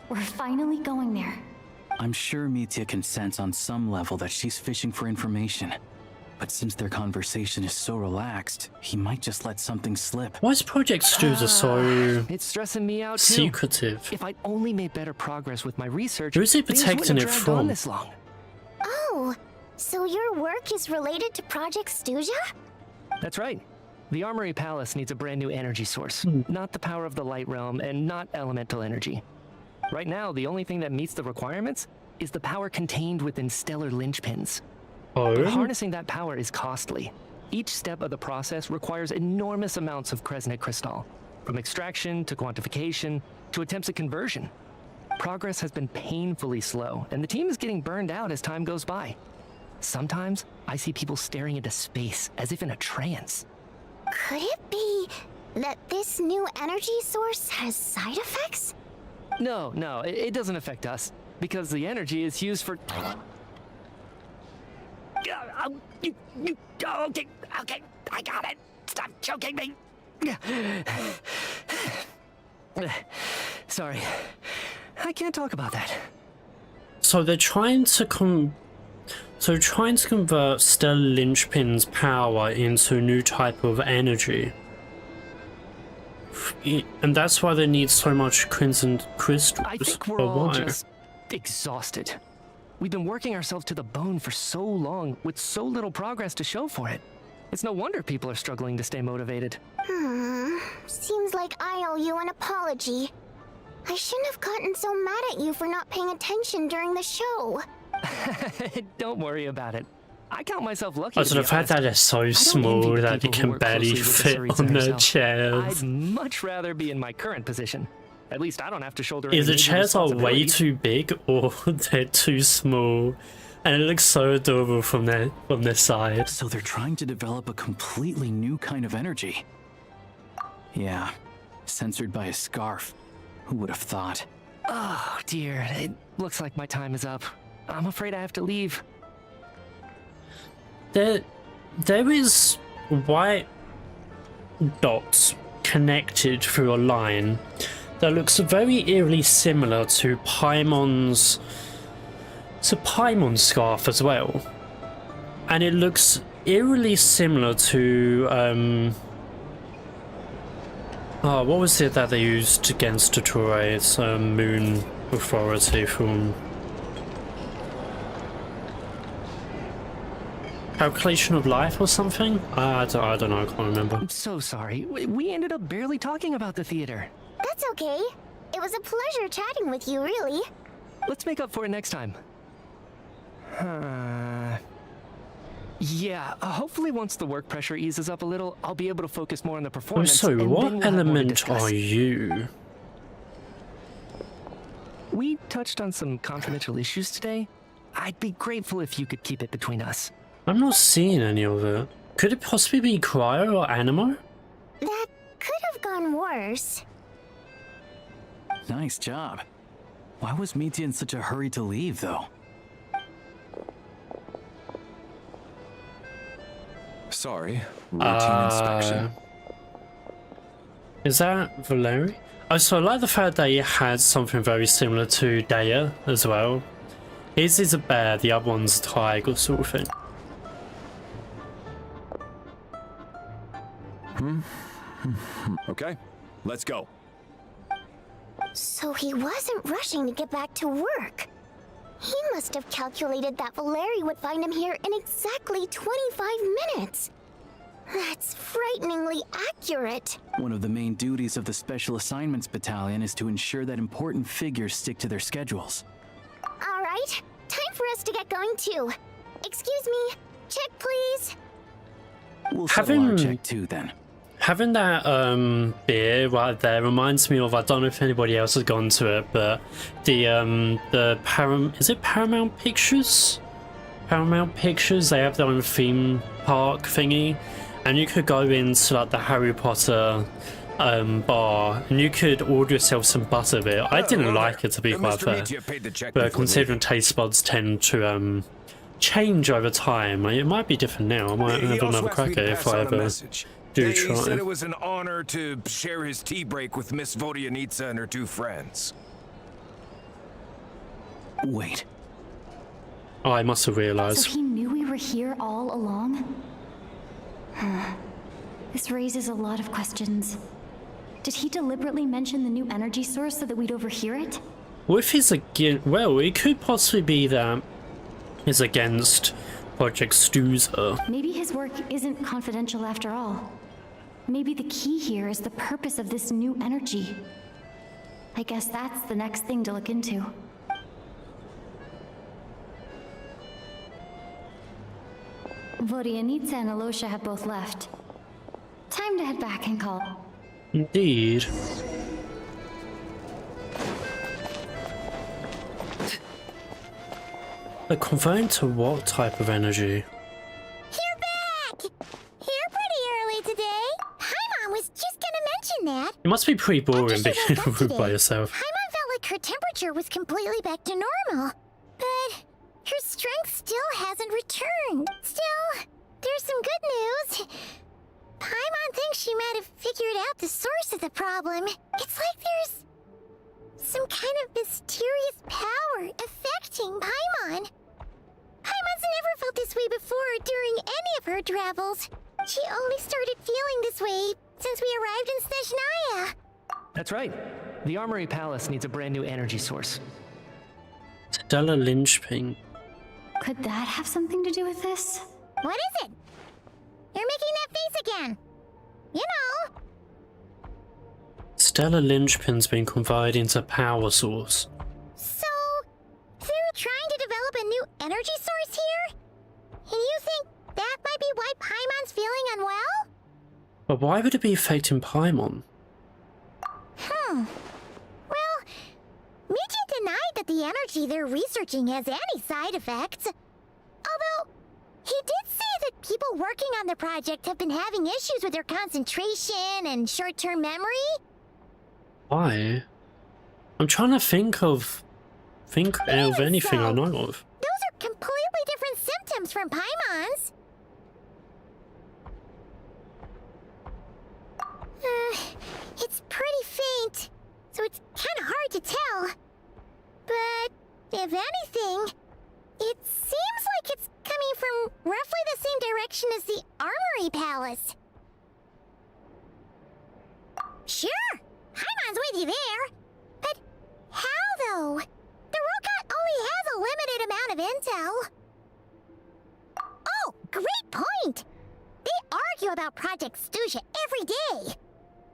E: We're finally going there.
C: I'm sure Mitya can sense on some level that she's fishing for information. But since their conversation is so relaxed, he might just let something slip.
A: why is Project Stuja so
L: It's stressing me out too.
A: secretive?
L: If I'd only made better progress with my research,
A: Who's he
L: things
A: protecting
L: wouldn't
A: it
L: have dragged on
A: from?
L: this long.
B: Oh, so your work is related to Project Stuja?
L: That's right. The Armory Palace needs a brand new energy source. Not the power of the Light Realm and not elemental energy. Right now, the only thing that meets the requirements is the power contained within stellar linchpins. But
A: Oh,
L: harnessing that power is costly. Each step of the process requires enormous amounts of Kresnet crystal, from extraction to quantification to attempts at conversion. Progress has been painfully slow, and the team is getting burned out as time goes by. Sometimes, I see people staring into space as if in a trance.
B: Could it be that this new energy source has side effects?
L: No, it doesn't affect us, because the energy is used for... Okay, I got it. Stop choking me. Sorry, I can't talk about that.
A: so they're trying to convert Stellar Linchpin's power into a new type of energy. And that's why they need so much crimson crystals.
L: I think we're
A: Or
L: all
A: why?
L: just exhausted. We've been working ourselves to the bone for so long, with so little progress to show for it. It's no wonder people are struggling to stay motivated.
B: Seems like I owe you an apology. I shouldn't have gotten so mad at you for not paying attention during the show.
L: Don't worry about it. I count myself lucky.
A: Also, the fact that they're so small that you can barely fit on their chairs.
L: I'd much rather be in my current position. At least I don't have to shoulder any
A: Either
L: major
A: chairs are way
L: responsibilities.
A: too big or they're too small. And it looks so adorable from their side.
C: So they're trying to develop a completely new kind of energy. Yeah, censored by a scarf. Who would have thought?
L: Oh dear, it looks like my time is up. I'm afraid I have to leave.
A: There is white dots connected through a line that looks very eerily similar to Paimon's scarf as well, and it looks eerily similar to what was it that they used against Tuture? It's Moon Authority from Calculation of Life or something? I don't know, I can't remember.
L: I'm so sorry. We ended up barely talking about the theater.
B: That's okay. It was a pleasure chatting with you, really.
L: Let's make up for it next time. Yeah, hopefully once the work pressure eases up a little, I'll be able to focus more on the
A: Oh,
L: performance.
A: so
L: and then
A: what
L: we'll have more to
A: element
L: discuss.
A: are you?
L: We touched on some confidential issues today. I'd be grateful if you could keep it between us.
A: I'm not seeing any of it. Could it possibly be Cryo or Animo?
B: That could have gone worse.
C: Nice job. Why was Mitya in such a hurry to leave, though?
H: Sorry, routine inspection.
A: Is that Valeri? Oh, so I like the fact that he had something very similar to Daya as well. His is a bear, the other one's a tiger sort of thing.
H: Okay, let's go.
B: So he wasn't rushing to get back to work. He must have calculated that Valeri would find him here in exactly 25 minutes. That's frighteningly accurate.
C: One of the main duties of the Special Assignments Battalion is to ensure that important figures stick to their schedules.
B: All right, time for us to get going too. Excuse me, check please.
C: We'll settle our check too then.
A: Having that beer right there reminds me of, I don't know if anybody else has gone to it, but the Paramount Pictures? Paramount Pictures, they have their own theme park thingy, and you could go into like the Harry Potter bar and you could order yourself some butterbeer. I didn't like it, to be quite fair, but considering taste buds tend to change over time, it might be different now. I might have another crack at it if I ever do try.
O: He said it was an honor to share his tea break with Miss Vodyanitsa and her two friends.
C: Wait.
A: Oh, I must have realized.
E: So he knew we were here all along? This raises a lot of questions. Did he deliberately mention the new energy source so that we'd overhear it?
A: What if he's against... Well, it could possibly be that he's against Project Stuza.
E: Maybe his work isn't confidential after all. Maybe the key here is the purpose of this new energy. I guess that's the next thing to look into. Vodyanitsa and Alosha have both left. Time to head back and call.
A: Indeed. But converting to what type of energy?
B: You're back! Here pretty early today. Paimon was just gonna mention that.
A: It must be pretty boring being by yourself.
B: Paimon felt like her temperature was completely back to normal. But her strength still hasn't returned. Still, there's some good news. Paimon thinks she might have figured out the source of the problem. It's like there's some kind of mysterious power affecting Paimon. Paimon's never felt this way before during any of her travels. She only started feeling this way since we arrived in Snezhnaya.
P: That's right. The Armory Palace needs a brand new energy source.
A: Stellar Linchpin.
E: Could that have something to do with this?
B: What is it? You're making that face again. You know.
A: Stellar Linchpin's been converted into power source.
B: So, they're trying to develop a new energy source here? And you think that might be why Paimon's feeling unwell?
A: But why would it be affecting Paimon?
B: Well, Mitya denied that the energy they're researching has any side effects. Although, he did say that people working on the project have been having issues with their concentration and short-term memory.
A: Why? I'm trying to think of anything I know of.
B: Those are completely different symptoms from Paimon's. It's pretty faint, so it's kind of hard to tell. But if anything, it seems like it's coming from roughly the same direction as the Armory Palace. Sure, Paimon's with you there. But how, though? The Rokat only has a limited amount of intel. Oh, great point! They argue about Project Stuza every day.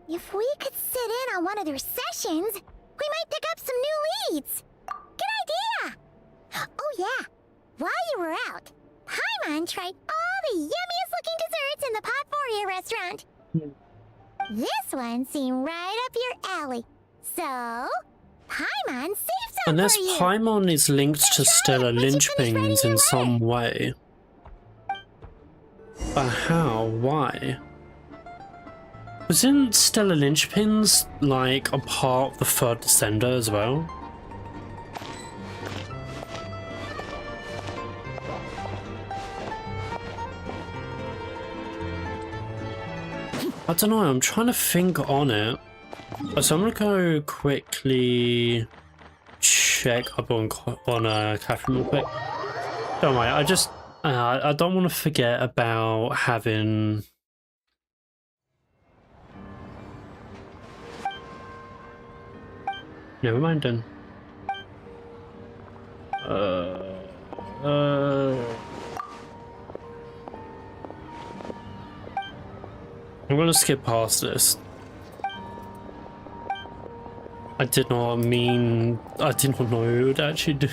B: If we could sit in on one of their sessions, we might pick up some new leads. Good idea! Oh yeah, while you were out, Paimon tried all the yummiest looking desserts in the Potpourri restaurant. This one seemed right up your alley. So, Paimon saved some
A: Unless
B: for you.
A: Paimon is linked to Stellar Linchpins in some way. But how? Why? Wasn't Stellar Linchpins like a part of the third Descender as well? I don't know, I'm trying to think on it. So I'm gonna go quickly check up on Catherine real quick. Don't worry, I don't want to forget about having... Never mind then. I'm gonna skip past this. I did not know it would actually do.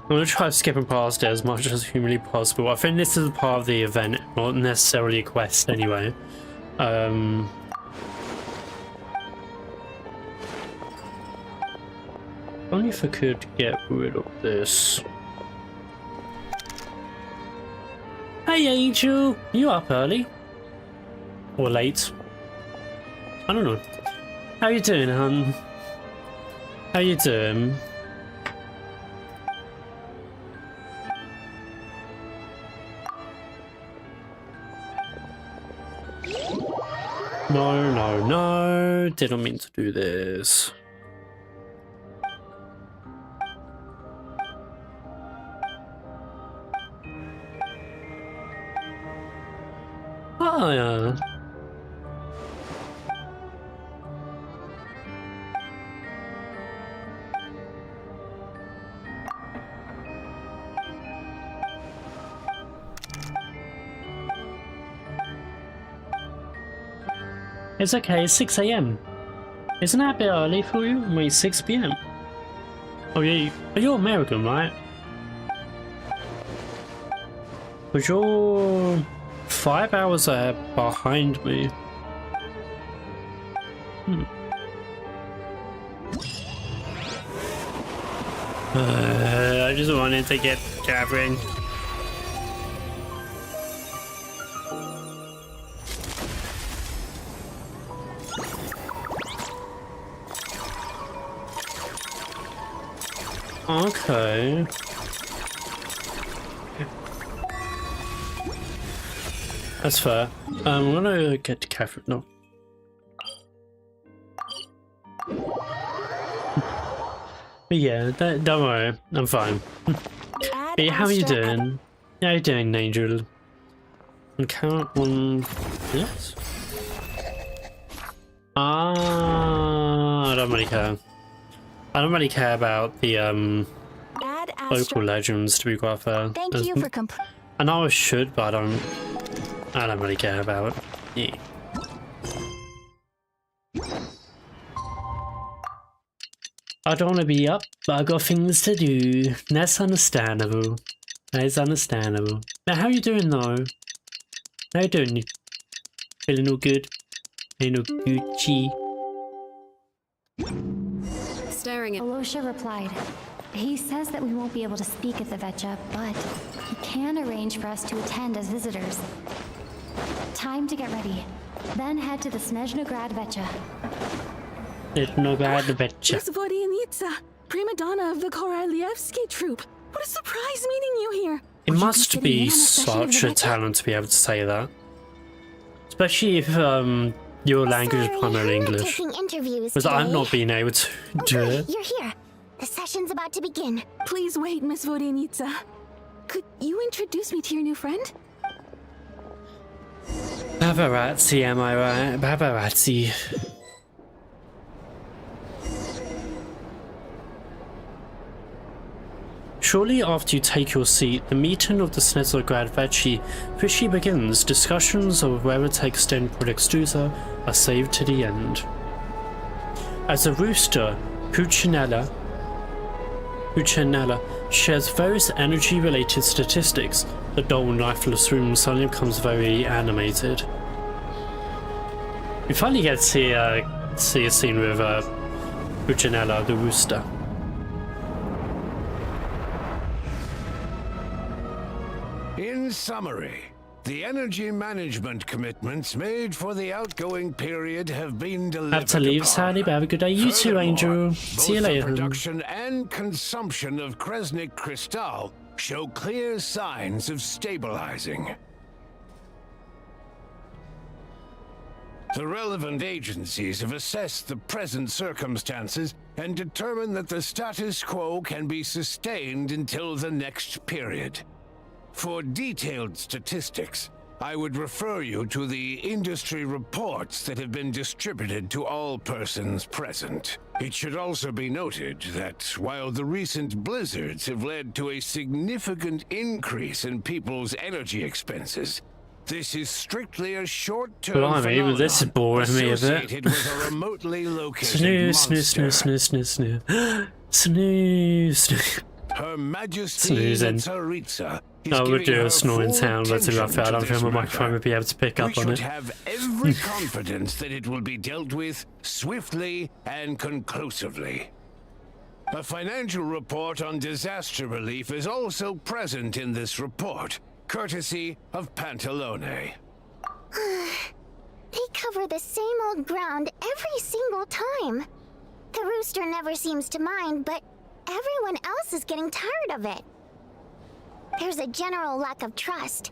A: I'm gonna try skipping past it as much as humanly possible. I think this is a part of the event, not necessarily a quest anyway. Only if I could get rid of this. Hey Angel! You up early? Or late? I don't know. How you doing, hun? How you doing? No, no, no. Didn't mean to do this. Oh, yeah. It's okay, it's 6 AM. Isn't that a bit early for you? Wait, 6 PM? Oh yeah, you're American, right? But you're 5 hours behind me. I just wanted to get Catherine. Okay. That's fair. I'm gonna get to Catherine. No. But yeah, don't worry. I'm fine. But yeah, how are you doing? How are you doing, Angel? And count on... Yes? I don't really care. I don't really care about the local legends, to be quite fair.
D: Thank you for
A: I know I should, but I don't really care about it. Yeah. I don't want to be up, but I got things to do. That's understandable. That is understandable. Now, how you doing though? How you doing? Feeling all good? Feeling all Gucci?
E: Staring at Alosha replied. He says that we won't be able to speak at the Vetcha, but he can arrange for us to attend as visitors. Time to get ready. Then head to the Snezhnograd Vetcha.
A: Snezhnograd Vetcha.
D: Miss Vodyanitsa, prima donna of the Korolievsky troupe. What a surprise meeting you here.
A: It must be such a talent to be able to say that. Especially if your language is primarily English. Because I'm not being able to do it.
B: You're here. The session's about to begin.
D: Please wait, Miss Vodyanitsa. Could you introduce me to your new friend?
A: Paparazzi, am I right? Paparazzi. Shortly after you take your seat, the meeting of the Snezhnograd Vetcha officially begins. Discussions of whether to extend Project Stuza are saved to the end. As a rooster, Puccinella shares various energy-related statistics. The dull, lifeless room suddenly becomes very animated. We finally get to see a scene with Puccinella, the rooster.
Q: In summary,
O: The energy management commitments made for the outgoing period have been delivered.
A: Have to leave, sadly, but have a good day. You too, Angel. See you
O: Both the
A: later.
O: production and consumption of Kresnik Crystal show clear signs of stabilizing. The relevant agencies have assessed the present circumstances and determined that the status quo can be sustained until the next period. For detailed statistics, I would refer you to the industry reports that have been distributed to all persons present. It should also be noted that while the recent blizzards have led to a significant increase in people's energy expenses, this is strictly a short-term phenomenon
A: this is boring me a bit.
O: associated with a remotely located
A: Snoo. Snoo.
O: Her Majesty Tsaritsa is
A: I would
O: giving
A: do
O: her
A: a snoring
O: full
A: sound, but
O: attention
A: I don't
O: to
A: think
O: this
A: my
O: matter.
A: microphone would be able to pick up
O: We
A: on
O: should
A: it.
O: have every confidence that it will be dealt with swiftly and conclusively. A financial report on disaster relief is also present in this report, courtesy of Pantalone.
B: They cover the same old ground every single time. The rooster never seems to mind, but everyone else is getting tired of it. There's a general lack of trust.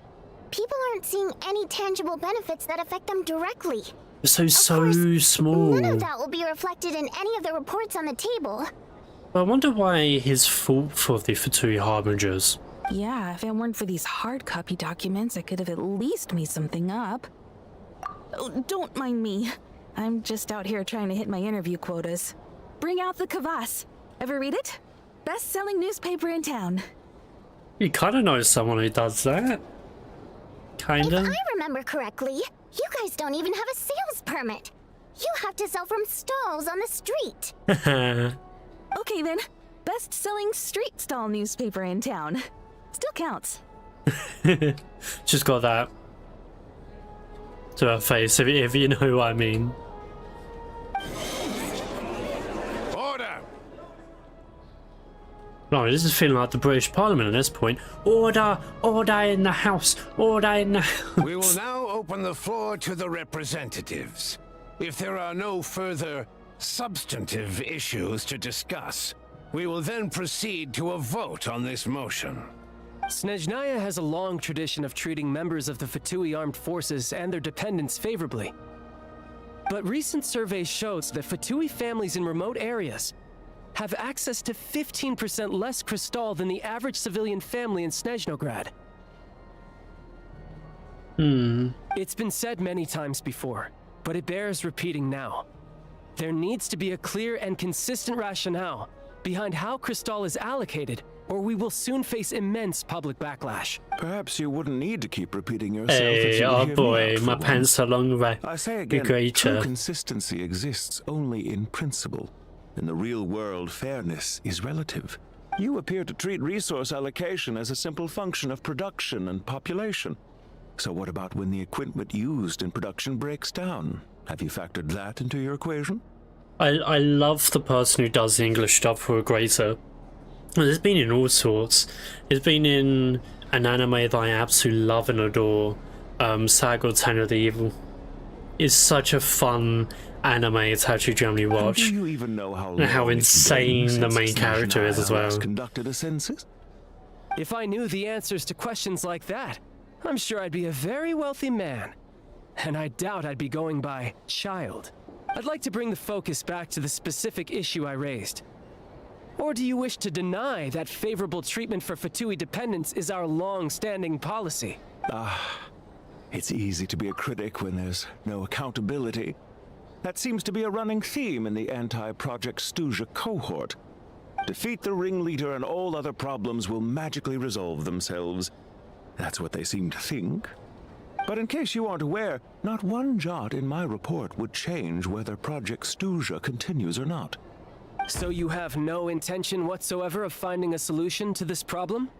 B: People aren't seeing any tangible benefits that affect them directly.
A: So small.
B: None of that will be reflected in any of the reports on the table.
A: I wonder why his fault for the Fatui Harbingers.
Q: Yeah, if it weren't for these hard copy documents, I could have at least made something up. Oh, don't mind me. I'm just out here trying to hit my interview quotas. Bring out the kvass. Ever read it? Best-selling newspaper in town.
A: You kind of know someone who does that. Kinda.
B: If I remember correctly, you guys don't even have a sales permit. You have to sell from stalls on the street.
Q: Okay then, best-selling street stall newspaper in town. Still counts.
A: Just got that to her face, if you know what I mean.
O: Order!
A: No, this is feeling like the British Parliament at this point. Order! Order in the house! Order in the house!
O: We will now open the floor to the representatives. If there are no further substantive issues to discuss, we will then proceed to a vote on this motion.
L: Snezhnaya has a long tradition of treating members of the Fatui armed forces and their dependents favorably. But recent surveys shows that Fatui families in remote areas have access to 15% less crystal than the average civilian family in Snezhnograd. It's been said many times before, but it bears repeating now. There needs to be a clear and consistent rationale behind how crystal is allocated, or we will soon face immense public backlash.
M: Perhaps you wouldn't need to keep repeating yourself.
A: Hey, oh boy, my pants are long way.
M: I say again, true consistency exists only in principle. In the real world, fairness is relative. You appear to treat resource allocation as a simple function of production and population. So what about when the equipment used in production breaks down? Have you factored that into your equation?
A: I love the person who does the English dub for a greater. It's been in all sorts. It's been in an anime that I absolutely love and adore, Saga Ten of the Evil. It's such a fun anime to actually generally watch.
M: Do you even know
A: how insane the main character is as well.
M: Conducted a census?
L: If I knew the answers to questions like that, I'm sure I'd be a very wealthy man. And I doubt I'd be going by child. I'd like to bring the focus back to the specific issue I raised. Or do you wish to deny that favorable treatment for Fatui dependents is our long-standing policy?
M: It's easy to be a critic when there's no accountability. That seems to be a running theme in the anti-Project Stuja cohort. Defeat the ringleader and all other problems will magically resolve themselves. That's what they seem to think. But in case you aren't aware, not one jot in my report would change whether Project Stuja continues or not.
L: So you have no intention whatsoever of finding a solution to this problem?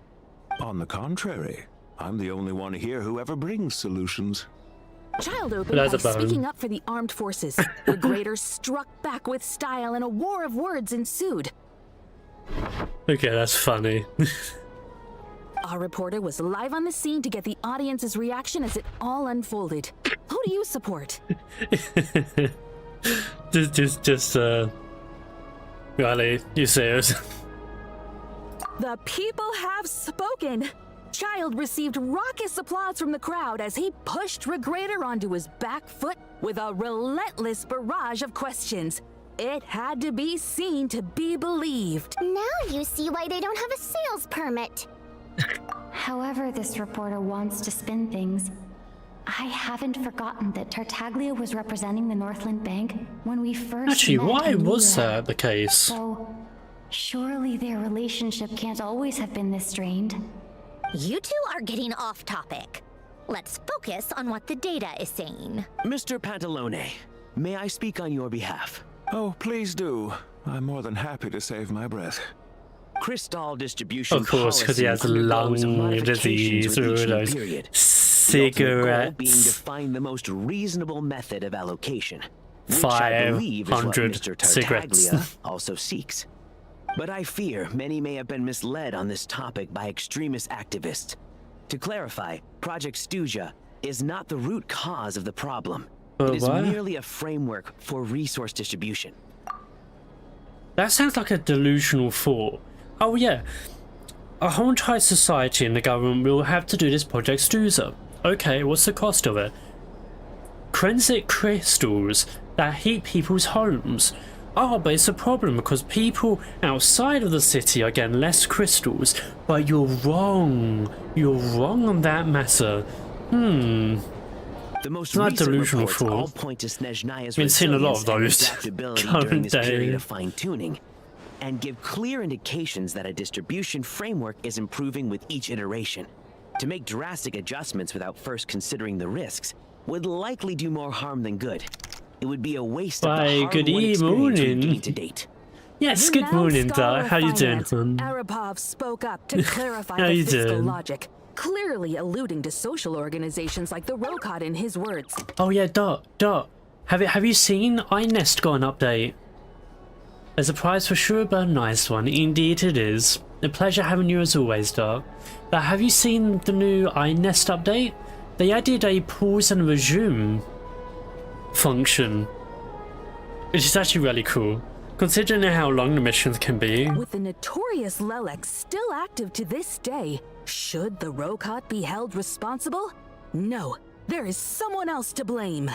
M: On the contrary, I'm the only one here who ever brings solutions.
Q: Child opened by speaking up for the armed forces. The Greater struck back with style and a war of words ensued.
A: Okay, that's funny.
Q: Our reporter was live on the scene to get the audience's reaction as it all unfolded. Who do you support?
A: Riley, you serious?
Q: The people have spoken. Child received raucous applause from the crowd as he pushed Regrator onto his back foot with a relentless barrage of questions. It had to be seen to be believed.
B: Now you see why they don't have a sales permit.
E: However this reporter wants to spin things, I haven't forgotten that Tartaglia was representing the Northland Bank when we first
A: Actually,
E: met
A: why
E: in
A: was
E: Liyue.
A: that the case?
E: So, surely their relationship can't always have been this strained.
K: You two are getting off topic. Let's focus on what the data is saying.
R: Mr. Pantalone, may I speak on your behalf?
G: Oh, please do. I'm more than happy to save my breath.
R: Crystal distribution
A: Of course, because he has lung disease or those cigarette.
R: Being to find the most reasonable method of allocation, which I believe is what
A: 500
R: Mr.
A: cigarettes.
R: Tartaglia also seeks. But I fear many may have been misled on this topic by extremist activists. To clarify, Project Stuja is not the root cause of the problem. It is
A: what?
R: merely a framework for resource distribution.
A: That sounds like a delusional thought. Oh yeah, a whole entire society and the government will have to do this Project Stuza. Okay, what's the cost of it? Forensic crystals that heat people's homes. Oh, but it's a problem because people outside of the city are getting less crystals. But you're wrong. You're wrong on that matter.
R: The most
A: not
R: recent
A: delusional
R: reports all
A: thought.
R: point to Snezhnaya's
A: We've seen a lot of
R: resilience and
A: those
R: adaptability
A: current
R: during this
A: day.
R: period of fine-tuning, and give clear indications that a distribution framework is improving with each iteration. To make drastic adjustments without first considering the risks would likely do more harm than good. It would be a waste of the
A: Why, good
R: hard-won experience we've
A: morning.
R: gained to date.
A: Yes, good morning, Dar. How you doing, hon?
Q: Arapov spoke up to clarify
A: How
Q: the
A: you
Q: fiscal
A: doing?
Q: logic, clearly alluding to social organizations like the Rokot in his words.
A: Oh yeah, Dot. Have you seen iNest got an update? There's a prize for sure, but a nice one. Indeed it is. A pleasure having you as always, Dot. But have you seen the new iNest update? They added a pause and resume function, which is actually really cool, considering how long the missions can be.
Q: With the notorious Lelex still active to this day, should the Rokot be held responsible? No, there is someone else to blame.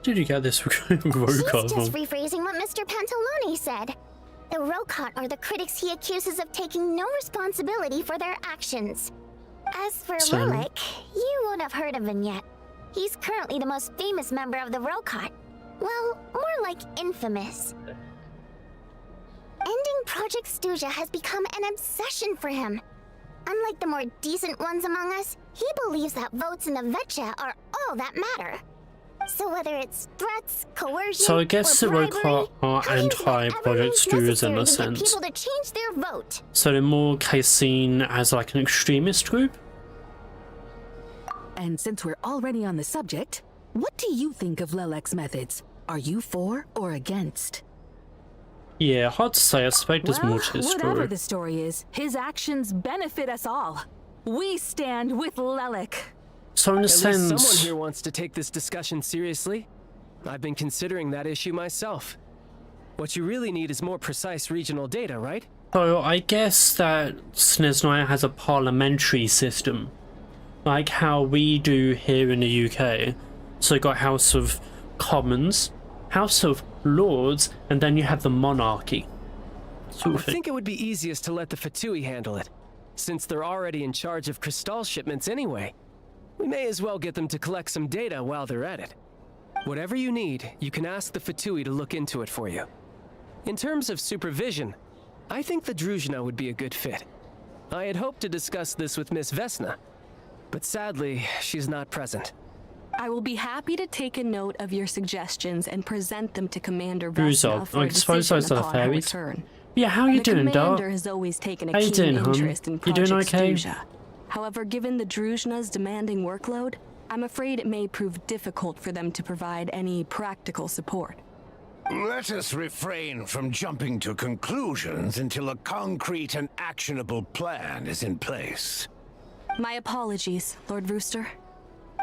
A: Did you get this
B: She's
A: Rokot
B: just
A: from?
B: rephrasing what Mr. Pantalone said. The Rokot are the critics he accuses of taking no responsibility for their actions. As for
A: So-
B: Lilic, you won't have heard of him yet. He's currently the most famous member of the Rokot. Well, more like infamous. Ending Project Stuja has become an obsession for him. Unlike the more decent ones among us, he believes that votes in the Vetcha are all that matter. So whether it's threats, coercion,
A: So I guess the
B: or
A: Rokot are
B: bribery, he'll use whatever
A: anti-Project
B: means
A: Stujas in
B: necessary
A: a
B: to get
A: sense.
B: people to change their vote.
A: So they're more case seen as like an extremist group?
Q: And since we're already on the subject, what do you think of Lelec's methods? Are you for or against?
A: Yeah, hard to say. I suspect there's more to his
Q: whatever
A: story.
Q: the story is, his actions benefit us all. We stand with Lelec.
A: So in a
L: At least someone
A: sense,
L: here wants to take this discussion seriously. I've been considering that issue myself. What you really need is more precise regional data, right?
A: so I guess that Snezhnaya has a parliamentary system, like how we do here in the UK. So you got House of Commons, House of Lords, and then you have the monarchy. Sort
L: I
A: of thing.
L: think it would be easiest to let the Fatui handle it, since they're already in charge of Crystal shipments anyway. We may as well get them to collect some data while they're at it. Whatever you need, you can ask the Fatui to look into it for you. In terms of supervision, I think the Druzhna would be a good fit. I had hoped to discuss this with Miss Vesna, but sadly, she's not present.
D: I will be happy to take a note of your suggestions and present them to Commander
A: Ruzov,
D: Vesna for a
A: I suppose those
D: decision
A: are the
D: upon her
A: fairies.
D: return.
A: Yeah, how you
D: The
A: doing, Dart?
D: Commander has always taken a
A: How you
D: keen
A: doing, hon?
D: interest in
A: You
D: Project
A: doing okay?
D: Stuja. However, given the Druzhna's demanding workload, I'm afraid it may prove difficult for them to provide any practical support.
O: Let us refrain from jumping to conclusions until a concrete and actionable plan is in place.
D: My apologies, Lord Rooster.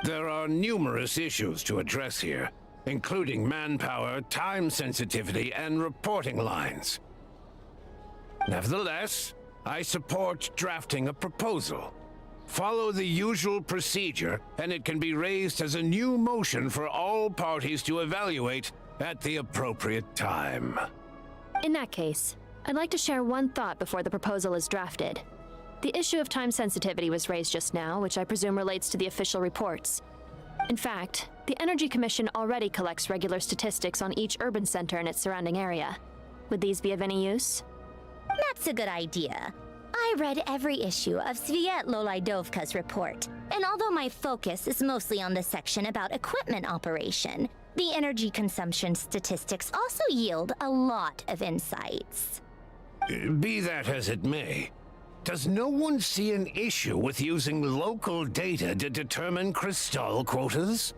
O: There are numerous issues to address here, including manpower, time sensitivity, and reporting lines. Nevertheless, I support drafting a proposal. Follow the usual procedure, and it can be raised as a new motion for all parties to evaluate at the appropriate time.
J: In that case, I'd like to share one thought before the proposal is drafted. The issue of time sensitivity was raised just now, which I presume relates to the official reports. In fact, the Energy Commission already collects regular statistics on each urban center and its surrounding area. Would these be of any use?
K: That's a good idea. I read every issue of Svietloidovka's report, and although my focus is mostly on the section about equipment operation, the energy consumption statistics also yield a lot of insights.
O: Be that as it may, does no one see an issue with using local data to determine crystal quotas?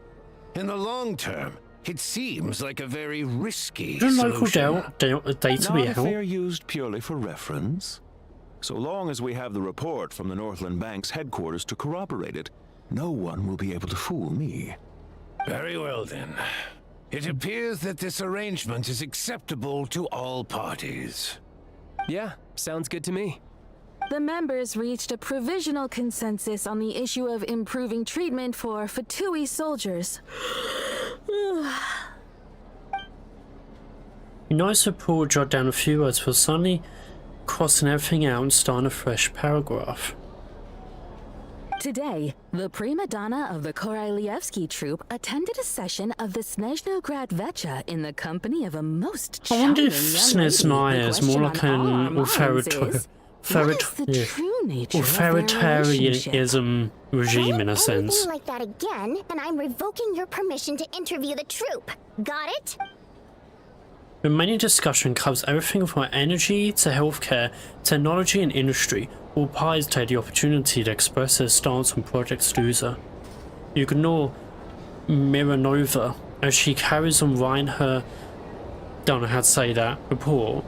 O: In the long term, it seems like a very risky solution.
A: Data
S: Not
A: be
S: if
A: help?
S: they are used purely for reference. So long as we have the report from the Northland Bank's headquarters to corroborate it, no one will be able to fool me.
O: Very well then. It appears that this arrangement is acceptable to all parties.
L: Yeah, sounds good to me.
Q: The members reached a provisional consensus on the issue of improving treatment for Fatui soldiers.
A: Nice if Paul jot down a few words for suddenly crossing everything out and starting a fresh paragraph.
Q: Today, the prima donna of the Korailievsky troupe attended a session of the Snezhnograd Vecha in the company of a most
A: I wonder
Q: charming
A: if
Q: young lady.
A: Sneznaya
Q: The
A: is more like
Q: question on all our
A: an
Q: minds is, what is the true nature of their relationship?
A: authoritarianism regime in a sense.
B: Anything like that again, and I'm revoking your permission to interview the troupe. Got it?
A: The main discussion covers everything from energy to healthcare, technology and industry. All parties take the opportunity to express their stance on Project Stuza. You ignore Miranova as she carries on writing her, don't know how to say that, report.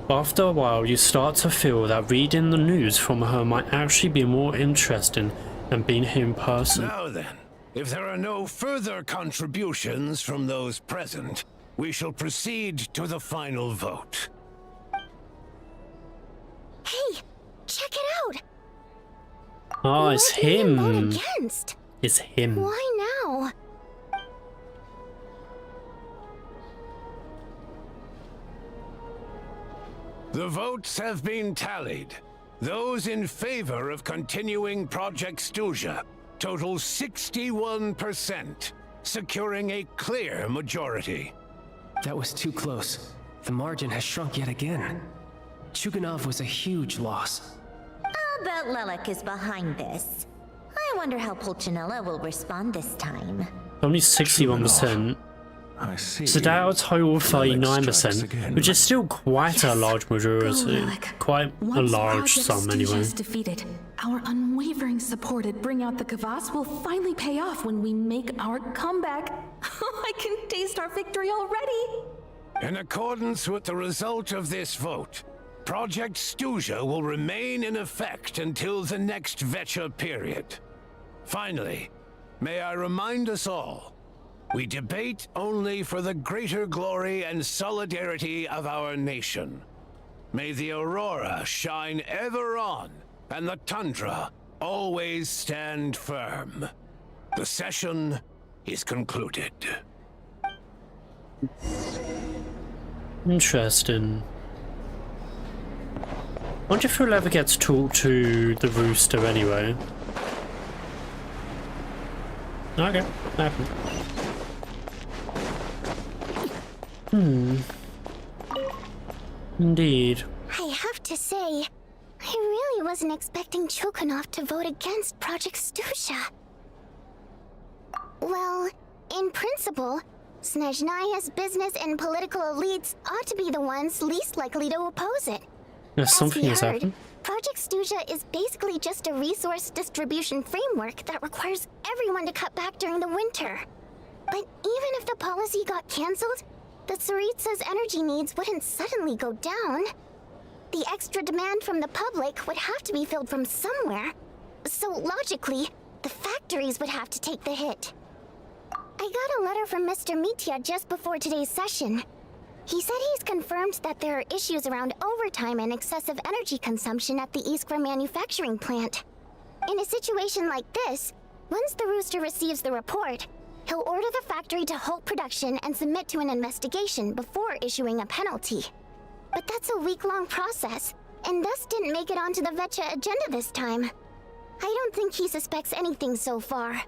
A: But after a while you start to feel that reading the news from her might actually be more interesting than being here in person.
O: Now then, if there are no further contributions from those present, we shall proceed to the final vote.
B: Hey, check it out!
A: Ah, it's
B: Why did you vote
A: him.
B: against?
A: It's him.
B: Why now?
O: The votes have been tallied. Those in favor of continuing Project Stuza total 61%, securing a clear majority.
L: That was too close. The margin has shrunk yet again. Chuganov was a huge loss.
K: I'll bet Lelek is behind this. I wonder how Pulcinella will respond this time.
A: Only 61%.
S: I see.
A: So that was total 39%, which is still quite a large majority. Quite a
D: Once
A: large
D: Project
A: sum
D: Stuza
A: anyway.
D: is defeated, our unwavering support at Bring Out the Kvass will finally pay off when we make our comeback. I can taste our victory already.
O: In accordance with the result of this vote, Project Stuza will remain in effect until the next Vecha period. Finally, may I remind us all, we debate only for the greater glory and solidarity of our nation. May the aurora shine ever on, and the tundra always stand firm. The session is concluded.
A: Interesting. Wonder if we'll ever get to talk to the rooster anyway. Okay, happened. Indeed.
B: I have to say, I really wasn't expecting Chukhanov to vote against Project Stuza. Well, in principle, Snezhnaya's business and political elites ought to be the ones least likely to oppose it.
A: Yes, something has happened.
B: Project Stuza is basically just a resource distribution framework that requires everyone to cut back during the winter. But even if the policy got cancelled, the Tsaritsa's energy needs wouldn't suddenly go down. The extra demand from the public would have to be filled from somewhere. So logically, the factories would have to take the hit. I got a letter from Mr. Mitya just before today's session. He said he's confirmed that there are issues around overtime and excessive energy consumption at the Iskra manufacturing plant. In a situation like this, once the Rooster receives the report, he'll order the factory to halt production and submit to an investigation before issuing a penalty. But that's a week-long process, and thus didn't make it onto the Vetcha agenda this time. I don't think he suspects anything so far.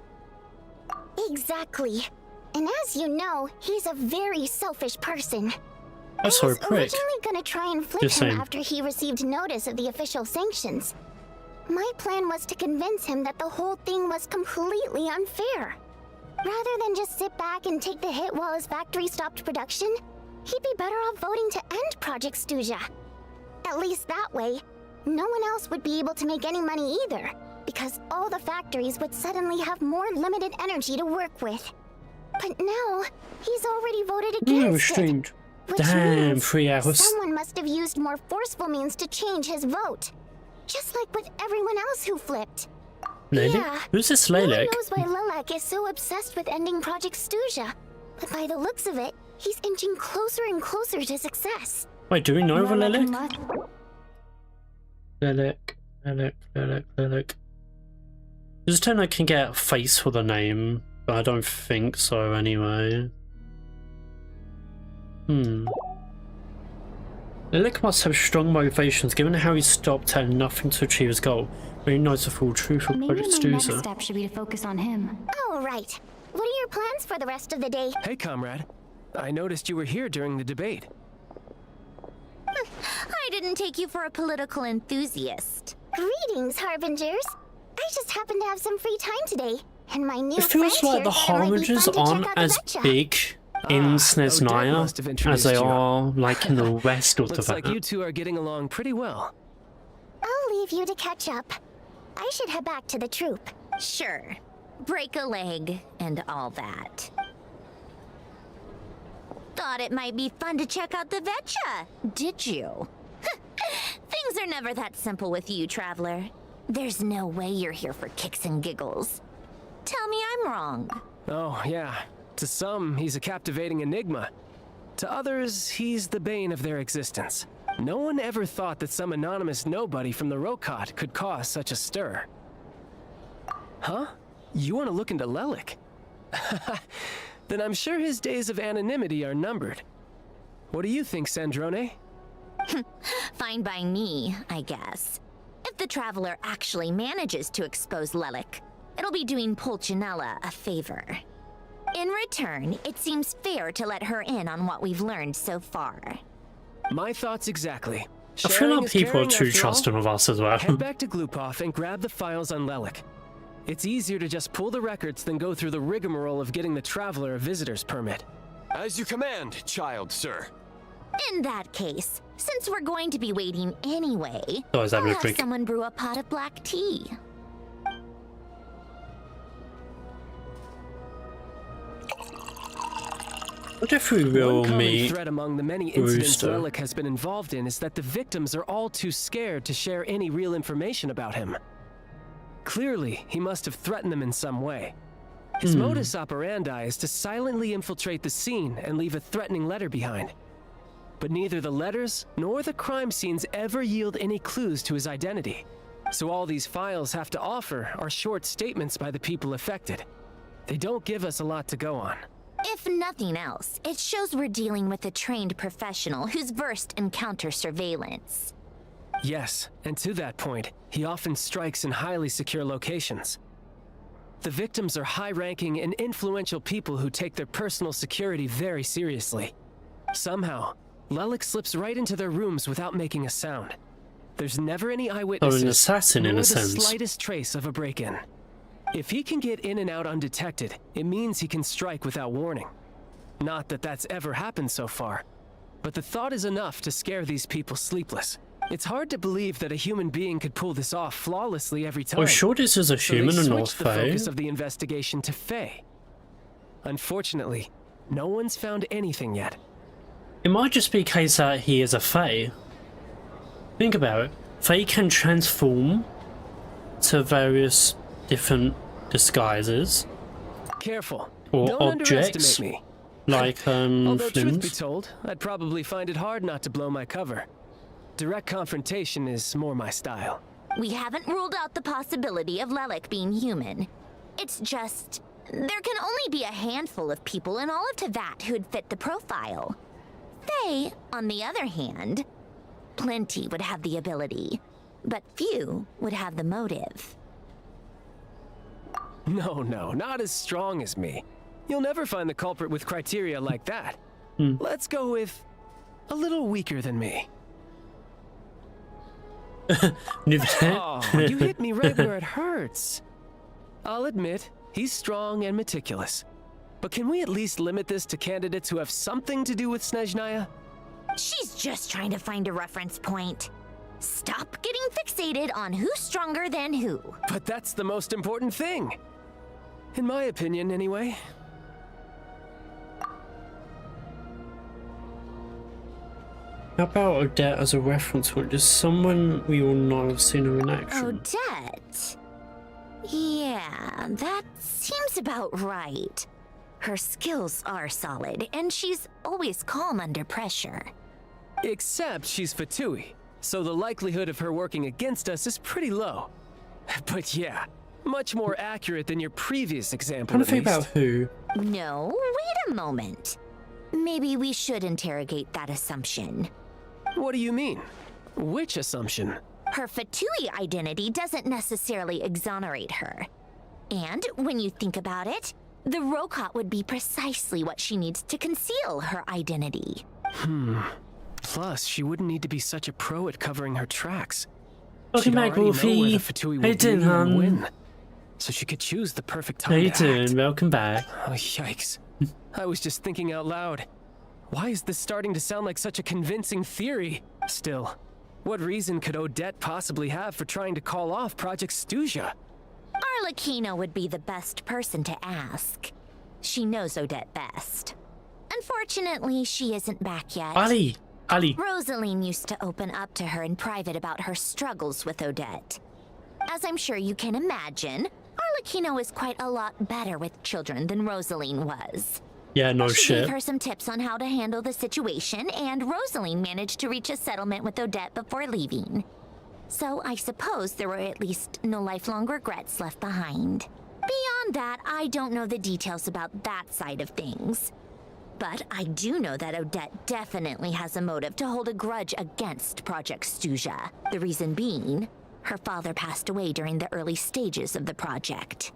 B: Exactly. And as you know, he's a very selfish person.
A: That's
B: I was
A: so quick.
B: originally gonna try and flip
A: Just
B: him
A: saying.
B: after he received notice of the official sanctions. My plan was to convince him that the whole thing was completely unfair. Rather than just sit back and take the hit while his factory stopped production, he'd be better off voting to end Project Stuja. At least that way, no one else would be able to make any money either, because all the factories would suddenly have more limited energy to work with. But now, he's already voted against it.
A: Strange.
B: Which
A: Damn,
B: means
A: 3 hours.
B: someone must have used more forceful means to change his vote. Just like with everyone else who flipped.
A: Lele?
B: Yeah,
A: Who's this
B: no one
A: Lele?
B: knows why Lilac is so obsessed with ending Project Stuja. But by the looks of it, he's inching closer and closer to success.
A: Wait, do we know the Lele? Lele. Does it turn I can get a face for the name? But I don't think so anyway. Lilic must have strong motivations given how he stopped at nothing to achieve his goal. When he knows the full truth of
E: Maybe
A: Project
E: my next
A: Stuza.
E: step should be to focus on him.
B: Oh, right. What are your plans for the rest of the day?
L: Hey, comrade. I noticed you were here during the debate.
K: I didn't take you for a political enthusiast.
B: Greetings, Harbingers. I just happen to have some free time today, and my new
A: It feels
B: friend
A: like
B: here
A: the
B: thought it might be
A: Harbingers
B: fun to
A: aren't
B: check out the
A: as
B: Vetcha.
A: big in Sneznaya
L: must have
A: as
L: introduced
A: they
L: you.
A: are like in the rest of the
L: Looks like
A: Vat.
L: you two are getting along pretty well.
B: I'll leave you to catch up. I should head back to the troop.
K: Sure. Break a leg and all that. Thought it might be fun to check out the Vetcha, did you? Things are never that simple with you, Traveler. There's no way you're here for kicks and giggles. Tell me I'm wrong.
L: Oh, yeah. To some, he's a captivating enigma. To others, he's the bane of their existence. No one ever thought that some anonymous nobody from the Rokot could cause such a stir. Huh? You want to look into Lelik? Then I'm sure his days of anonymity are numbered. What do you think, Sandrone?
K: Fine by me, I guess. If the Traveler actually manages to expose Lelik, it'll be doing Pulcinella a favor. In return, it seems fair to let her in on what we've learned so far.
L: My thoughts exactly.
A: I feel
L: Sharing
A: like
L: is
A: people are
L: caring,
A: too
L: after all.
A: trusting of us as well.
L: Head back to Glupov and grab the files on Lelik. It's easier to just pull the records than go through the rigmarole of getting the Traveler a visitor's permit.
H: As you command, child, sir.
K: In that case, since we're going to be waiting anyway,
A: Oh, is that
K: I'll
A: a
K: have
A: drink?
K: someone brew a pot of black tea.
A: What if we will
L: One common
A: meet
L: thread among the many incidents
A: Rooster?
L: Lelik has been involved in is that the victims are all too scared to share any real information about him. Clearly, he must have threatened them in some way. His modus operandi is to silently infiltrate the scene and leave a threatening letter behind. But neither the letters nor the crime scenes ever yield any clues to his identity. So all these files have to offer are short statements by the people affected. They don't give us a lot to go on.
K: If nothing else, it shows we're dealing with a trained professional who's versed in counter surveillance.
L: Yes, and to that point, he often strikes in highly secure locations. The victims are high-ranking and influential people who take their personal security very seriously. Somehow, Lelik slips right into their rooms without making a sound. There's never any eyewitnesses,
A: an assassin in
L: nor
A: a
L: the
A: sense.
L: slightest trace of a break-in. If he can get in and out undetected, it means he can strike without warning. Not that that's ever happened so far, but the thought is enough to scare these people sleepless. It's hard to believe that a human being could pull this off flawlessly every time.
A: Oh, sure, this is a
L: So they
A: human and not
L: switched the
A: Fae.
L: focus of the investigation to Fae. Unfortunately, no one's found anything yet.
A: It might just be a case that he is a Fae. Think about it. Fae can transform to various different disguises.
L: Careful.
A: Or
L: Don't
A: objects.
L: underestimate me.
A: Like,
L: Although truth be
A: films.
L: told, I'd probably find it hard not to blow my cover. Direct confrontation is more my style.
K: We haven't ruled out the possibility of Lelik being human. It's just, there can only be a handful of people in all of Teyvat who'd fit the profile. Faye, on the other hand, plenty would have the ability, but few would have the motive.
L: No, not as strong as me. You'll never find the culprit with criteria like that. Let's go with a little weaker than me. Oh, you hit me right where it hurts. I'll admit, he's strong and meticulous. But can we at least limit this to candidates who have something to do with Snezhnaya?
K: She's just trying to find a reference point. Stop getting fixated on who's stronger than who.
L: But that's the most important thing. In my opinion, anyway.
A: How about Odette as a reference point? Just someone we all know have seen her in action.
K: Odette? Yeah, that seems about right. Her skills are solid, and she's always calm under pressure.
L: Except she's Fatui, so the likelihood of her working against us is pretty low. But yeah, much more accurate than your previous example,
A: I'm trying to think about who.
K: No, wait a moment. Maybe we should interrogate that assumption.
L: What do you mean? Which assumption?
K: Her Fatui identity doesn't necessarily exonerate her. And when you think about it, the Rokot would be precisely what she needs to conceal her identity.
L: Plus, she wouldn't need to be such a pro at covering her tracks.
A: Welcome
L: She'd
A: back,
L: already know where
A: Wolfie.
L: the Fatui
A: How you
L: will
A: doing,
L: be and
A: hon?
L: win. So she could choose the perfect
A: How
L: time
A: you
L: to act.
A: doing? Welcome back.
L: Oh, yikes. I was just thinking out loud. Why is this starting to sound like such a convincing theory? Still, what reason could Odette possibly have for trying to call off Project Stuja?
K: Arlecchino would be the best person to ask. She knows Odette best. Unfortunately, she isn't back yet.
A: Ali.
K: Rosaline used to open up to her in private about her struggles with Odette. As I'm sure you can imagine, Arlecchino is quite a lot better with children than Rosaline was.
A: Yeah, no
K: She
A: shit.
K: gave her some tips on how to handle the situation, and Rosaline managed to reach a settlement with Odette before leaving. So I suppose there were at least no lifelong regrets left behind. Beyond that, I don't know the details about that side of things. But I do know that Odette definitely has a motive to hold a grudge against Project Stuja. The reason being, her father passed away during the early stages of the project.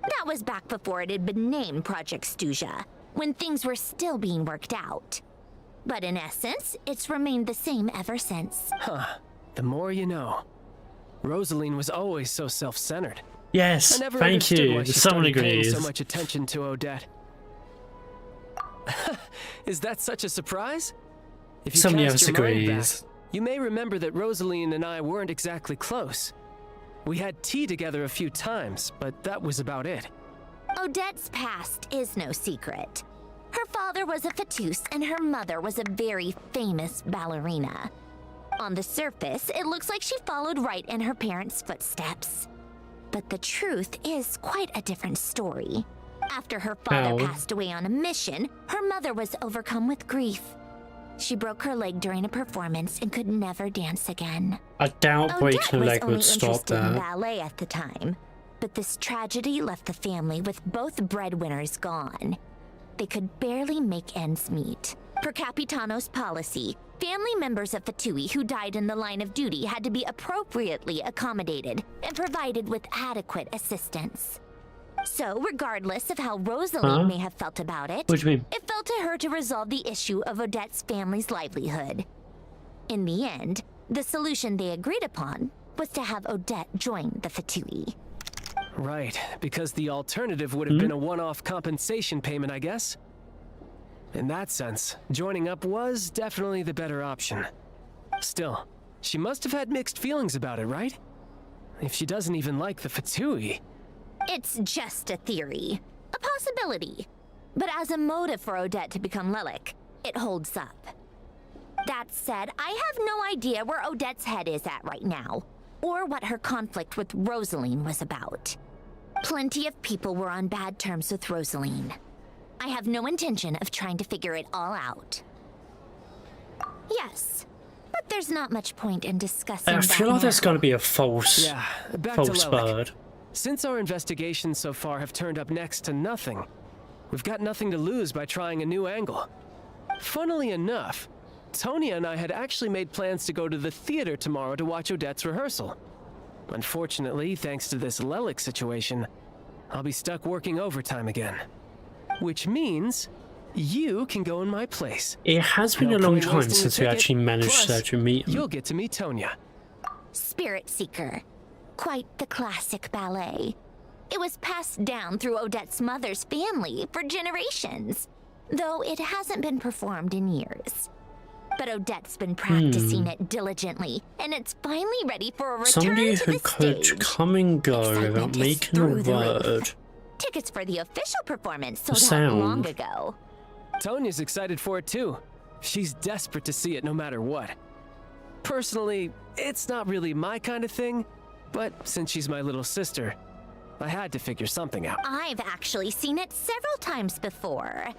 K: That was back before it had been named Project Stuja, when things were still being worked out. But in essence, it's remained the same ever since.
L: The more you know. Rosaline was always so self-centered.
A: Yes,
L: I never
A: thank
L: understood
A: you.
L: why she
A: Someone
L: started paying
A: agrees.
L: so much attention to Odette. Is that such a surprise? If you
A: Somebody
L: cast
A: else
L: your mind
A: agrees.
L: back, you may remember that Rosaline and I weren't exactly close. We had tea together a few times, but that was about it.
K: Odette's past is no secret. Her father was a Fatus and her mother was a very famous ballerina. On the surface, it looks like she followed right in her parents' footsteps. But the truth is quite a different story. After her father passed away on a mission, her mother was overcome with grief. She broke her leg during a performance and could never dance again.
A: I doubt breaking a
K: Odette was
A: leg
K: only
A: would stop
K: interested in
A: that.
K: ballet at the time, but this tragedy left the family with both breadwinners gone. They could barely make ends meet. Per Capitano's policy, family members of Fatui who died in the line of duty had to be appropriately accommodated and provided with adequate assistance. So, regardless of how Rosaline may have felt about it,
A: What do you mean?
K: it fell to her to resolve the issue of Odette's family's livelihood. In the end, the solution they agreed upon was to have Odette join the Fatui.
L: Right, because the alternative would have been a one-off compensation payment, I guess. In that sense, joining up was definitely the better option. Still, she must have had mixed feelings about it, right? If she doesn't even like the Fatui.
K: It's just a theory, a possibility. But as a motive for Odette to become Lelik, it holds up. That said, I have no idea where Odette's head is at right now, or what her conflict with Rosaline was about. Plenty of people were on bad terms with Rosaline. I have no intention of trying to figure it all out. Yes, but there's not much point in discussing
A: I feel like there's got to be a false,
L: back
A: false
L: to Lelic.
A: bird.
L: Since our investigations so far have turned up next to nothing, we've got nothing to lose by trying a new angle. Funnily enough, Tonya and I had actually made plans to go to the theater tomorrow to watch Odette's rehearsal. Unfortunately, thanks to this Lelic situation, I'll be stuck working overtime again. Which means you can go in my place.
A: It has been a long time since we actually managed to actually meet him.
L: You'll get to meet Tonya.
K: Spirit Seeker. Quite the classic ballet. It was passed down through Odette's mother's family for generations, though it hasn't been performed in years. But Odette's been practicing it diligently, and it's finally ready for a return
A: Somebody
K: to
A: who
K: the
A: could
K: stage.
A: come and go without making a word.
K: Tickets for the official performance
A: The
K: sold out long
A: sound.
K: ago.
L: Tonya's excited for it too. She's desperate to see it no matter what. Personally, it's not really my kind of thing, but since she's my little sister, I had to figure something out.
K: I've actually seen it several times before.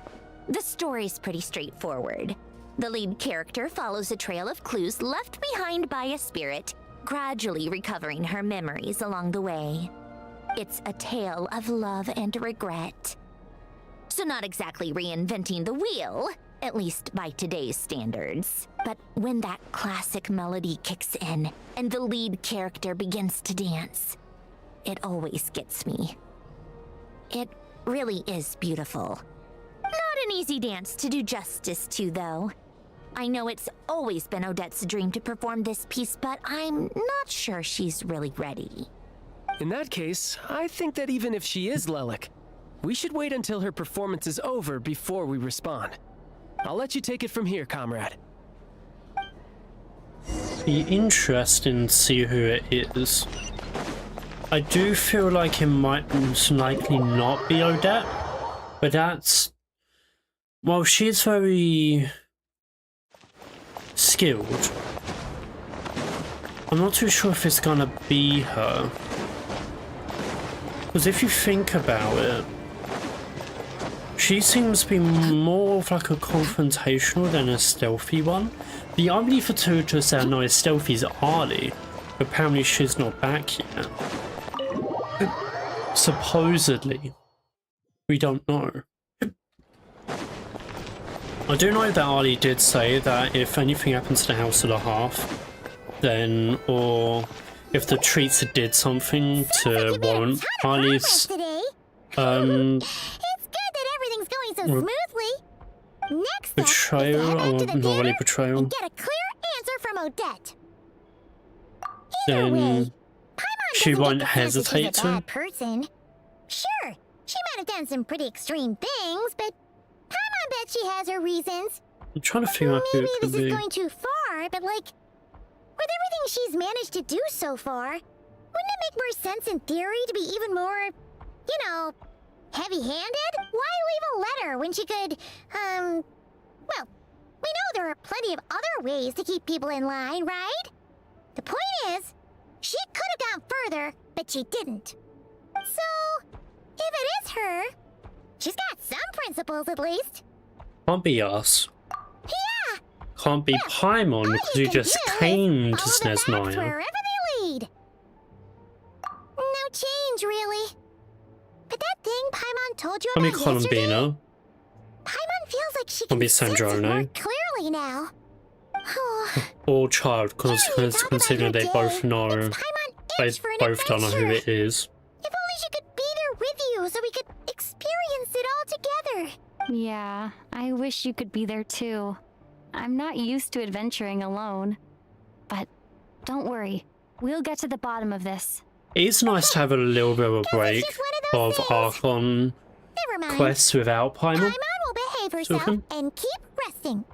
K: The story's pretty straightforward. The lead character follows a trail of clues left behind by a spirit, gradually recovering her memories along the way. It's a tale of love and regret. So not exactly reinventing the wheel, at least by today's standards. But when that classic melody kicks in and the lead character begins to dance, it always gets me. It really is beautiful. Not an easy dance to do justice to, though. I know it's always been Odette's dream to perform this piece, but I'm not sure she's really ready.
L: In that case, I think that even if she is Lelic, we should wait until her performance is over before we respond. I'll let you take it from here, comrade.
A: Be interesting to see who it is. I do feel like it might most likely not be Odette, but that's... well, she's very skilled. I'm not too sure if it's gonna be her. Because if you think about it, she seems to be more of like a confrontational than a stealthy one. The only for two to say I know is stealthy is Arlie. Apparently she's not back yet. Supposedly. We don't know. I do know that Arlie did say that if anything happens to the House of the Hearth, then, or if the treats did something to warrant Arlie's,
B: It's good that everything's going so smoothly. Next up,
A: betrayal,
B: is to head
A: or
B: out to the
A: not really
B: theater
A: betrayal,
B: and get a clear answer from Odette. Either way,
A: then she
B: doesn't
A: won't
B: get the sense that
A: hesitate
B: she's a
A: to.
B: bad person. Sure, she might have done some pretty extreme things, but Paimon bet she has her reasons.
A: I'm trying to figure out who
B: Maybe
A: it could
B: this is
A: be.
B: going too far, but like, with everything she's managed to do so far, wouldn't it make more sense in theory to be even more, you know, heavy-handed? Why leave a letter when she could, well, we know there are plenty of other ways to keep people in line, right? The point is, she could have gone further, but she didn't. So, if it is her, she's got some principles at least.
A: Can't be us.
B: Yeah!
A: Can't be Paimon because you just came to
B: Follow the facts
A: Sneznaya.
B: wherever they lead. No change, really. But that thing Paimon told you
A: Can't be
B: about yesterday,
A: Colombino.
B: Paimon feels like she
A: Can't be
B: can sense it more
A: Sandrone.
B: clearly now.
A: Or Child, because considering they both know, they
B: for an
A: both don't know who it is.
B: If only she could be there with you so we could experience it all together.
E: Yeah, I wish you could be there too. I'm not used to adventuring alone. But don't worry, we'll get to the bottom of this.
A: It's nice to have a little bit of a break of Archon
B: Never mind.
A: quests without Paimon.
B: Paimon will behave herself
A: Sort of.
B: and keep resting.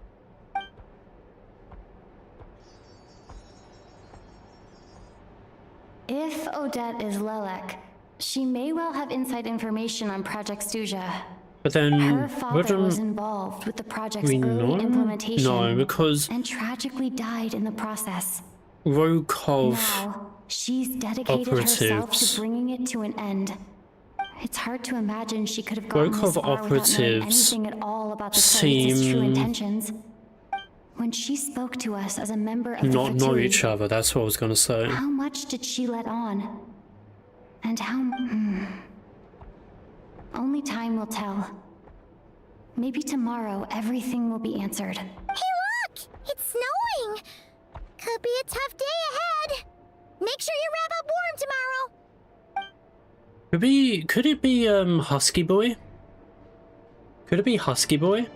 E: If Odette is Lelek, she may well have inside information on Project Stuja.
A: But then,
E: Her father was
A: wouldn't
E: involved with the project's
A: we
E: early
A: know?
E: implementation.
A: No, because
E: and tragically died in the process.
A: Rokov
E: Now, she's dedicated herself
A: operatives.
E: to bringing it to an end. It's hard to imagine she could have gotten
A: Rokov
E: this far without knowing
A: operatives
E: anything at all about the Clades' true
A: seem
E: intentions. When she spoke to us as a member of
A: not
E: the
A: know
E: Fatui,
A: each other. That's what I was gonna say.
E: how much did she let on? And how... Only time will tell. Maybe tomorrow everything will be answered.
B: Hey, look! It's snowing! Could be a tough day ahead. Make sure you wrap up warm tomorrow.
A: Could it be Husky Boy? Could it be Husky Boy?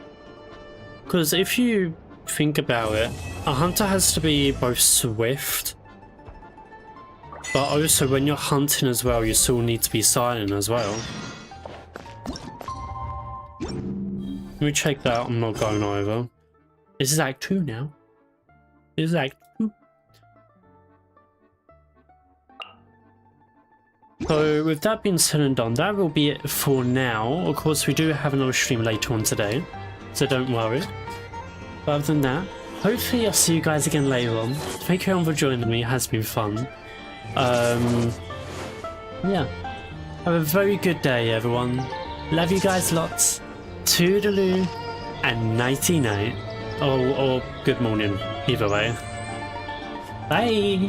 A: Because if you think about it, a hunter has to be both swift, but also when you're hunting as well, you still need to be silent as well. Let me check that. I'm not going over. This is Act 2 now. This is Act 2. So with that being said and done, that will be it for now. Of course, we do have another stream later on today, so don't worry. But other than that, hopefully I'll see you guys again later on. Thank you everyone for joining me, it has been fun. Yeah. Have a very good day, everyone. Love you guys lots. Toodaloo and nighty night. Or good morning, either way. Bye!